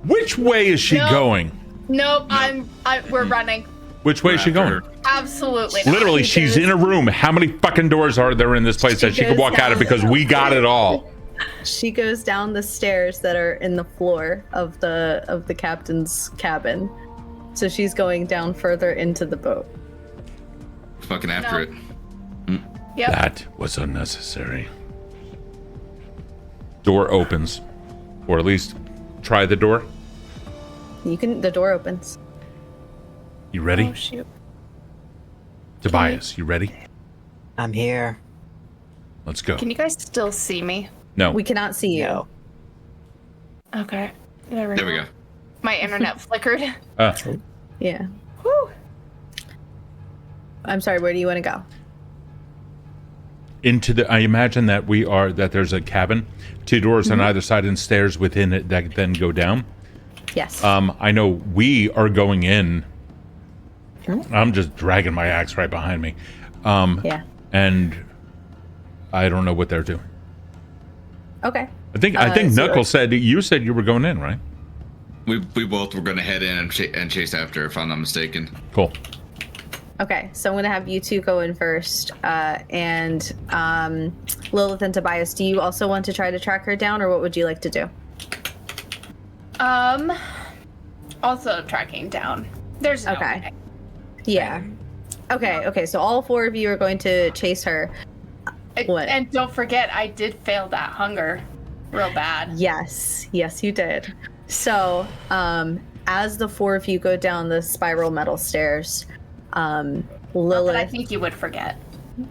[SPEAKER 2] Which way is she going?
[SPEAKER 3] Nope. We're running.
[SPEAKER 2] Which way is she going?
[SPEAKER 3] Absolutely not.
[SPEAKER 2] Literally, she's in a room. How many fucking doors are there in this place that she could walk out of, because we got it all?
[SPEAKER 1] She goes down the stairs that are in the floor of the captain's cabin. So she's going down further into the boat.
[SPEAKER 4] Fucking after it.
[SPEAKER 3] Yep.
[SPEAKER 2] That was unnecessary. Door opens, or at least try the door.
[SPEAKER 1] The door opens.
[SPEAKER 2] You ready?
[SPEAKER 3] Oh, shoot.
[SPEAKER 2] Tobias, you ready?
[SPEAKER 5] I'm here.
[SPEAKER 2] Let's go.
[SPEAKER 3] Can you guys still see me?
[SPEAKER 2] No.
[SPEAKER 1] We cannot see you.
[SPEAKER 5] No.
[SPEAKER 3] Okay. There we
[SPEAKER 4] There we go.
[SPEAKER 3] My internet flickered.
[SPEAKER 1] Yeah. Whew. I'm sorry, where do you want to go?
[SPEAKER 2] Into the, I imagine that there's a cabin, 2 doors on either side and stairs within it that then go down.
[SPEAKER 1] Yes.
[SPEAKER 2] I know we are going in. I'm just dragging my axe right behind me.
[SPEAKER 1] Yeah.
[SPEAKER 2] And I don't know what they're doing.
[SPEAKER 1] Okay.
[SPEAKER 2] I think
[SPEAKER 1] so
[SPEAKER 2] Knuckles said you were going in, right?
[SPEAKER 4] We both were going to head in and chase after, if I'm not mistaken.
[SPEAKER 2] Cool.
[SPEAKER 1] Okay, so I'm gonna have you two go in first, and Lilith and Tobias, do you also want to try to track her down, or what would you like to do?
[SPEAKER 3] Also tracking down. There's no
[SPEAKER 1] Okay.
[SPEAKER 3] way.
[SPEAKER 1] Yeah. Okay, so all 4 of you are going to chase her. What?
[SPEAKER 3] And don't forget, I did fail that hunger real bad.
[SPEAKER 1] Yes, you did. So, as the 4 of you go down the spiral metal stairs, Lilith...
[SPEAKER 3] But I think you would forget.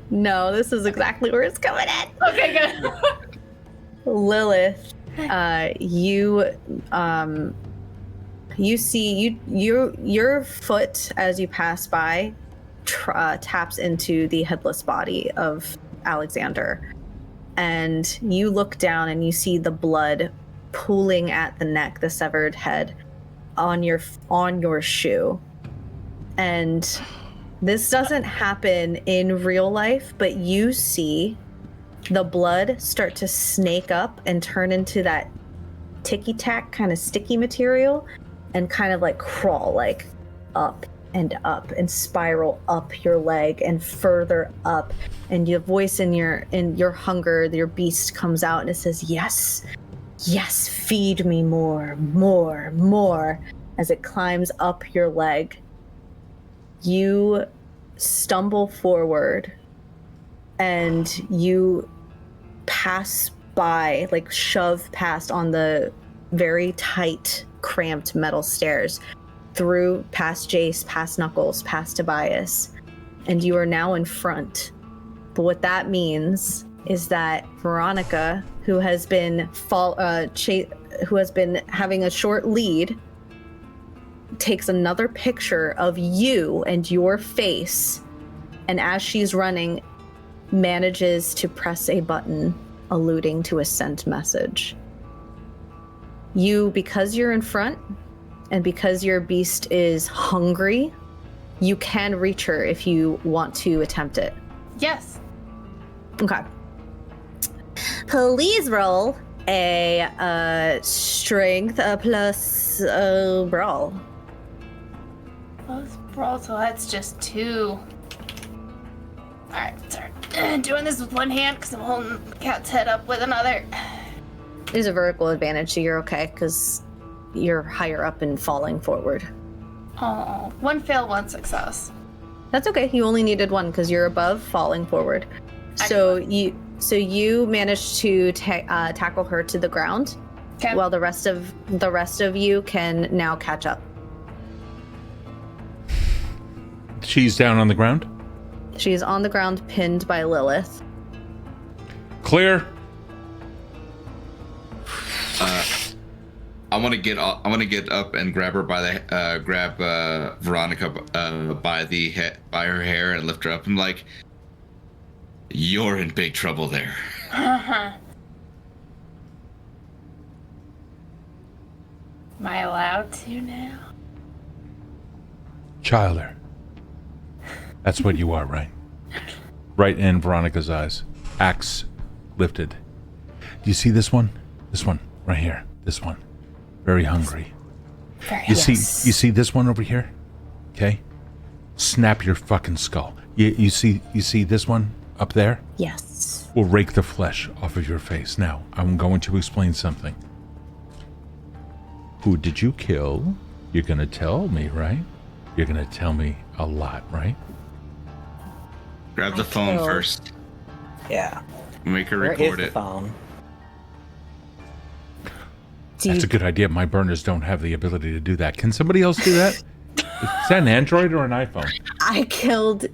[SPEAKER 1] No, this is exactly where it's coming in.
[SPEAKER 3] Okay, good.
[SPEAKER 1] Lilith, you see your foot as you pass by taps into the headless body of Alexander, and you look down and you see the blood pooling at the neck, the severed head on your shoe. And this doesn't happen in real life, but you see the blood start to snake up and turn into that ticky-tack kind of sticky material and kind of like crawl like up and spiral up your leg and further up, and your voice in your hunger, your beast comes out and it says, yes, feed me more, as it climbs up your leg. You stumble forward and you pass by, like shove past on the very tight, cramped metal stairs, through past Jayce, past Knuckles, past Tobias, and you are now in front. But what that means is that Veronica, who has been having a short lead, takes another picture of you and your face, and as she's running, manages to press a button alluding to a sent message. You, because you're in front, and because your beast is hungry, you can reach her if you want to attempt it.
[SPEAKER 3] Yes.
[SPEAKER 1] Okay. Please roll a strength plus brawl.
[SPEAKER 3] Plus brawl, so that's just 2. Alright, sorry. Doing this with one hand because I'm holding the cat's head up with another.
[SPEAKER 1] There's a vertical advantage, so you're okay, because you're higher up and falling forward.
[SPEAKER 3] Oh, 1 fail, 1 success.
[SPEAKER 1] That's okay. You only needed 1 because you're above falling forward.
[SPEAKER 3] Excellent.
[SPEAKER 1] So you managed to tackle her to the ground,
[SPEAKER 3] Okay.
[SPEAKER 1] while the rest of you can now catch up.
[SPEAKER 2] She's down on the ground.
[SPEAKER 1] She's on the ground, pinned by Lilith.
[SPEAKER 2] Clear.
[SPEAKER 4] I want to get up and grab her by the grab Veronica by her hair and lift her up. I'm like, you're in big trouble there.
[SPEAKER 3] Uh-huh. Am I allowed to now?
[SPEAKER 2] Childer. That's what you are, right? Right in Veronica's eyes. Axe lifted. Do you see this one? This one right here. This one. Very hungry. You see this one over here? Okay? Snap your fucking skull. You see this one up there?
[SPEAKER 1] Yes.
[SPEAKER 2] We'll rake the flesh off of your face. Now, I'm going to explain something. Who did you kill? You're gonna tell me, right? You're gonna tell me a lot, right?
[SPEAKER 4] Grab the phone first.
[SPEAKER 5] Yeah.
[SPEAKER 4] Make her
[SPEAKER 5] Where is
[SPEAKER 4] record
[SPEAKER 5] the
[SPEAKER 4] it.
[SPEAKER 5] phone?
[SPEAKER 2] That's a good idea. My burners don't have the ability to do that. Can somebody else do that? Is that an Android or an iPhone?
[SPEAKER 1] I killed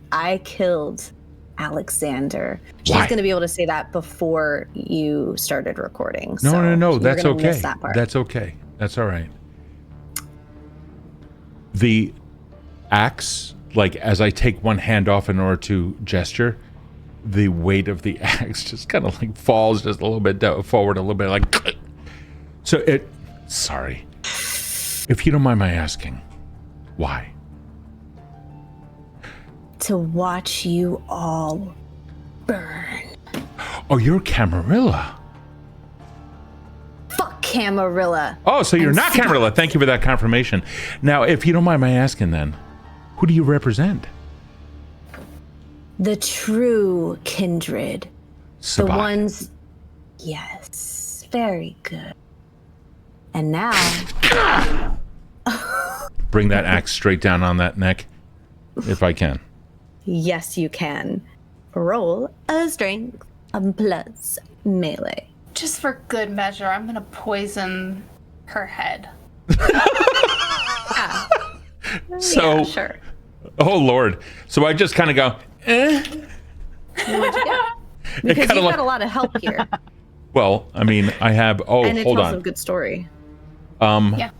[SPEAKER 1] Alexander. She's
[SPEAKER 2] Why?
[SPEAKER 1] going to be able to say that before you started recording.
[SPEAKER 2] No,
[SPEAKER 1] so
[SPEAKER 2] no. That's
[SPEAKER 1] you're gonna
[SPEAKER 2] okay.
[SPEAKER 1] miss that part.
[SPEAKER 2] That's okay. That's all right. The axe, like as I take one hand off in order to gesture, the weight of the axe just kind of like falls just a little bit forward, a little bit like. So it. Sorry, if you don't mind my asking, why?
[SPEAKER 1] To watch you all burn.
[SPEAKER 2] Oh, you're Camarilla.
[SPEAKER 1] Fuck Camarilla.
[SPEAKER 2] Oh, so you're not Camarilla. Thank you for that confirmation. Now, if you don't mind my asking then, who do you represent?
[SPEAKER 1] The true kindred.
[SPEAKER 2] Sabbat.
[SPEAKER 1] The ones... Yes. Very good. And now...
[SPEAKER 2] Bring that axe straight down on that neck, if I can.
[SPEAKER 1] Yes, you can. Roll a strength plus melee.
[SPEAKER 3] Just for good measure, I'm gonna poison her head.
[SPEAKER 2] So,
[SPEAKER 1] yeah, sure.
[SPEAKER 2] oh Lord. So I just kind of go, eh.
[SPEAKER 1] What'd you get? Because you've got a lot of help here.
[SPEAKER 2] Well, I mean, I have, oh,
[SPEAKER 1] and it's
[SPEAKER 2] hold
[SPEAKER 1] also
[SPEAKER 2] on.
[SPEAKER 1] a good story.
[SPEAKER 3] Yeah.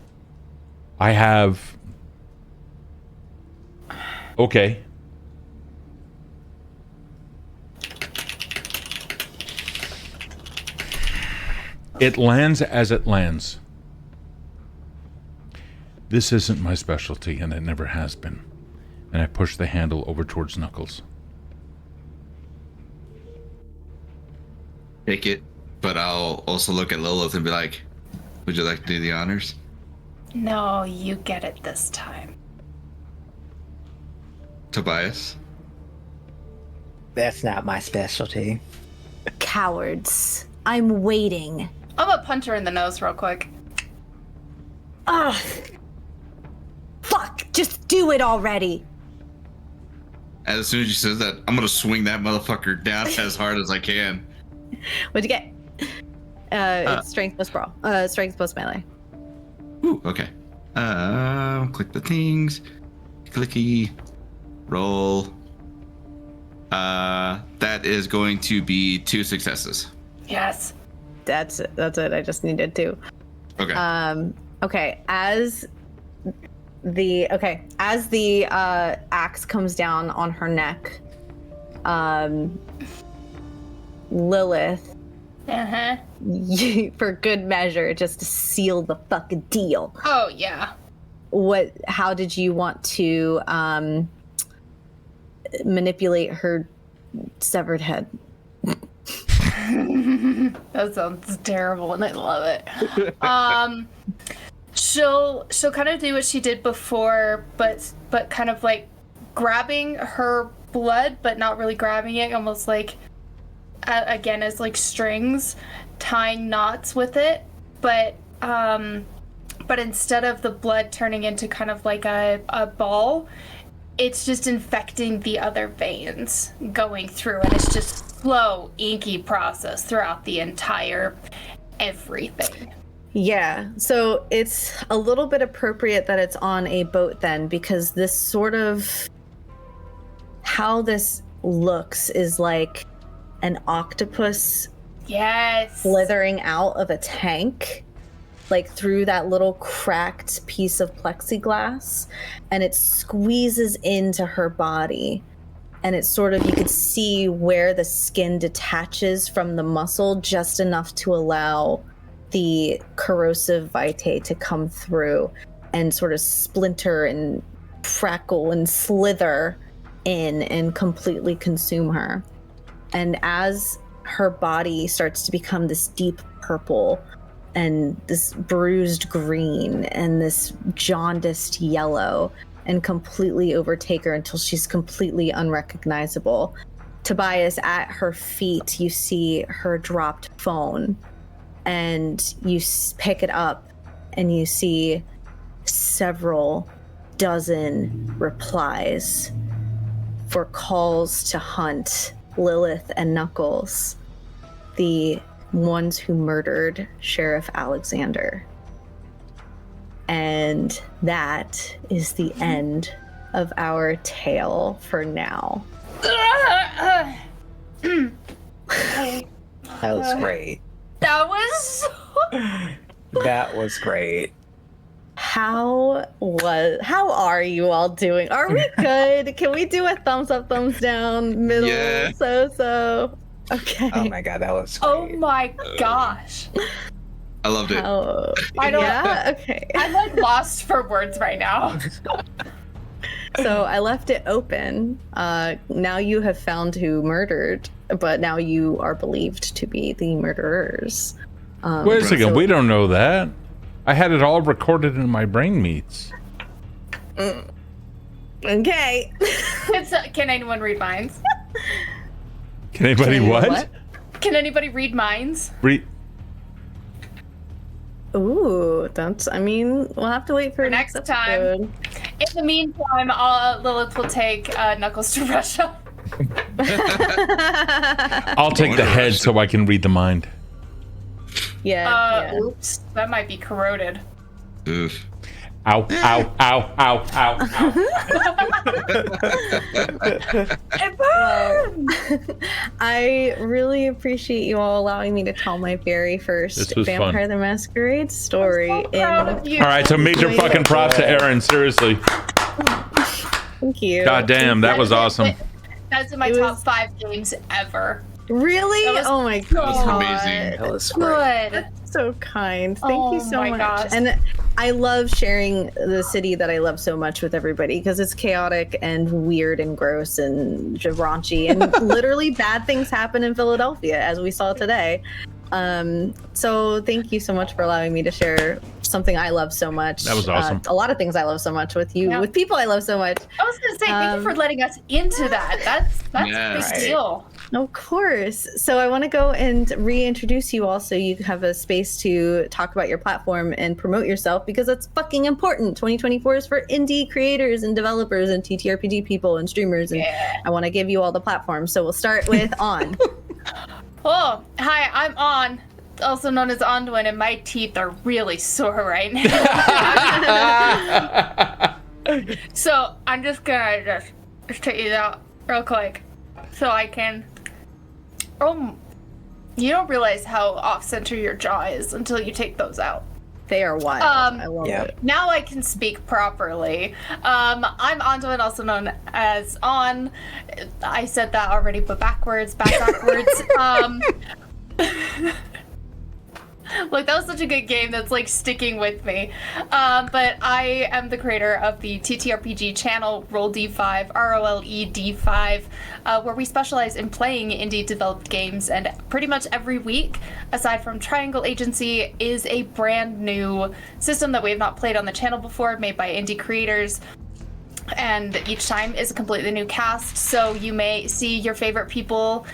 [SPEAKER 2] I have, okay. It lands as it lands. This isn't my specialty, and it never has been. And I push the handle over towards Knuckles.
[SPEAKER 4] Take it, but I'll also look at Lilith and be like, would you like to do the honors?
[SPEAKER 3] No, you get it this time.
[SPEAKER 4] Tobias?
[SPEAKER 5] That's not my specialty.
[SPEAKER 1] Cowards. I'm waiting.
[SPEAKER 3] I'm gonna punch her in the nose real quick.
[SPEAKER 1] Ugh. Fuck, just do it already.
[SPEAKER 4] As soon as you said that, I'm gonna swing that motherfucker down as hard as I can.
[SPEAKER 1] What'd you get? It's strength plus brawl. Strength plus melee.
[SPEAKER 4] Ooh, okay. Click the things. Clicky. Roll. That is going to be 2 successes.
[SPEAKER 3] Yes.
[SPEAKER 1] That's it. I just needed to.
[SPEAKER 4] Okay.
[SPEAKER 1] Okay. As the axe comes down on her neck, Lilith, for good measure, just to seal the fucking deal.
[SPEAKER 3] Oh yeah.
[SPEAKER 1] How did you want to manipulate her severed head?
[SPEAKER 3] That sounds terrible and I love it. She'll kind of do what she did before, but kind of like grabbing her blood, but not really grabbing it, almost like again as like strings, tying knots with it, but instead of the blood turning into kind of like a ball, it's just infecting the other veins going through, and it's just slow, inky process throughout the entire everything.
[SPEAKER 1] Yeah, so it's a little bit appropriate that it's on a boat then, because this sort of how this looks is like an octopus slithering out of a tank, like through that little cracked piece of plexiglass, and it squeezes into her body. And it's sort of, you could see where the skin detaches from the muscle just enough to allow the corrosive vitae to come through and sort of splinter and crackle and slither in and completely consume her. And as her body starts to become this deep purple and this bruised green and this jaundiced yellow and completely overtake her until she's completely unrecognizable, Tobias, at her feet, you see her dropped phone, and you pick it up and you see several dozen replies for calls to hunt Lilith and Knuckles, the ones who murdered Sheriff Alexander. And that is the end of our tale for now.
[SPEAKER 5] That was great.
[SPEAKER 3] That was
[SPEAKER 5] That was great.
[SPEAKER 1] how are you all doing? Are we good? Can we do a thumbs up, thumbs down, middle,
[SPEAKER 4] Yeah.
[SPEAKER 1] so? Okay.
[SPEAKER 5] Oh my god, that was great.
[SPEAKER 3] Oh my gosh.
[SPEAKER 4] I loved it.
[SPEAKER 3] I don't-
[SPEAKER 1] Yeah. Okay.
[SPEAKER 3] I'm like lost for words right now.
[SPEAKER 1] So I left it open. Now you have found who murdered, but now you are believed to be the murderers.
[SPEAKER 2] Wait a second, we don't know that. I had it all recorded in my brain meats.
[SPEAKER 1] Okay.
[SPEAKER 3] Can anyone read minds?
[SPEAKER 2] Can anybody what?
[SPEAKER 3] Can anybody read minds?
[SPEAKER 1] Ooh, that's. I mean, we'll have to wait for
[SPEAKER 3] Next
[SPEAKER 1] next
[SPEAKER 3] time.
[SPEAKER 1] episode.
[SPEAKER 3] In the meantime, Lilith will take Knuckles to Russia.
[SPEAKER 2] I'll take the head so I can read the mind.
[SPEAKER 1] Yeah.
[SPEAKER 3] Oops, that might be corroded.
[SPEAKER 4] Oof.
[SPEAKER 2] Ow, ow, ow, ow, ow, ow.
[SPEAKER 3] It burns!
[SPEAKER 1] I really appreciate you all allowing me to tell my very first
[SPEAKER 2] This was
[SPEAKER 1] Vampire
[SPEAKER 2] fun.
[SPEAKER 1] the Masquerade story.
[SPEAKER 3] I'm so proud of you.
[SPEAKER 2] All right, so major fucking props to Erin, seriously.
[SPEAKER 1] Thank you.
[SPEAKER 2] God damn, that was awesome.
[SPEAKER 3] That's in my
[SPEAKER 1] It
[SPEAKER 3] top
[SPEAKER 1] was-
[SPEAKER 3] 5 games ever.
[SPEAKER 1] Really?
[SPEAKER 3] That was
[SPEAKER 1] Oh my
[SPEAKER 3] so
[SPEAKER 1] god.
[SPEAKER 4] amazing.
[SPEAKER 5] That was great.
[SPEAKER 3] Good.
[SPEAKER 1] So kind. Thank you
[SPEAKER 3] Oh
[SPEAKER 1] so
[SPEAKER 3] my
[SPEAKER 1] much.
[SPEAKER 3] gosh.
[SPEAKER 1] And I love sharing the city that I love so much with everybody because it's chaotic and weird and gross and raunchy and literally bad things happen in Philadelphia as we saw today. So thank you so much for allowing me to share something I love so much.
[SPEAKER 2] That was awesome.
[SPEAKER 1] A lot of things I love so much with you,
[SPEAKER 3] Yeah.
[SPEAKER 1] with people I love so much.
[SPEAKER 3] I was gonna say thank you for letting us into that. That's
[SPEAKER 4] Yeah.
[SPEAKER 3] a big
[SPEAKER 5] Right.
[SPEAKER 3] deal.
[SPEAKER 1] Of course. So I want to go and reintroduce you all so you have a space to talk about your platform and promote yourself because it's fucking important. 2024 is for indie creators and developers and TTRPG people and streamers. And I want to give you all the platforms. So we'll start with On.
[SPEAKER 3] Oh, hi, I'm On, also known as Onduin, and my teeth are really sore right now. So I'm just gonna just take these out real quick so I can. Oh, you don't realize how off-center your jaw is until you take those out.
[SPEAKER 1] They are wild. I love
[SPEAKER 5] yeah.
[SPEAKER 1] it.
[SPEAKER 3] Now I can speak properly. I'm Onduin, also known as On. I said that already, but backwards. Look, that was such a good game that's like sticking with me. But I am the creator of the TTRPG channel Roll D5, ROLE D5, where we specialize in playing indie developed games. And pretty much every week, aside from Triangle Agency, is a brand new system that we have not played on the channel before, made by indie creators. And each time is a completely new cast, so you may see your favorite people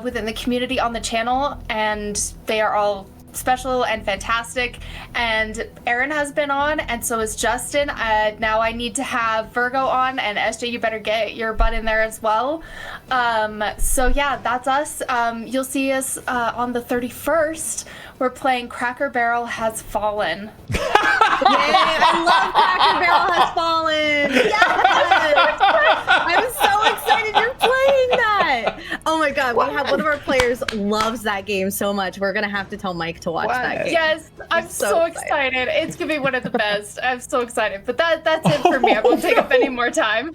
[SPEAKER 3] within the community on the channel, and they are all special and fantastic. And Erin has been on, and so is Justin. Now I need to have Virgo on, and SJ, you better get your butt in there as well. So yeah, that's us. You'll see us on the 31st. We're playing Cracker Barrel Has Fallen.
[SPEAKER 1] Yay, I love Cracker Barrel Has Fallen. Yes! I'm so excited you're playing that. Oh my god, we have one of our players loves that game so much. We're gonna have to tell Mike to watch that game.
[SPEAKER 3] Yes, I'm
[SPEAKER 1] so
[SPEAKER 3] so
[SPEAKER 1] excited.
[SPEAKER 3] excited. It's gonna be one of the best. I'm so excited. But that's it for me. I won't take up any more time.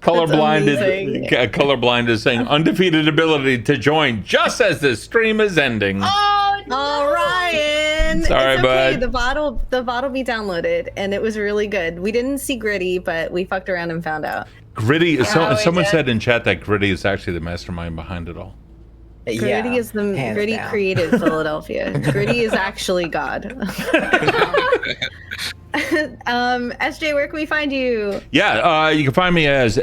[SPEAKER 2] Colorblind
[SPEAKER 1] amazing.
[SPEAKER 2] is saying undefeated ability to join just as this stream is ending.
[SPEAKER 3] Oh no!
[SPEAKER 1] All Ryan.
[SPEAKER 2] Sorry,
[SPEAKER 1] it's okay.
[SPEAKER 2] bud.
[SPEAKER 1] The VOD will be downloaded, and it was really good. We didn't see Gritty, but we fucked around and found out.
[SPEAKER 2] Gritty.
[SPEAKER 3] Yeah, we
[SPEAKER 2] Someone
[SPEAKER 3] did.
[SPEAKER 2] said in chat that Gritty is actually the mastermind behind it all.
[SPEAKER 1] Gritty is the
[SPEAKER 5] hands
[SPEAKER 1] Gritty
[SPEAKER 5] down.
[SPEAKER 1] created Philadelphia. Gritty is actually God. SJ, where can we find you?
[SPEAKER 2] Yeah, you can find me as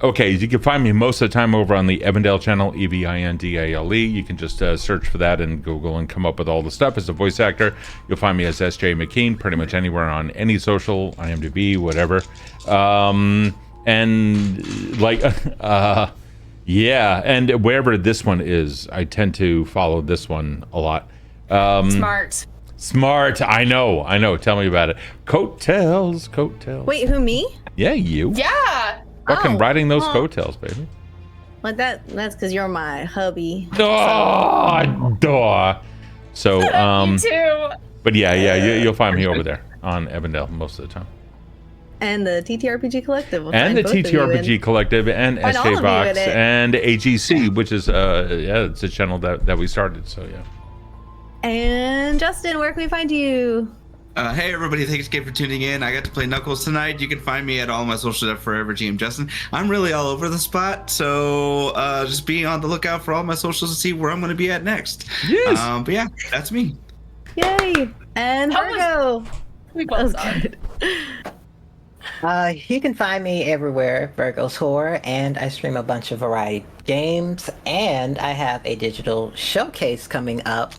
[SPEAKER 2] okay, you can find me most of the time over on the Evandale channel, Evindale. You can just search for that in Google and come up with all the stuff. As a voice actor, you'll find me as SJ McKean pretty much anywhere on any social, IMDb, whatever. And like yeah, and wherever this one is, I tend to follow this one a lot. Smart. I know. Tell me about it. Coattails.
[SPEAKER 1] Wait, who, me?
[SPEAKER 2] Yeah, you.
[SPEAKER 3] Yeah.
[SPEAKER 2] Fucking
[SPEAKER 1] Oh,
[SPEAKER 2] riding those
[SPEAKER 1] well.
[SPEAKER 2] coattails, baby.
[SPEAKER 1] Well, that's because you're my hubby.
[SPEAKER 2] Oh, duh. So,
[SPEAKER 3] You too.
[SPEAKER 2] But yeah, you'll find me over there on Evandale most of the time.
[SPEAKER 1] And the TTRPG Collective. We'll
[SPEAKER 2] And the
[SPEAKER 1] find both of you
[SPEAKER 2] TTRPG Collective and
[SPEAKER 1] find all of
[SPEAKER 2] SJ
[SPEAKER 1] you
[SPEAKER 2] Box
[SPEAKER 1] in it.
[SPEAKER 2] and AGC, which is it's a channel that we started. So yeah.
[SPEAKER 1] And Justin, where can we find you?
[SPEAKER 4] Hey everybody, thanks again for tuning in. I got to play Knuckles tonight. You can find me at all my social at Forever GM Justin. I'm really all over the spot, so just be on the lookout for all my socials to see where I'm going to be at next.
[SPEAKER 2] Yes.
[SPEAKER 4] But yeah, that's me.
[SPEAKER 1] Yay! And Virgo.
[SPEAKER 3] We
[SPEAKER 1] That was
[SPEAKER 3] both are.
[SPEAKER 1] good.
[SPEAKER 5] You can find me everywhere, Virgo's Horror, and I stream a bunch of variety games, and I have a digital showcase coming up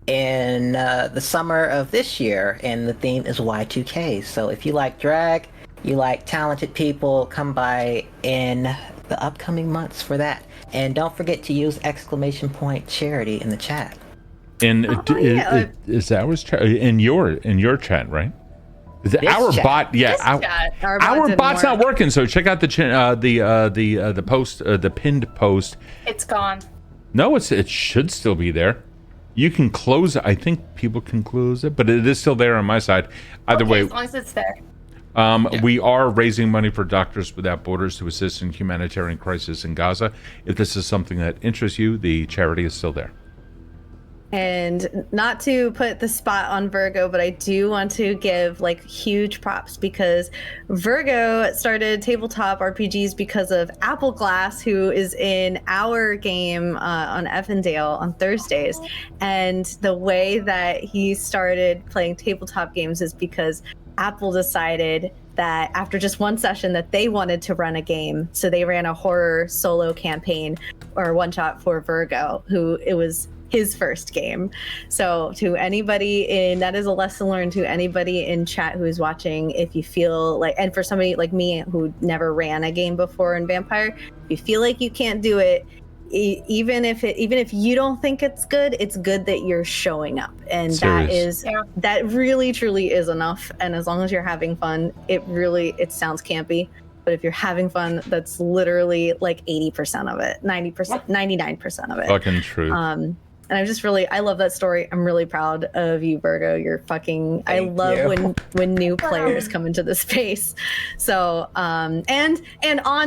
[SPEAKER 5] in the summer of this year, and the theme is Y2K. So if you like drag, you like talented people, come by in the upcoming months for that. And don't forget to use !charity in the chat.
[SPEAKER 2] And
[SPEAKER 1] yeah.
[SPEAKER 2] is ours in your chat, right? Is it
[SPEAKER 5] This
[SPEAKER 2] our
[SPEAKER 5] chat.
[SPEAKER 2] bot? Yeah,
[SPEAKER 3] This chat.
[SPEAKER 2] our
[SPEAKER 1] didn't
[SPEAKER 2] bot's not
[SPEAKER 1] work.
[SPEAKER 2] working. So check out the post, the pinned post.
[SPEAKER 3] It's gone.
[SPEAKER 2] No, it should still be there. You can close it. I think people can close it, but it is still there on my side. Either
[SPEAKER 3] Okay,
[SPEAKER 2] way,
[SPEAKER 3] as long as it's there.
[SPEAKER 2] we are raising money for Doctors Without Borders to assist in humanitarian crisis in Gaza. If this is something that interests you, the charity is still there.
[SPEAKER 1] And not to put the spot on Virgo, but I do want to give like huge props because Virgo started tabletop RPGs because of Apple Glass, who is in our game on Evandale on Thursdays. And the way that he started playing tabletop games is because Apple decided that after just one session that they wanted to run a game. So they ran a horror solo campaign or one shot for Virgo, who it was his first game. So to anybody that is a lesson learned to anybody in chat who is watching, if you feel like, and for somebody like me who never ran a game before in Vampire, if you feel like you can't do it, even if you don't think it's good that you're showing up. And
[SPEAKER 2] Serious.
[SPEAKER 1] that really truly is enough. And as long as you're having fun, it sounds campy, but if you're having fun, that's literally like 80% of it, 90%, 99% of it.
[SPEAKER 2] Fucking true.
[SPEAKER 1] And I love that story. I'm really proud of you, Virgo. You're fucking, I love
[SPEAKER 5] you.
[SPEAKER 1] when new players come into the space. So, and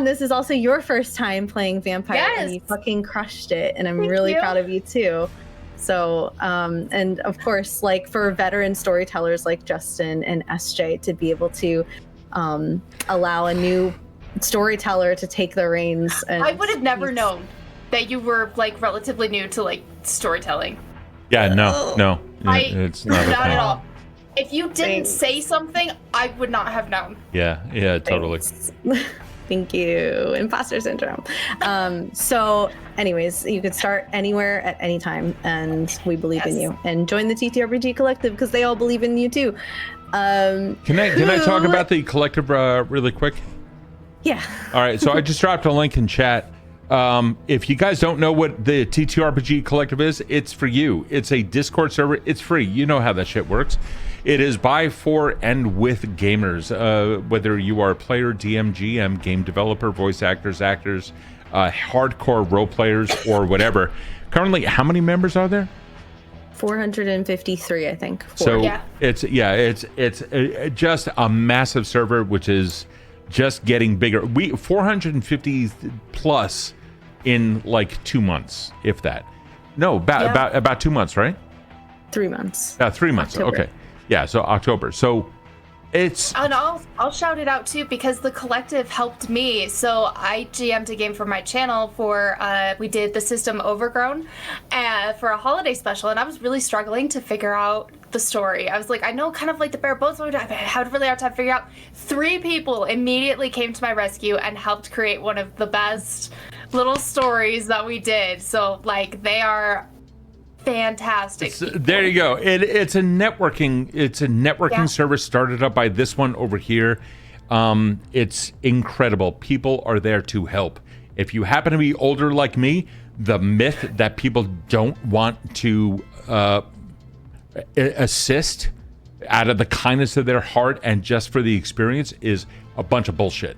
[SPEAKER 1] this is also your first time playing Vampire, and you fucking crushed it. And I'm really proud of you too. So, and of course, like for veteran storytellers like Justin and SJ to be able to allow a new storyteller to take the reins. And
[SPEAKER 3] I would have never known that you were like relatively new to like storytelling.
[SPEAKER 2] Yeah, no, it's not
[SPEAKER 3] Not
[SPEAKER 2] okay.
[SPEAKER 3] at all. If you didn't say something, I would not have known.
[SPEAKER 2] Yeah, totally.
[SPEAKER 1] Thank you. Imposter syndrome. So anyways, you could start anywhere at any time, and we believe in you. And join the TTRPG Collective because they all believe in you too.
[SPEAKER 2] Can I talk about the collective really quick?
[SPEAKER 1] Yeah.
[SPEAKER 2] All right, so I just dropped a link in chat. If you guys don't know what the TTRPG Collective is, it's for you. It's a Discord server. It's free. You know how that shit works. It is by, for, and with gamers. Whether you are a player, DM, GM, game developer, voice actors, hardcore role players, or whatever. Currently, how many members are there?
[SPEAKER 1] 453, I think.
[SPEAKER 2] So it's just a massive server, which is just getting bigger. We 450 plus in like 2 months, if that. No, about 2 months, right?
[SPEAKER 1] 3 months.
[SPEAKER 2] 3 months.
[SPEAKER 1] October.
[SPEAKER 2] Okay. Yeah, so October. So it's
[SPEAKER 3] And I'll shout it out too because the collective helped me. So I GM'd a game for my channel for we did the System Overgrown for a holiday special, and I was really struggling to figure out the story. I was like, I know kind of like the bare bones, but I had a really hard time figuring out. 3 people immediately came to my rescue and helped create one of the best little stories that we did. So like they are fantastic.
[SPEAKER 2] There you go. It's a networking service started up by this one over here. It's incredible. People are there to help. If you happen to be older like me, the myth that people don't want to assist out of the kindness of their heart and just for the experience is a bunch of bullshit.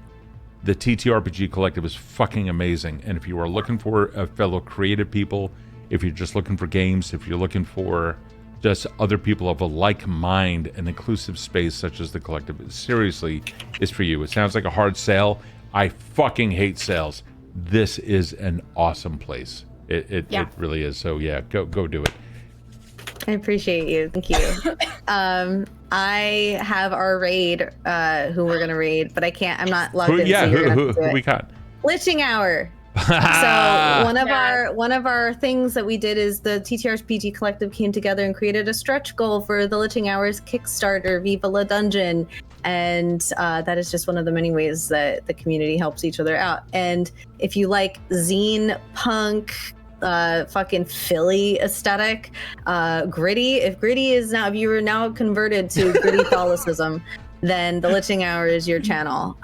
[SPEAKER 2] The TTRPG Collective is fucking amazing. And if you are looking for a fellow creative people, if you're just looking for games, if you're looking for just other people of a like mind, an inclusive space such as the collective, seriously is for you. It sounds like a hard sell. I fucking hate sales. This is an awesome place. It really is. So yeah, go do it.
[SPEAKER 1] I appreciate you. Thank you. I have our raid, who we're gonna raid, but I can't. I'm not logged in. So
[SPEAKER 2] Who we got?
[SPEAKER 1] Glitching Hour. So one of our things that we did is the TTRPG collective came together and created a stretch goal for the Glitching Hours Kickstarter, Viva La Dungeon, and that is just one of the many ways that the community helps each other out. And if you like zine punk, fucking Philly aesthetic, gritty, if you are now converted to gritty Catholicism, then the Glitching Hour is your channel.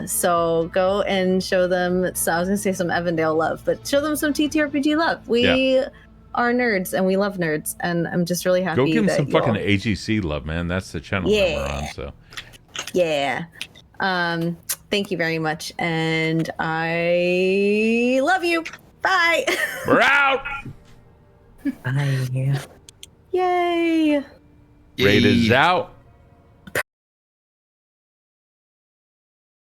[SPEAKER 1] So go and show them, so I was gonna say some Evandale love, but show them some TTRPG love. We are nerds and we love nerds, and I'm just really happy.
[SPEAKER 2] Go give them
[SPEAKER 1] that
[SPEAKER 2] some fucking AGC love, man. That's the channel that we're on. So
[SPEAKER 1] yeah. Thank you very much, and I love you. Bye.
[SPEAKER 2] We're out.
[SPEAKER 5] Bye.
[SPEAKER 1] Yay.
[SPEAKER 2] Raid is out.